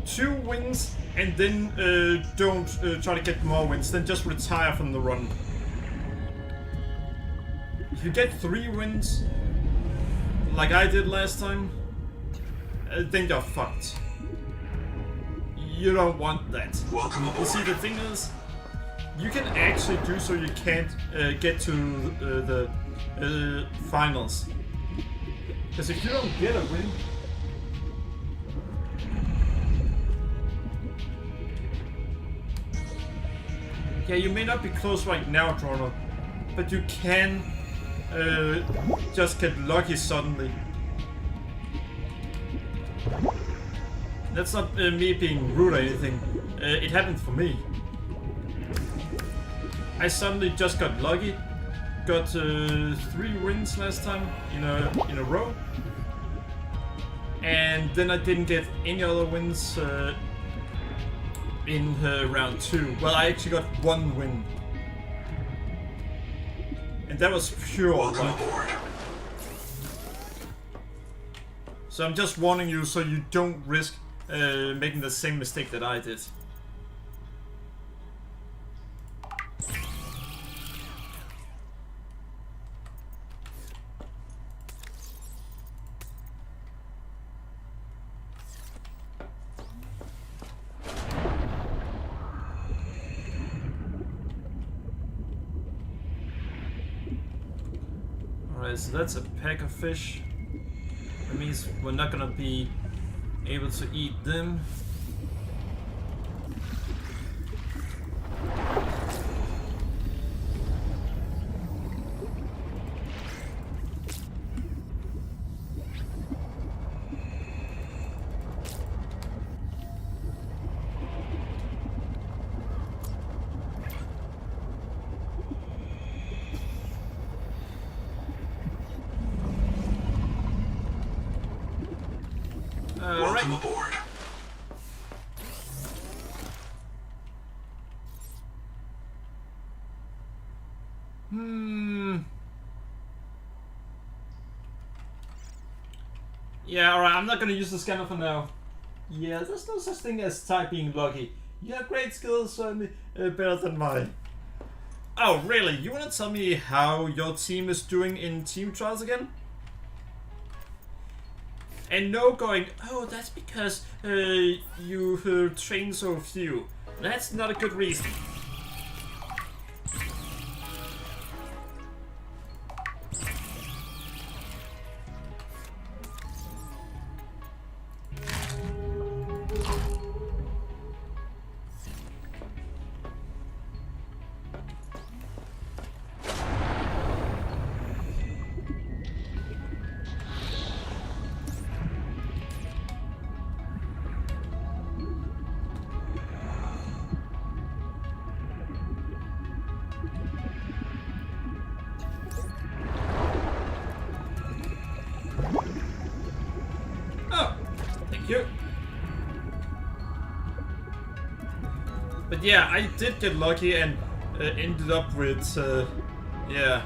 A: 2 wins and then don't try to get more wins, then just retire from the run. If you get 3 wins, like I did last time, then you're fucked. You don't want that.
C: Welcome aboard.
A: You see, the thing is, you can actually do so you can't get to the finals. Because if you don't get a win, yeah, you may not be close right now, Drona, but you can just get lucky suddenly. That's not me being rude or anything. It happened for me. I suddenly just got lucky. Got 3 wins last time in a row, and then I didn't get any other wins in round 2. Well, I actually got 1 win. And that was pure luck. So I'm just warning you so you don't risk making the same mistake that I did. So that's a pack of fish. That means we're not gonna be able to eat them.
C: Welcome aboard.
A: Yeah, alright, I'm not gonna use the scanner for now. Yeah, there's no such thing as typing lucky. You have great skills, certainly better than mine. Oh, really? You wanna tell me how your team is doing in team trials again? And no going, oh, that's because you train so few. That's not a good reason. But yeah, I did get lucky and ended up with, yeah.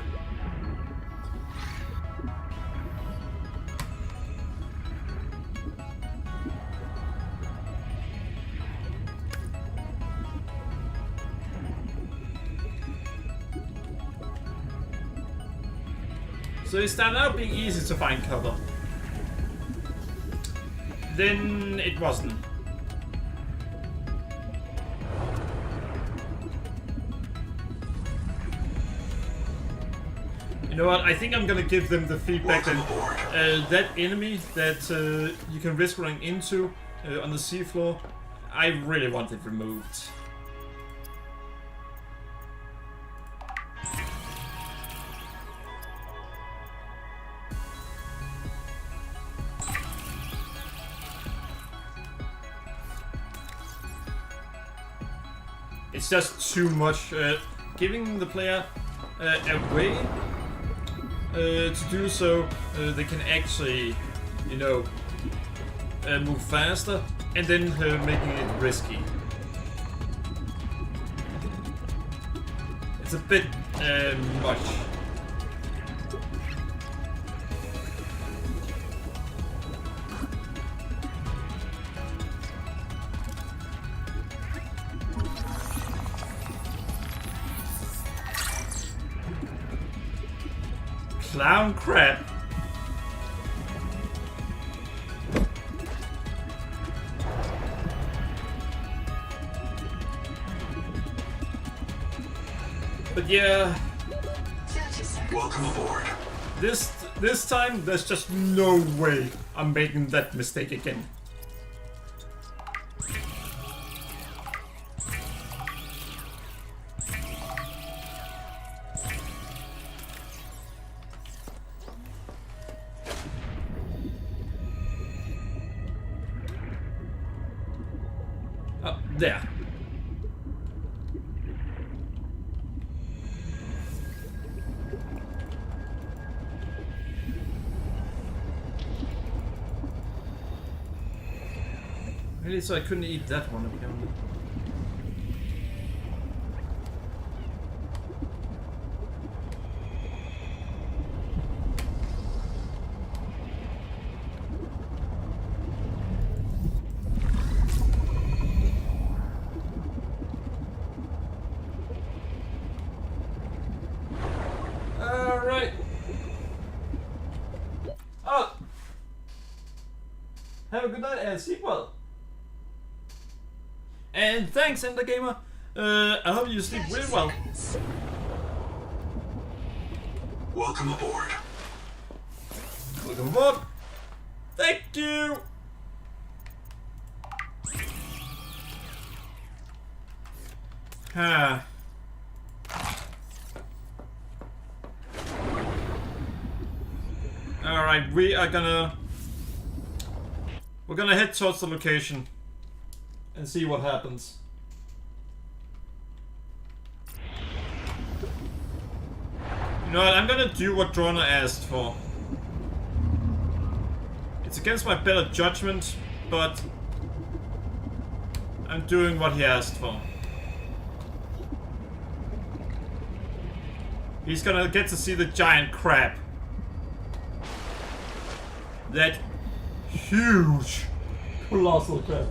A: So it started out being easy to find cover. Then it wasn't. You know what? I think I'm gonna give them the feedback that that enemy that you can risk running into on the seafloor, I really want it removed. It's just too much. Giving the player a way to do so, they can actually, you know, move faster, and then making it risky. It's a bit much. Clown crap. But yeah,
C: Welcome aboard.
A: this time there's just no way I'm making that mistake again. There. Really, so I couldn't eat that one apparently. Have a good night and sleep well. And thanks, Ender Gamer. I hope you sleep really well.
C: Welcome aboard.
A: Welcome aboard. Thank you. Ah. All right, we're gonna head towards the location and see what happens. You know what, I'm gonna do what Drona asked for. It's against my better judgment, but I'm doing what he asked for. He's gonna get to see the giant crab. That huge, colossal crab.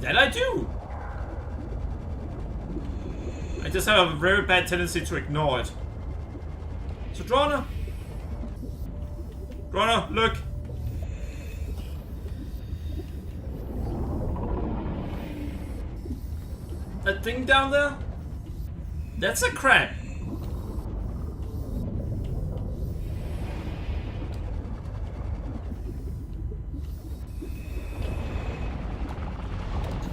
A: That I do! I just have a very bad tendency to ignore it. So Drona, look! That thing down there? That's a crab.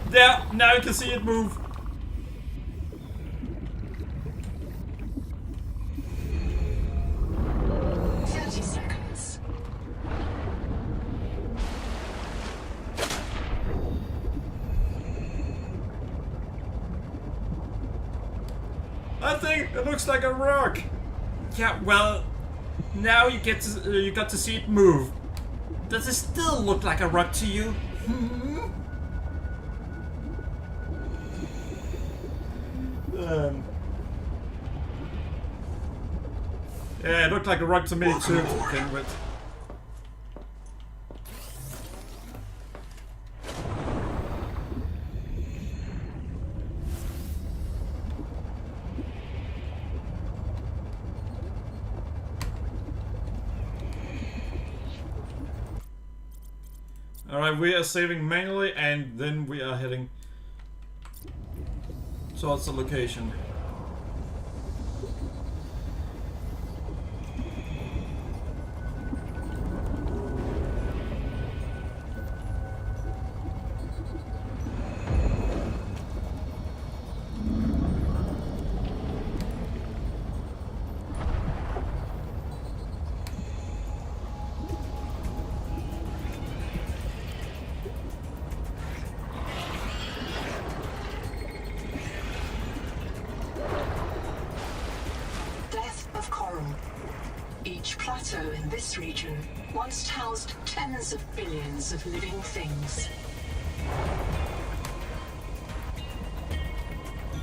A: There, now you can see it move. I think it looks like a rock. Yeah, well, now you got to see it move. Does it still look like a rock to you? Yeah, it looked like a rock to me too. Alright, we are saving manually and then we are heading towards the location.
B: Each plateau in this region once housed tens of billions of living things.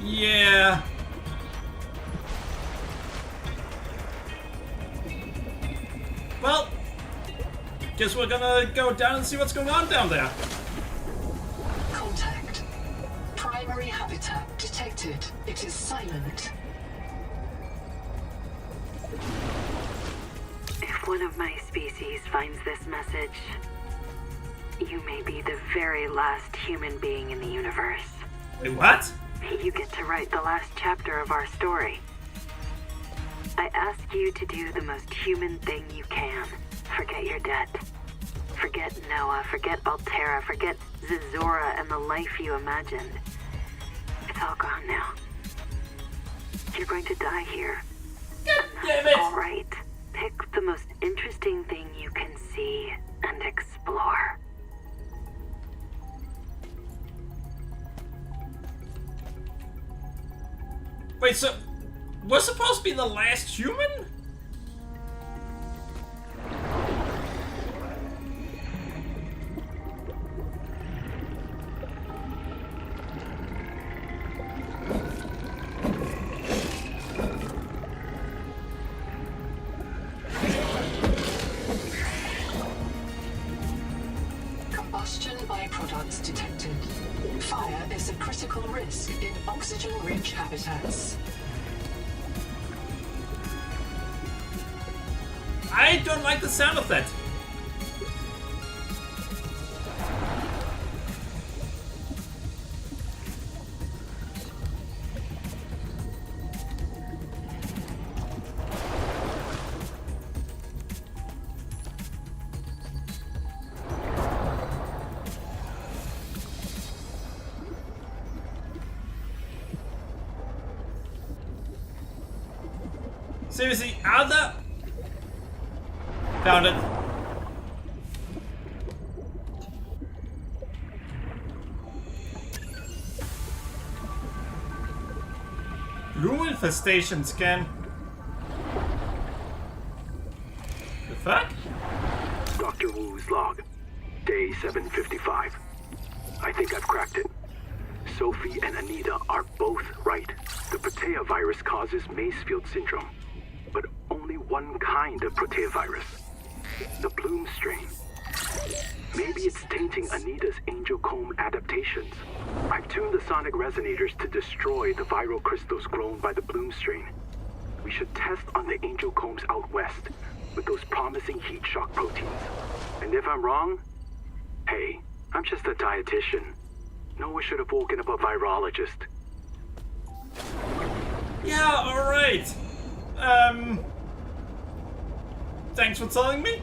A: Yeah. Well, guess we're gonna go down and see what's going on down there.
B: Contact. Primary habitat detected. It is silent.
F: If one of my species finds this message, you may be the very last human being in the universe.
A: Wait, what?
F: You get to write the last chapter of our story. I ask you to do the most human thing you can. Forget your debt. Forget Noah, forget Altera, forget Zazora and the life you imagined. It's all gone now. You're going to die here.
A: God damn it!
F: All right. Pick the most interesting thing you can see and explore.
A: Wait, so we're supposed to be the last human?
B: Combustion byproducts detected. Fire is a critical risk in oxygen-rich habitats.
A: I don't like the sound of that. Seriously, are there... Found it. Bloom infestation scan. The fuck?
E: Dr. Wu's log. Day 755. I think I've cracked it. Sophie and Anita are both right. The Protea virus causes Macefield syndrome. But only one kind of Protea virus. The Bloom strain. Maybe it's tainting Anita's angel comb adaptations. I've tuned the sonic resonators to destroy the viral crystals grown by the Bloom strain. We should test on the angel combs out west with those promising heat shock proteins. And if I'm wrong, hey, I'm just a dietitian. Noah should have woken up a virologist.
A: Yeah, alright. Thanks for telling me.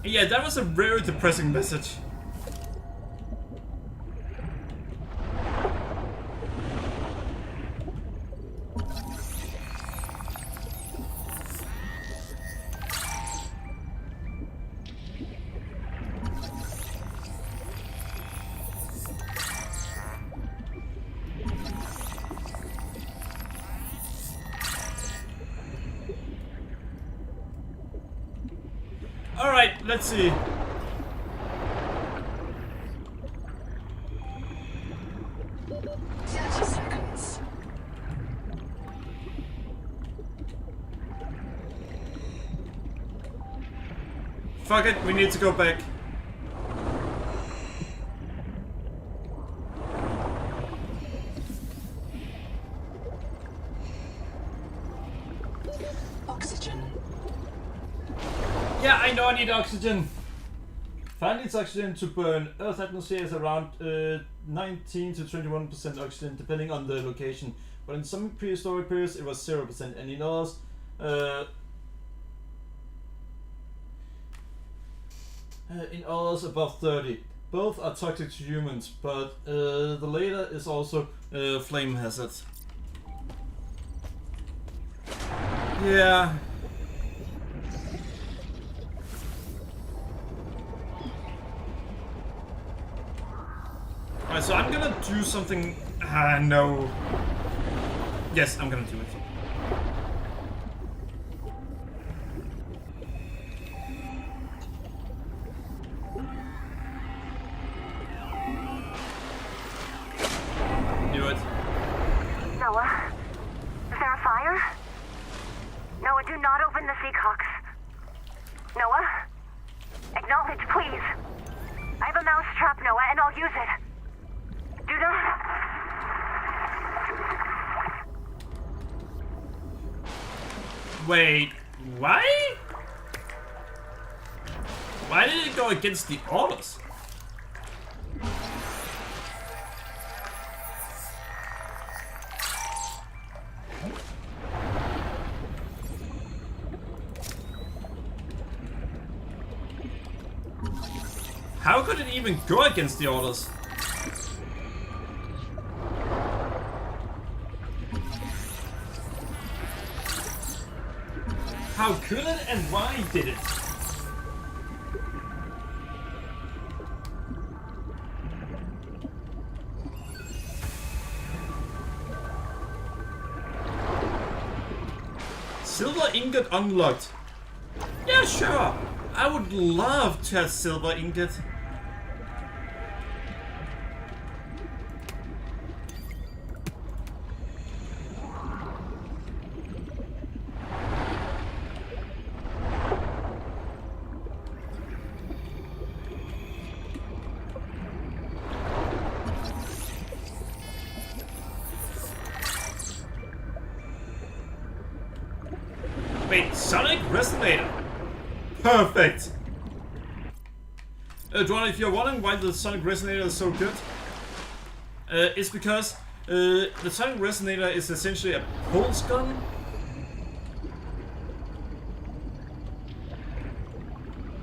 A: Yeah, that was a very depressing message. Alright, let's see.
B: Seconds.
A: Fuck it, we need to go back.
B: Oxygen.
A: Yeah, I know I need oxygen. Fire needs oxygen to burn. Earth's atmosphere is around 19 to 21% oxygen, depending on the location. But in some prehistoric periods, it was 0%, and in others, above 30. Both are toxic to humans, but the later is also flame hazard. Yeah. Alright, so I'm gonna do something. No. Yes, I'm gonna do it. Do it.
F: Noah, is there a fire? Noah, do not open the Seacocks. Noah? Acknowledge, please. I have a mouse trap, Noah, and I'll use it. Do not...
A: Wait, why? Why did it go against the orders? How could it even go against the orders? How could it and why did it? Silver ingot unlocked. Yeah, sure. I would love to have silver ingot. Wait, Sonic Resonator. Perfect. John, if you're wondering why the Sonic Resonator is so good, it's because the Sonic Resonator is essentially a pulse gun.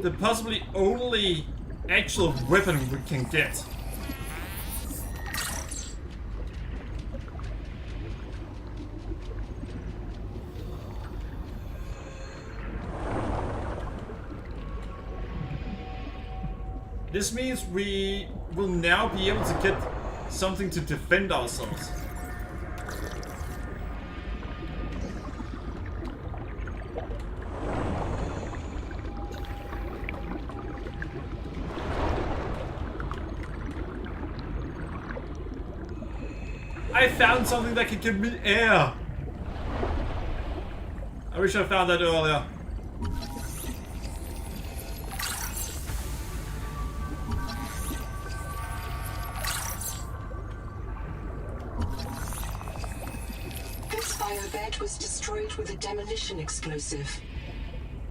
A: The possibly only actual weapon we can get. This means we will now be able to get something to defend ourselves. I found something that can give me air. I wish I found that earlier.
B: Bed was destroyed with a demolition explosive.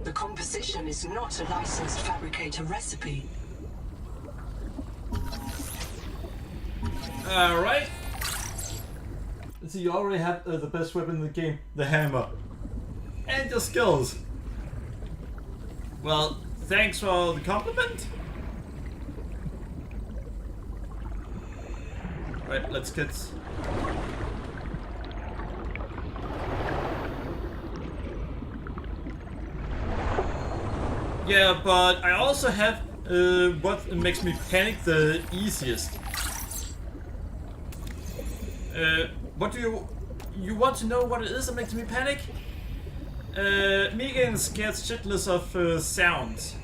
B: The composition is not a licensed fabricator recipe.
A: Alright. Let's see, you already have the best weapon in the game, the hammer. And your skills. Well, thanks for the compliment. Right, let's get... Yeah, but I also have what makes me panic the easiest. What do you want to know what it is that makes me panic? Me getting scared shitless of sounds.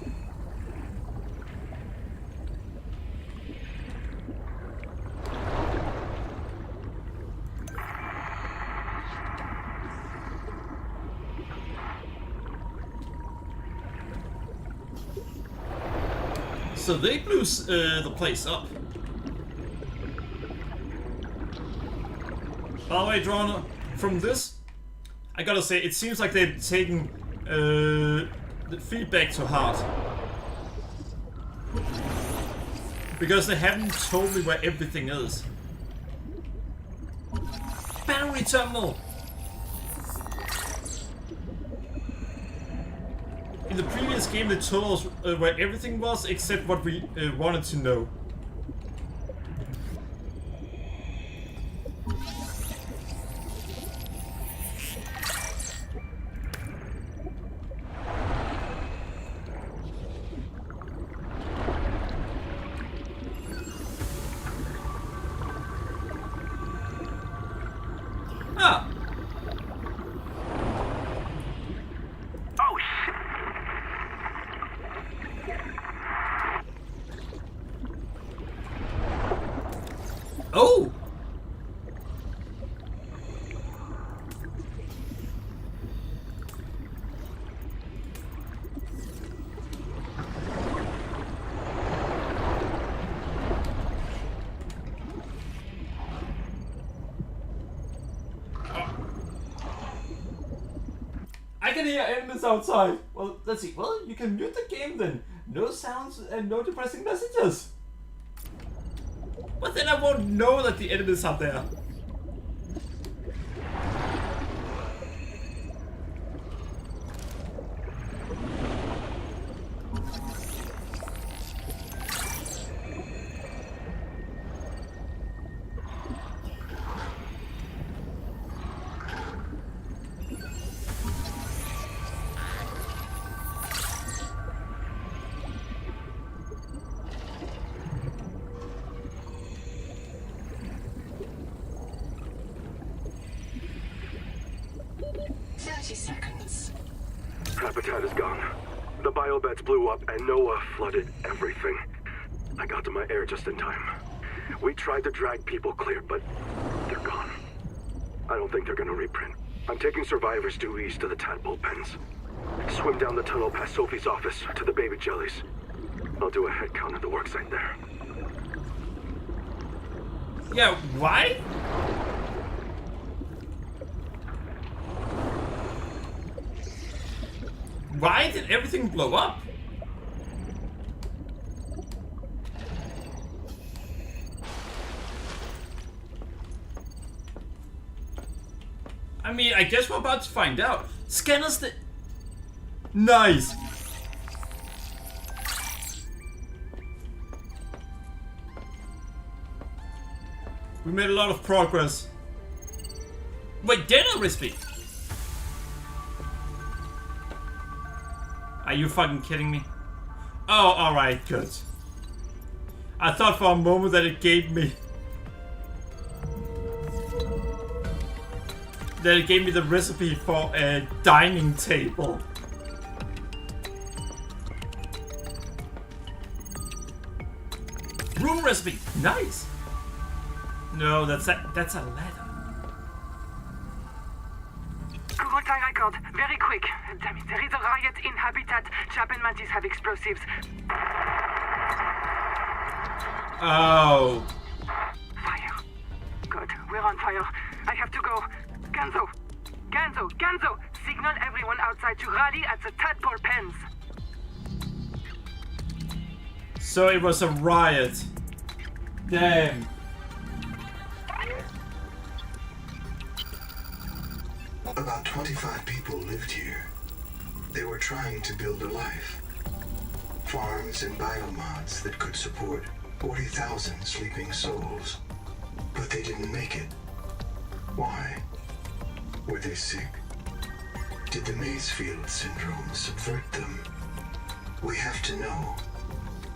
A: So they blew the place up. By the way, drawn from this, I gotta say, it seems like they've taken the feedback to heart. Because they haven't told me where everything is. Battery terminal! In the previous game they told us where everything was except what we wanted to know. Ah!
E: Oh, shit!
A: Oh! I can hear enemies outside. Well, let's see. Well, you can mute the game then. No sounds and no depressing messages. But then I won't know that the enemies are there.
B: Seconds.
E: Habitat is gone. The biobeds blew up and Noah flooded everything. I got to my air just in time. We tried to drag people clear, but they're gone. I don't think they're gonna reprint. I'm taking survivors due east to the tadpole pens. Swim down the tunnel past Sophie's office to the baby jellies. I'll do a head count at the worksite there.
A: Yeah, why? Why did everything blow up? I mean, I guess we're about to find out. Scanners the... Nice! We made a lot of progress. Wait, they're not Rispy. Are you fucking kidding me? Oh, alright, good. I thought for a moment that it gave me... that it gave me the recipe for a dining table. Room recipe! Nice! No, that's a ladder.
H: Google time record. Very quick. Damn it, there is a riot in Habitat. Chap and Mantis have explosives.
A: Oh.
H: Fire. Good, we're on fire. I have to go. Ganzo! Ganzo! Ganzo! Signal everyone outside to rally at the tadpole pens.
A: So it was a riot. Damn.
C: About 25 people lived here. They were trying to build a life. Farms and biomods that could support 40,000 sleeping souls. But they didn't make it. Why? Were they sick? Did the Maysfield syndrome subvert them? We have to know.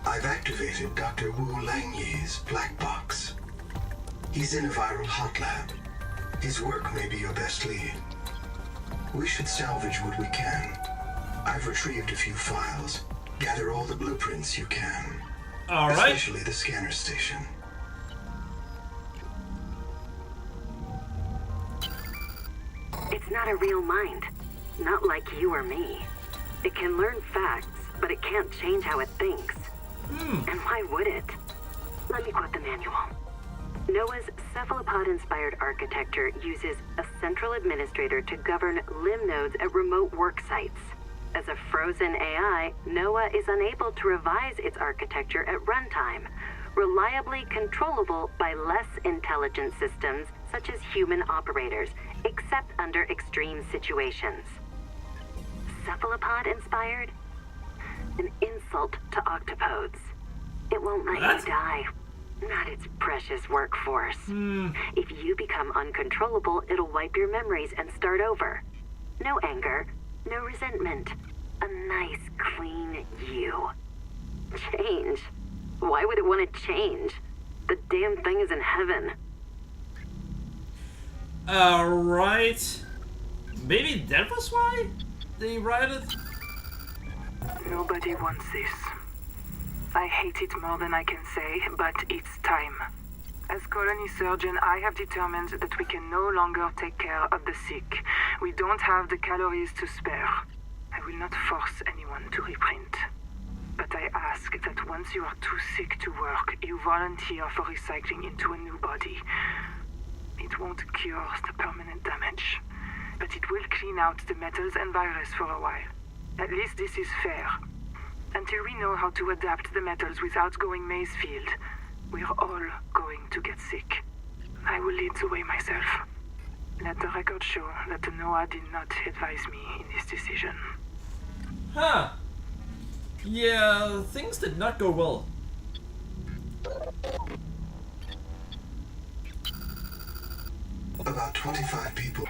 C: I've activated Dr. Wu Langyi's black box. He's in a viral hot lab. His work may be your best lead. We should salvage what we can. I've retrieved a few files. Gather all the blueprints you can.
A: All right.
C: Especially the scanner station.
F: It's not a real mind. Not like you or me. It can learn facts, but it can't change how it thinks. And why would it? Let me quote the manual. Noah's cephalopod-inspired architecture uses a central administrator to govern limb nodes at remote work sites. As a frozen AI, Noah is unable to revise its architecture at runtime, reliably controllable by less intelligent systems such as human operators, except under extreme situations. Cephalopod inspired? An insult to octopodes. It won't let
A: What?
F: you die. Not its precious workforce. If you become uncontrollable, it'll wipe your memories and start over. No anger, no resentment. A nice, clean you. Change? Why would it want to change? The damn thing is in heaven.
A: Alright. Maybe that was why they rioted?
H: Nobody wants this. I hate it more than I can say, but it's time. As colony surgeon, I have determined that we can no longer take care of the sick. We don't have the calories to spare. I will not force anyone to reprint. But I ask that once you are too sick to work, you volunteer for recycling into a new body. It won't cure the permanent damage, but it will clean out the metals and virus for a while. At least this is fair. Until we know how to adapt the metals without going Maysfield, we're all going to get sick. I will lead the way myself. Let the record show that the NOAA did not advise me in this decision.
A: Huh. Yeah, things did not go well.
C: About 25 people.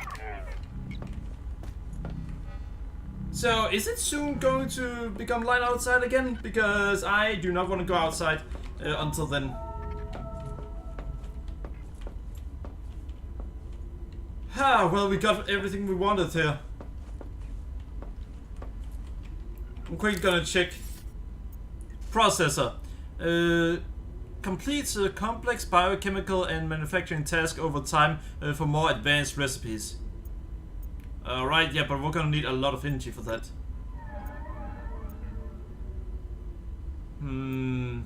A: So, is it soon going to become light outside again? Because I do not want to go outside until then. Ah, well, we got everything we wanted here. I'm quickly gonna check. Processor. Completes a complex biochemical and manufacturing task over time for more advanced recipes. Alright, yeah, but we're gonna need a lot of energy for that. We're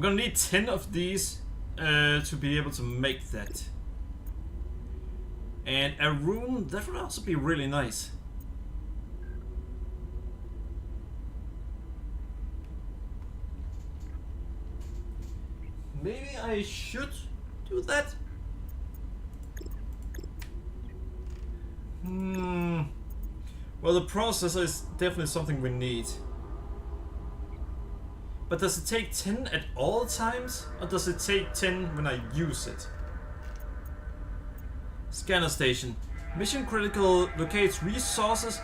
A: gonna need 10 of these to be able to make that. And a room, that would also be really nice. Maybe I should do that? Well, the processor is definitely something we need. But does it take 10 at all times? Or does it take 10 when I use it? Scanner station. Mission critical, locates resources.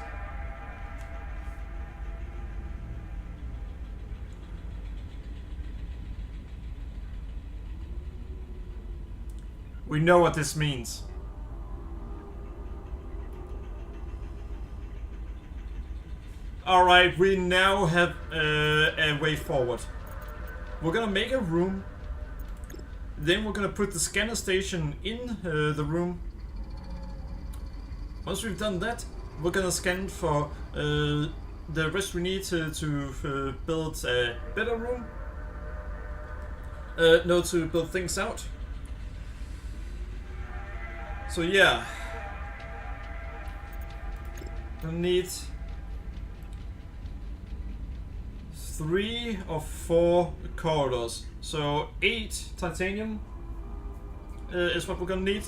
A: We know what this means. Alright, we now have a way forward. We're gonna make a room. Then we're gonna put the scanner station in the room. Once we've done that, we're gonna scan for the rest we need to build a better room. No, to build things out. So yeah. We need 3 or 4 corridors. So 8 titanium is what we're gonna need.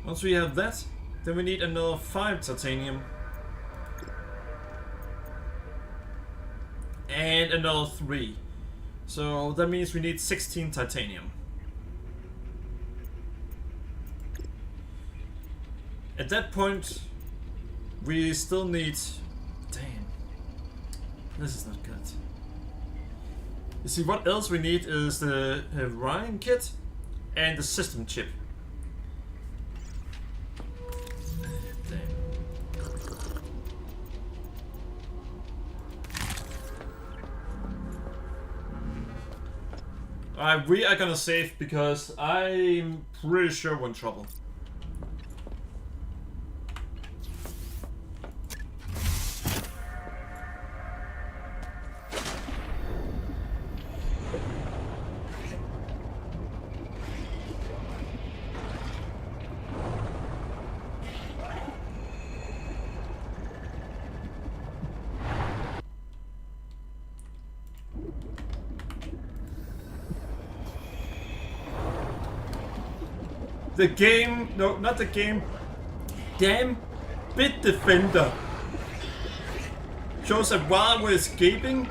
A: Once we have that, then we need another 5 titanium. And another 3. So that means we need 16 titanium. At that point, we still need... Damn. This is not good. You see, what else we need is the Ryan kit and the system chip. Damn. Alright, we are gonna save because I'm pretty sure we're in trouble. The game, no, not the game. Damn bit defender. Shows that while we're escaping,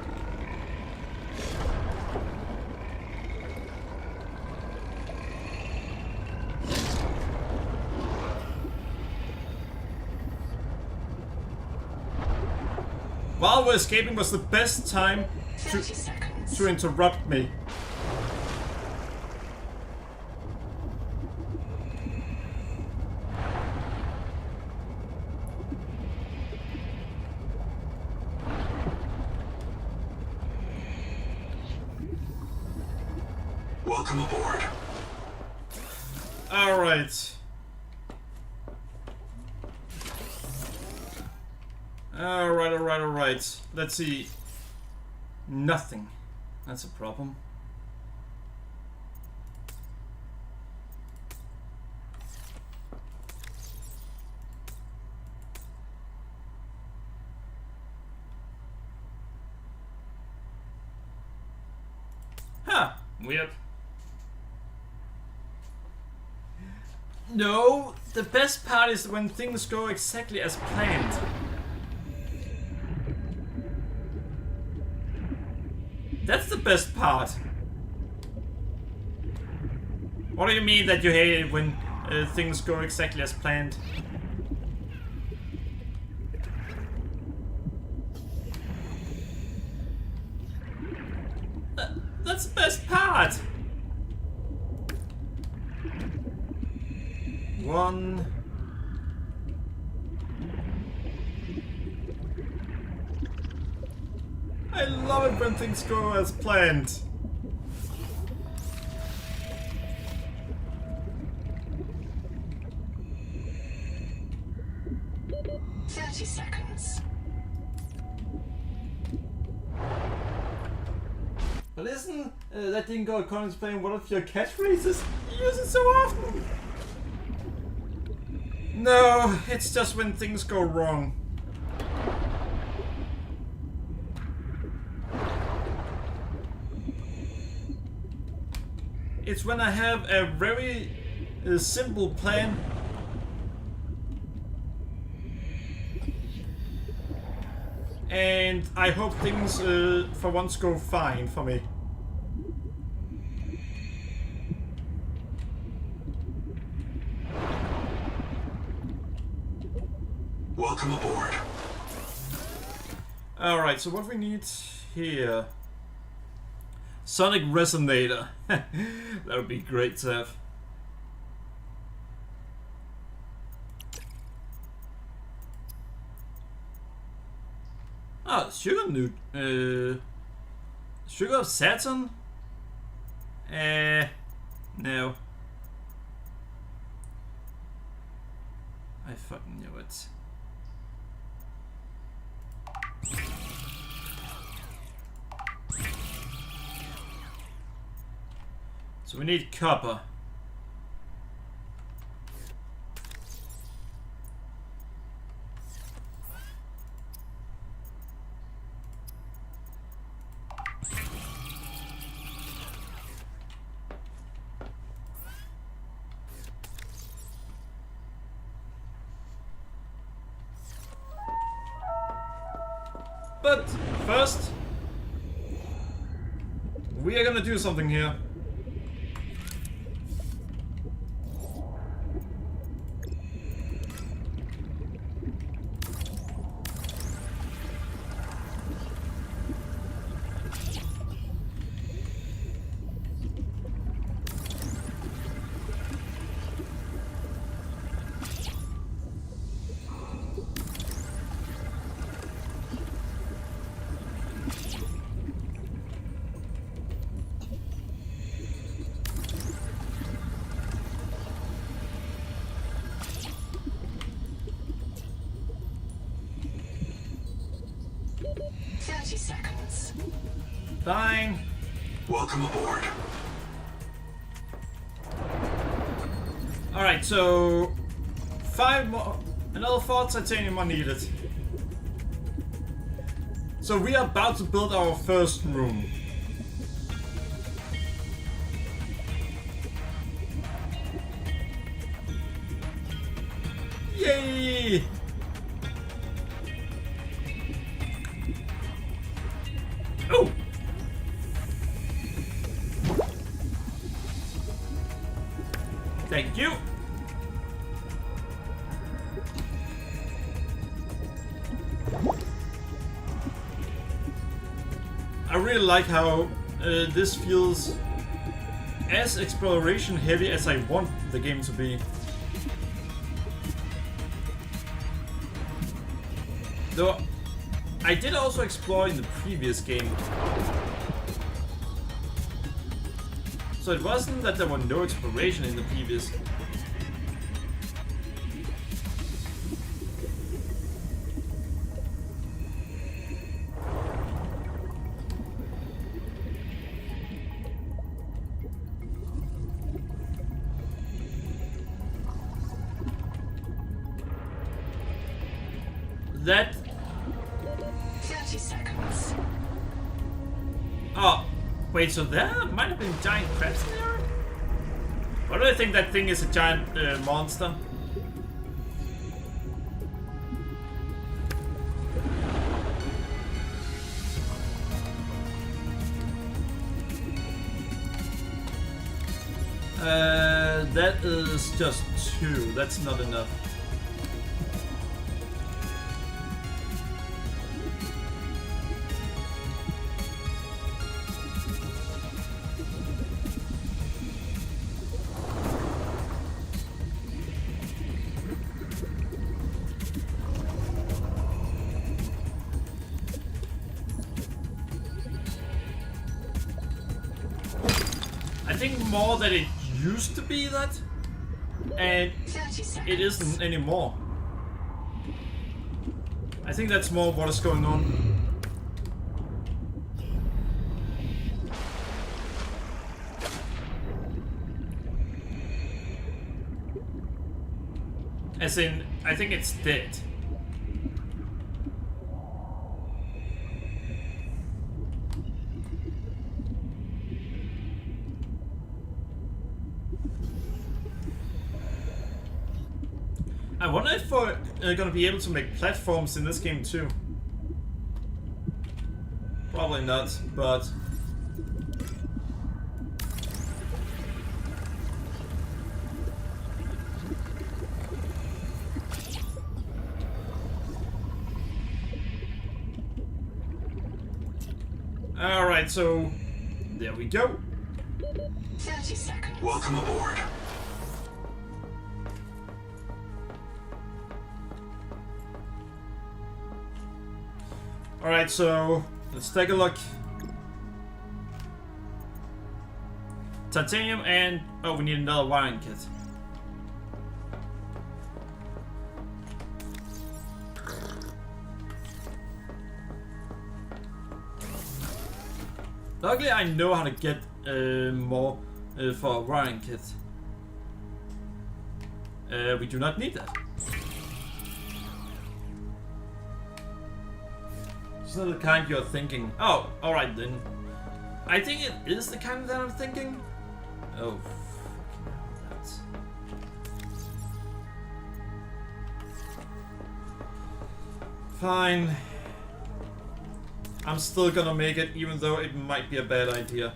A: was the best time
B: 30 seconds.
A: to interrupt me.
C: Welcome aboard.
A: Alright. Alright. Let's see. Nothing. That's a problem. Huh. Weird. No, the best part is when things go exactly as planned. That's the best part. What do you mean that you hate it when things go exactly as planned? That's the best part. One. I love it when things go as planned. But isn't that didn't go according to plan one of your catchphrases? You use it so often. No, it's just when things go wrong. It's when I have a very simple plan and I hope things for once go fine for me.
C: Welcome aboard.
A: Alright, so what we need here? Sonic Resonator. That would be great to have. Oh, Sugar Newt. Sugar of Saturn? No. I fucking knew it. So we need copper. But first, we are gonna do something here. Fine.
C: Welcome aboard.
A: Alright, so 5 more, another 4 titanium are needed. So we are about to build our first room. Yay! Oh! Thank you! I really like how this feels as exploration heavy as I want the game to be. Though I did also explore in the previous game. So it wasn't that there were no exploration in the previous. That
B: 30 seconds.
A: oh wait, so there might have been giant crabs in there? Why do I think that thing is a giant monster? That is just 2. That's not enough. I think more that it used to be that, and
B: 30 seconds.
A: it isn't anymore. I think that's more what is going on. As in, I think it's dead. I wonder if we're gonna be able to make platforms in this game too. Probably not, but alright, so there we go.
B: 30 seconds.
C: Welcome aboard.
A: Alright, so let's take a look. Titanium and oh, we need another wiring kit. Luckily, I know how to get more for a wiring kit. We do not need that. It's not the kind you're thinking. Oh, alright then. I think it is the kind that I'm thinking. Oh, fucking hell, that's... Fine. I'm still gonna make it, even though it might be a bad idea.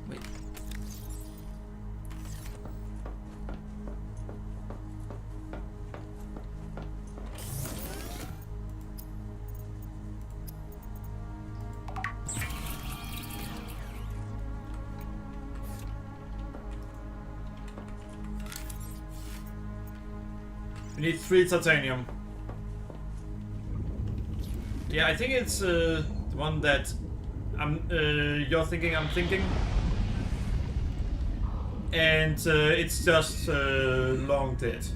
A: Wait. We need 3 titanium. Yeah, I think it's the one that you're thinking I'm thinking. And it's just long dead.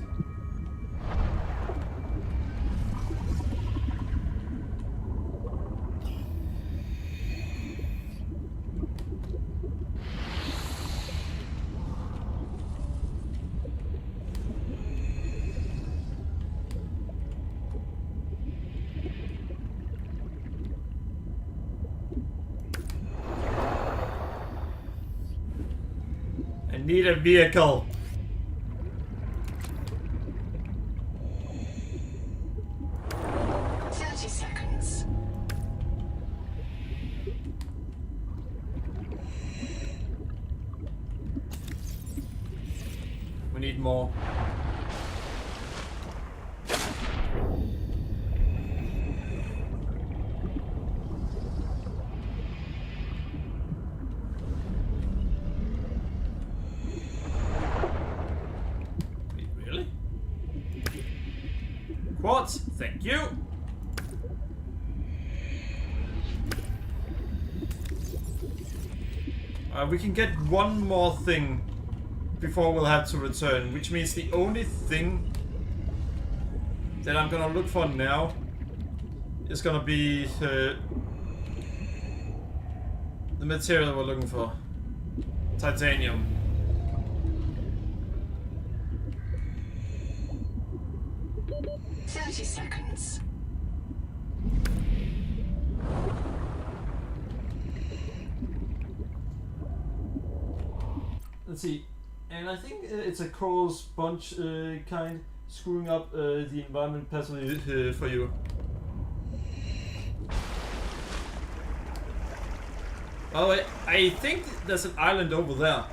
A: Need a vehicle. we need more. Wait, really? Quartz, thank you. We can get one more thing before we'll have to return, which means the only thing that I'm gonna look for now is gonna be the material we're looking for. Titanium.
B: Seconds.
A: Let's see, and I think it's a coral sponge kind, screwing up the environment passively for you. Oh, I think there's an island over there.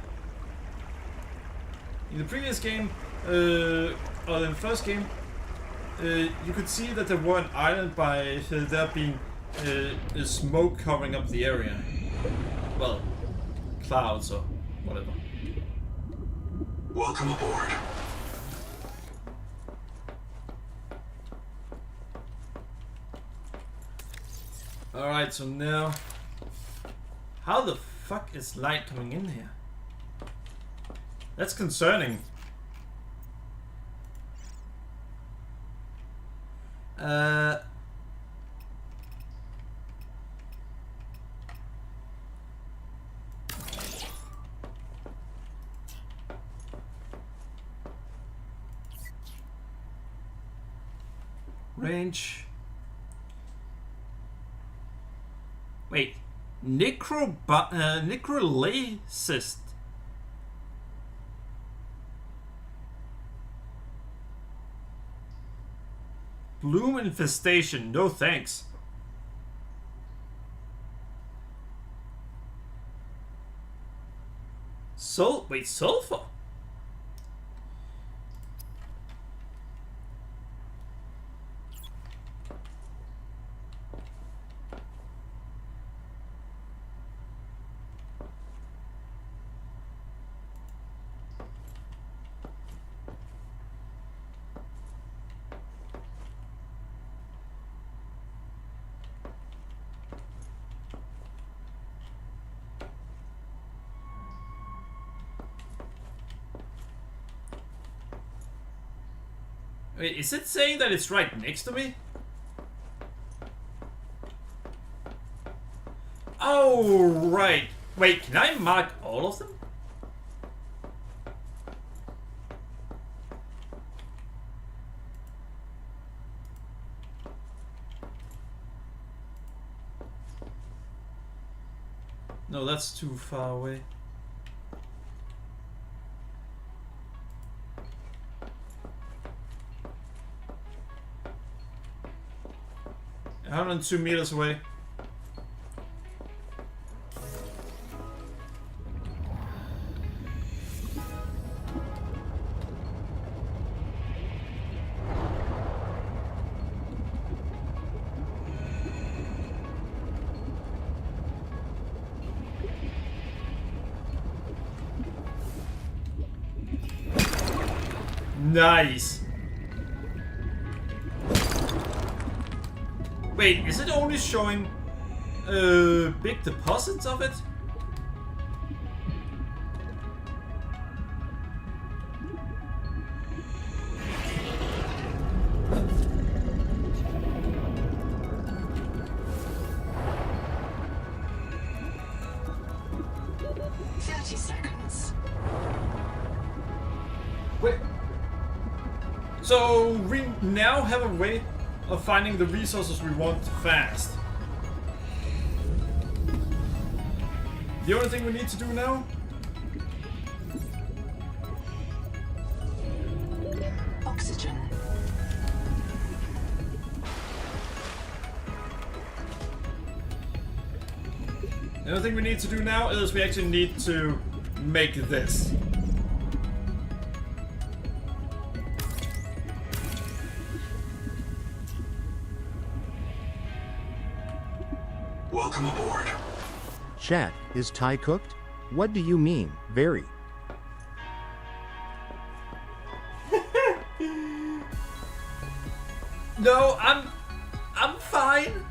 A: In the previous game, or in the first game, you could see that there were an island by there being smoke covering up the area. Well, clouds or whatever.
C: Welcome aboard.
A: Alright, so now... How the fuck is light coming in here? That's concerning. Range. Wait, necrolacist. Bloom infestation. No thanks. Wait, sulfur. Wait, is it saying that it's right next to me? Oh, right. Wait, can I mark all of them? No, that's too far away. I'm 102 meters away. Nice. Wait, is it only showing big deposits of it? Wait. So we now have a way of finding the resources we want fast. The only thing we need to do now?
B: Oxygen.
A: The only thing we need to do now is we actually need to make this.
C: Welcome aboard.
D: Chat, is Thai cooked? What do you mean, very?
A: No, I'm fine.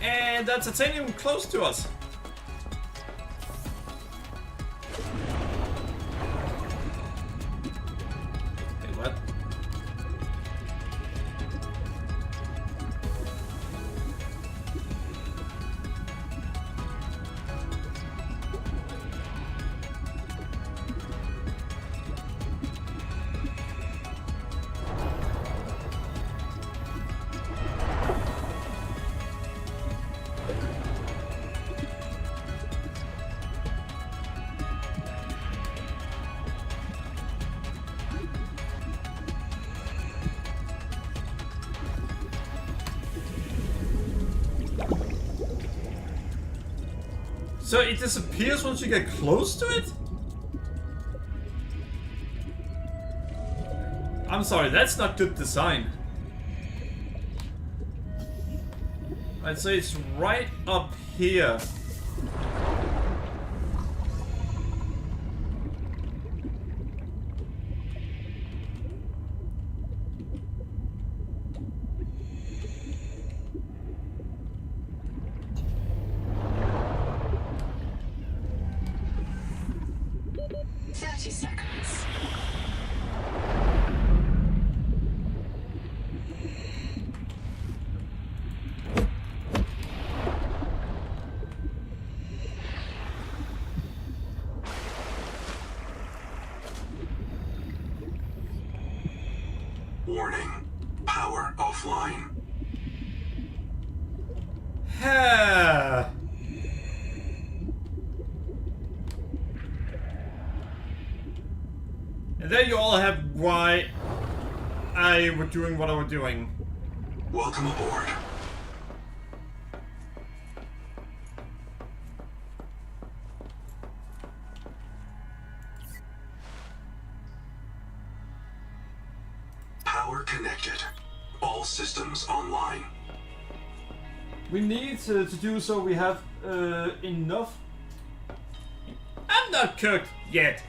A: And that's titanium close to us. Wait, what? So it disappears once you get close to it? I'm sorry, that's not good design. I'd say it's right up here.
C: Warning. Power offline.
A: Ha. And there you all have why I was doing what I was doing.
C: Welcome aboard. Power connected. All systems online.
A: We need to do so we have enough. I'm not cooked yet.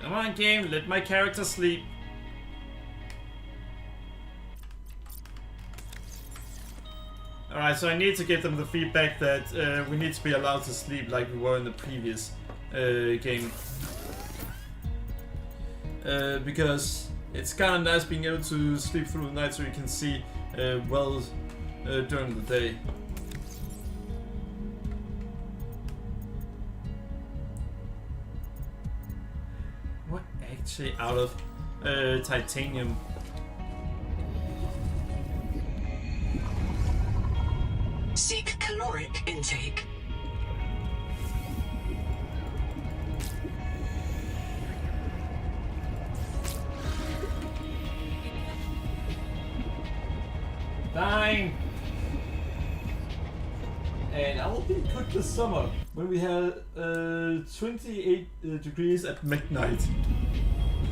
A: Come on, game, let my character sleep. Alright, so I need to give them the feedback that we need to be allowed to sleep like we were in the previous game. Because it's kind of nice being able to sleep through the night so you can see well during the day. What actually out of titanium?
B: Seek caloric intake.
A: Fine. And I will be cooked this summer when we had 28 degrees at midnight.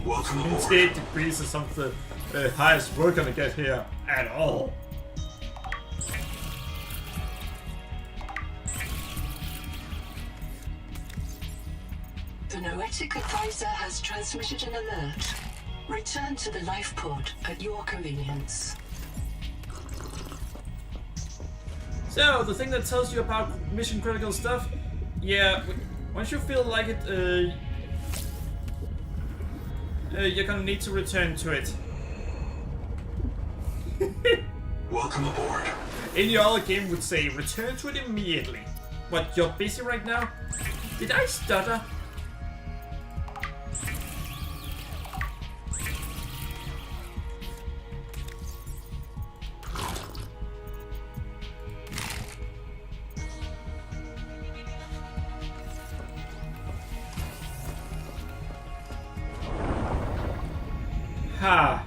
C: Welcome aboard.
A: 28 degrees is some of the highest we're gonna get here at all.
B: The Noetic advisor has transmitted an alert. Return to the life pod at your convenience.
A: So, the thing that tells you about mission critical stuff, yeah, once you feel like it, you're gonna need to return to it.
C: Welcome aboard.
A: Any other game would say, return to it immediately. What, you're busy right now? Did I stutter? Ha!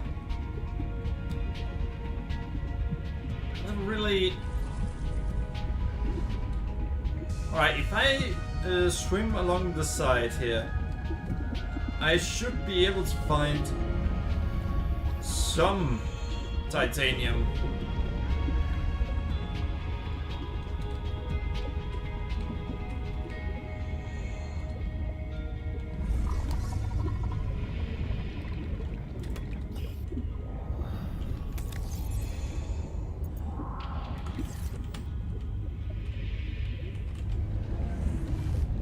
A: Alright, if I swim along the side here, I should be able to find some titanium.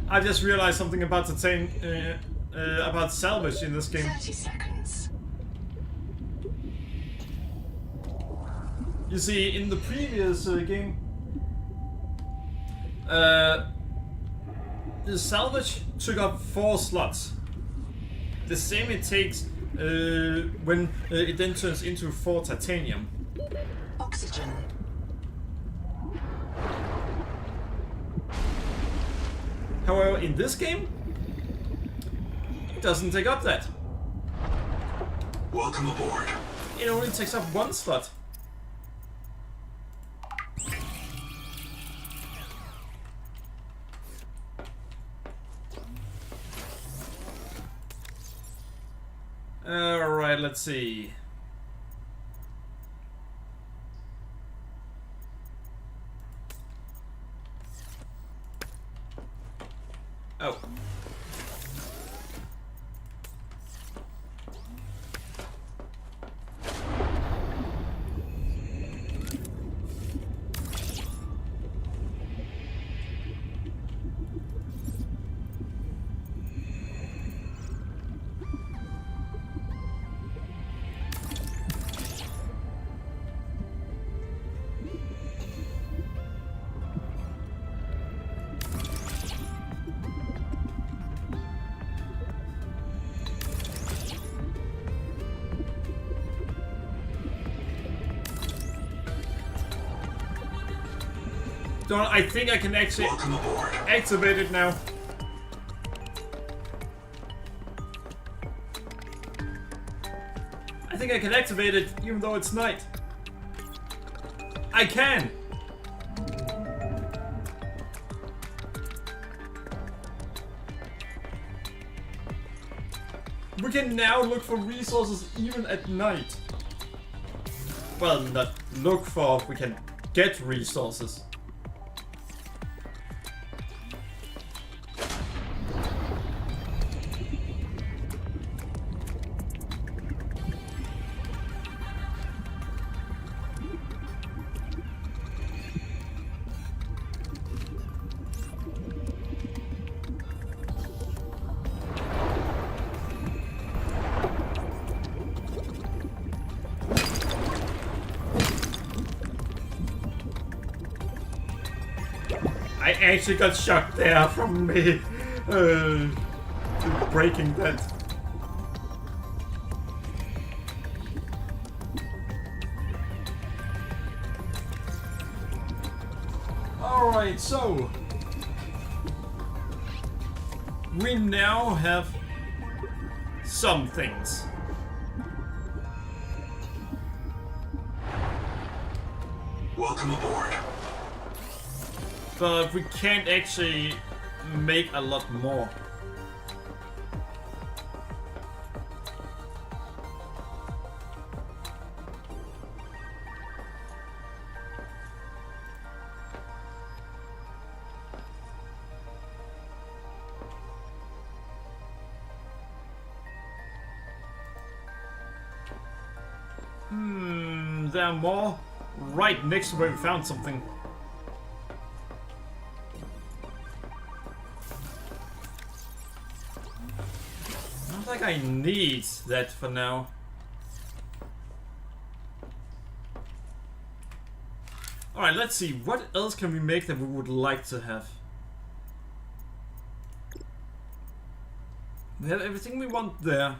A: I just realized something about about salvage in this game.
B: 30 seconds.
A: You see, in the previous game, the salvage took up 4 slots. The same it takes when it then turns into 4 titanium.
B: Oxygen.
A: However, in this game, it doesn't take up that.
C: Welcome aboard.
A: It only takes up 1 slot. Alright, let's see. Oh. I think I can actually activate it now. I think I can activate it even though it's night. I can! We can now look for resources even at night. Well, not look for, we can get resources. I actually got shocked there from me breaking that. Alright, so we now have some things.
C: Welcome aboard.
A: But we can't actually make a lot more. There are more right next to where we found something. Not like I need that for now. Alright, let's see. What else can we make that we would like to have? We have everything we want there.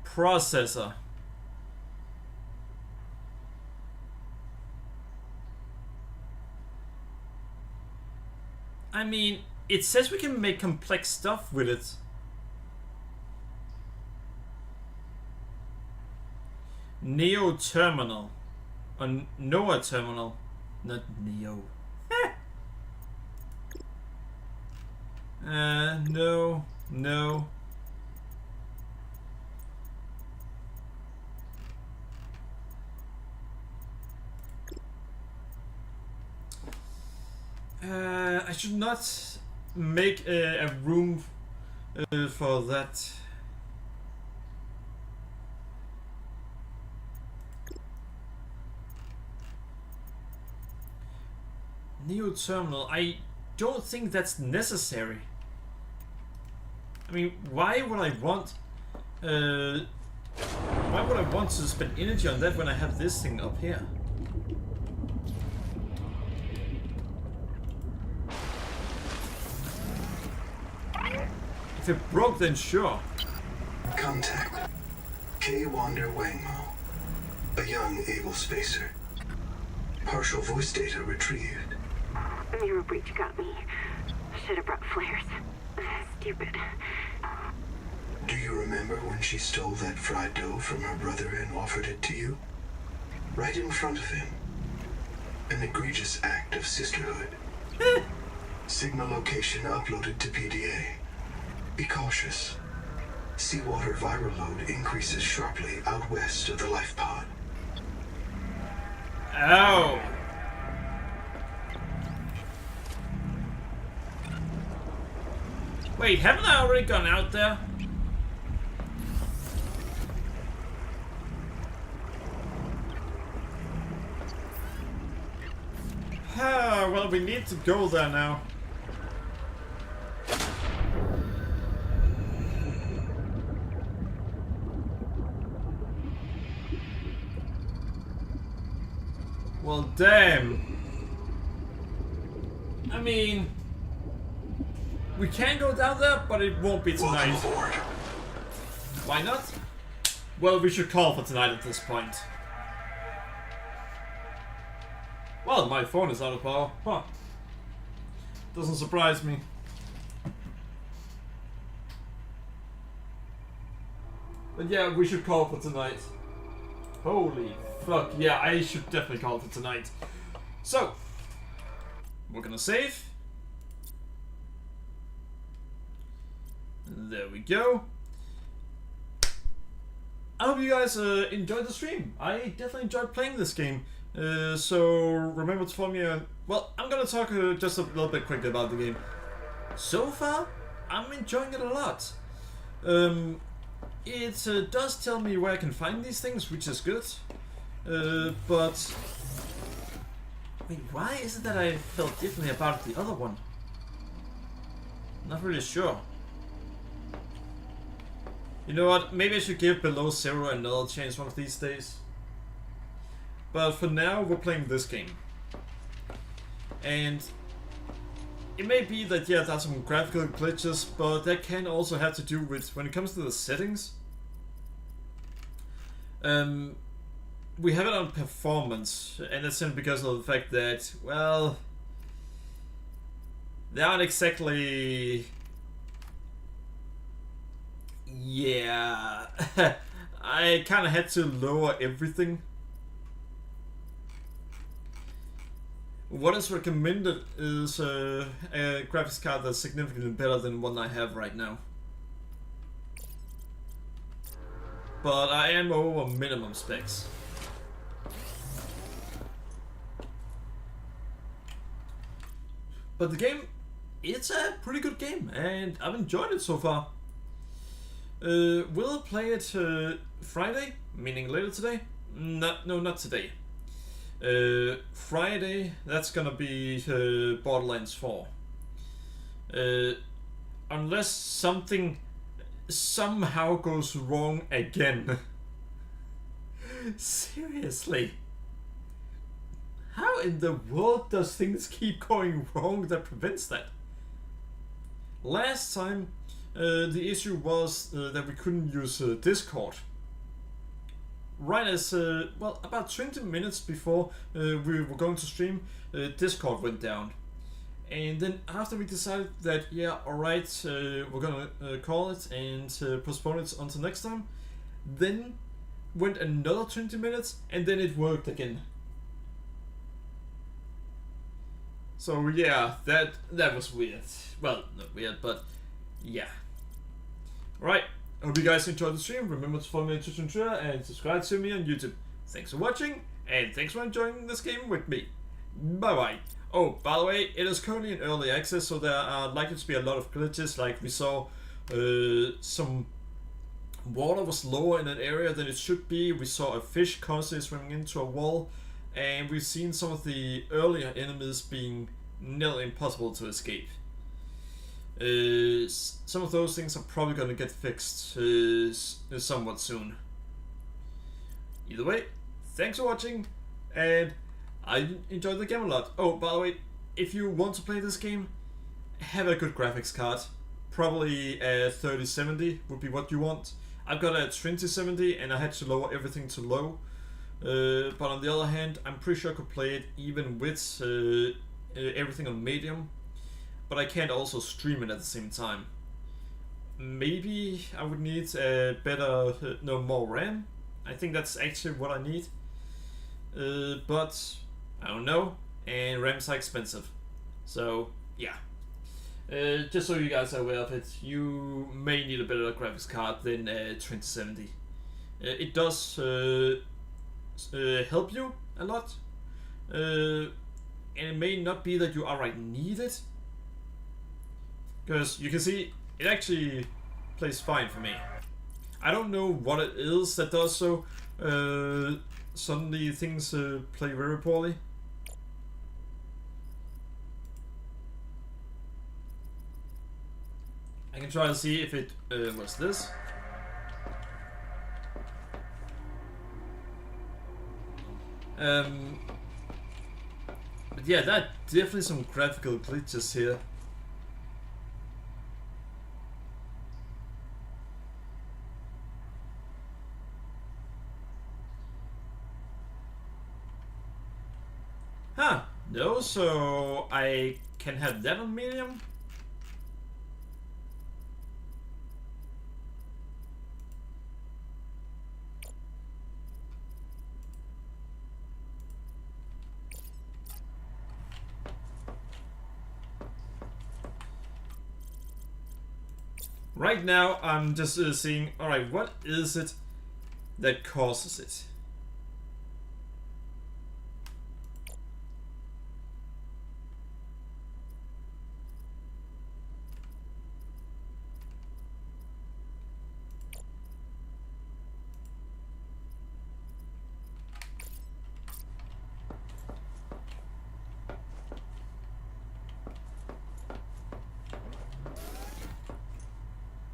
A: Processor. I mean, it says we can make complex stuff with it. Neo terminal. Or Noah terminal. Not Neo. No, no. I should not make a room for that. Neo terminal. I don't think that's necessary. I mean, why would I want? Why would I want to spend energy on that when I have this thing up here? If it broke, then sure.
C: Contact. K. Wander Wangmo. A young, able spacer. Partial voice data retrieved.
F: Mirror breach got me. Should have brought flares. Stupid.
C: Do you remember when she stole that fried dough from her brother and offered it to you? Right in front of him. An egregious act of sisterhood. Signal location uploaded to PDA. Be cautious. Seawater viral load increases sharply out west of the life pod.
A: Ow! Wait, haven't I already gone out there? Ah, well, we need to go there now. Well, damn. I mean, we can go down there, but it won't be tonight.
C: Welcome aboard.
A: Why not? Well, we should call for tonight at this point. Well, my phone is out of power. Huh. Doesn't surprise me. But yeah, we should call for tonight. Holy fuck, yeah, I should definitely call for tonight. So, we're gonna save. There we go. I hope you guys enjoyed the stream. I definitely enjoyed playing this game. So remember to follow me on... Well, I'm gonna talk just a little bit quickly about the game. So far, I'm enjoying it a lot. It does tell me where I can find these things, which is good. But... Wait, why is it that I felt differently about the other one? Not really sure. You know what, maybe I should give Below Zero another chance one of these days. But for now, we're playing this game. And it may be that, yeah, there's some graphical glitches, but that can also have to do with, when it comes to the settings, we have it on performance, and that's simply because of the fact that, well, they aren't exactly... Yeah, I kind of had to lower everything. What is recommended is a graphics card that's significantly better than one I have right now. But I am over minimum specs. But the game, it's a pretty good game, and I've enjoyed it so far. We'll play it Friday, meaning later today? No, not today. Friday, that's gonna be Borderlands 4. Unless something somehow goes wrong again. Seriously. How in the world does things keep going wrong that prevents that? Last time, the issue was that we couldn't use Discord. Right as, well, about 20 minutes before we were going to stream, Discord went down. And then after we decided that, yeah, alright, we're gonna call it and postpone it until next time, then went another 20 minutes and then it worked again. So yeah, that was weird. Well, not weird, but yeah. Alright, hope you guys enjoyed the stream. Remember to follow me on Twitch and Twitter, and subscribe to me on YouTube. Thanks for watching, and thanks for enjoying this game with me. Bye bye. Oh, by the way, it is currently in early access, so there are likely to be a lot of glitches. Like we saw, some water was lower in an area than it should be. We saw a fish constantly swimming into a wall, and we've seen some of the earlier enemies being nearly impossible to escape. Some of those things are probably going to get fixed somewhat soon. Either way, thanks for watching, and I enjoyed the game a lot. Oh, by the way, if you want to play this game, have a good graphics card. Probably a 3070 would be what you want. I've got a 2070 and I had to lower everything to low. But on the other hand, I'm pretty sure I could play it even with everything on medium. But I can't also stream it at the same time. Maybe I would need a better, more RAM. I think that's actually what I need. But I don't know, and RAMs are expensive. So yeah. Just so you guys are aware of it, you may need a better graphics card than 2070. It does help you a lot, and it may not be that you outright need it, because you can see it actually plays fine for me. I don't know what it is that does so. Suddenly things play very poorly. I can try to see if it was this. But yeah, there are definitely some graphical glitches here. Huh, no, so I can have that on medium? Right now, I'm just seeing, alright, what is it that causes it?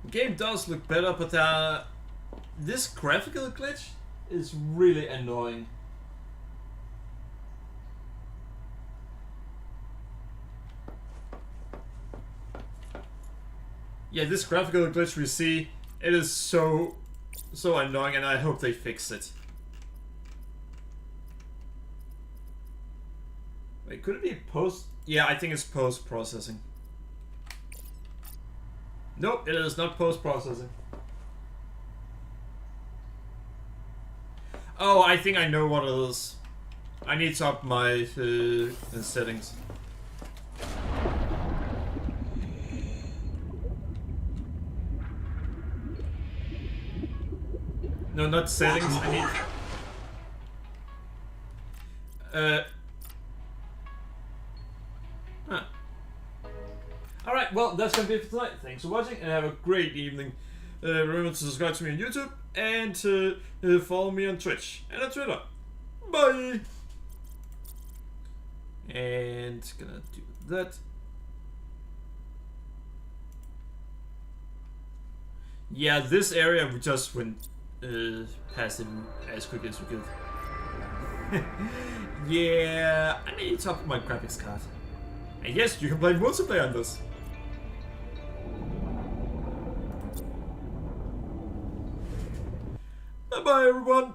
A: The game does look better, but this graphical glitch is really annoying. Yeah, this graphical glitch we see, it is so annoying, and I hope they fix it. Wait, could it be post? Yeah, I think it's post-processing. Nope, it is not post-processing. Oh, I think I know what it is. I need to up my settings. No, not settings. I need. Huh. Alright, well, that's gonna be it for tonight. Thanks for watching, and have a great evening. Remember to subscribe to me on YouTube, and to follow me on Twitch and on Twitter. Bye! And gonna do that. Yeah, this area we just went past it as quick as we could. Yeah, I need to up my graphics card. And yes, you can play multiplayer on this. Bye bye everyone!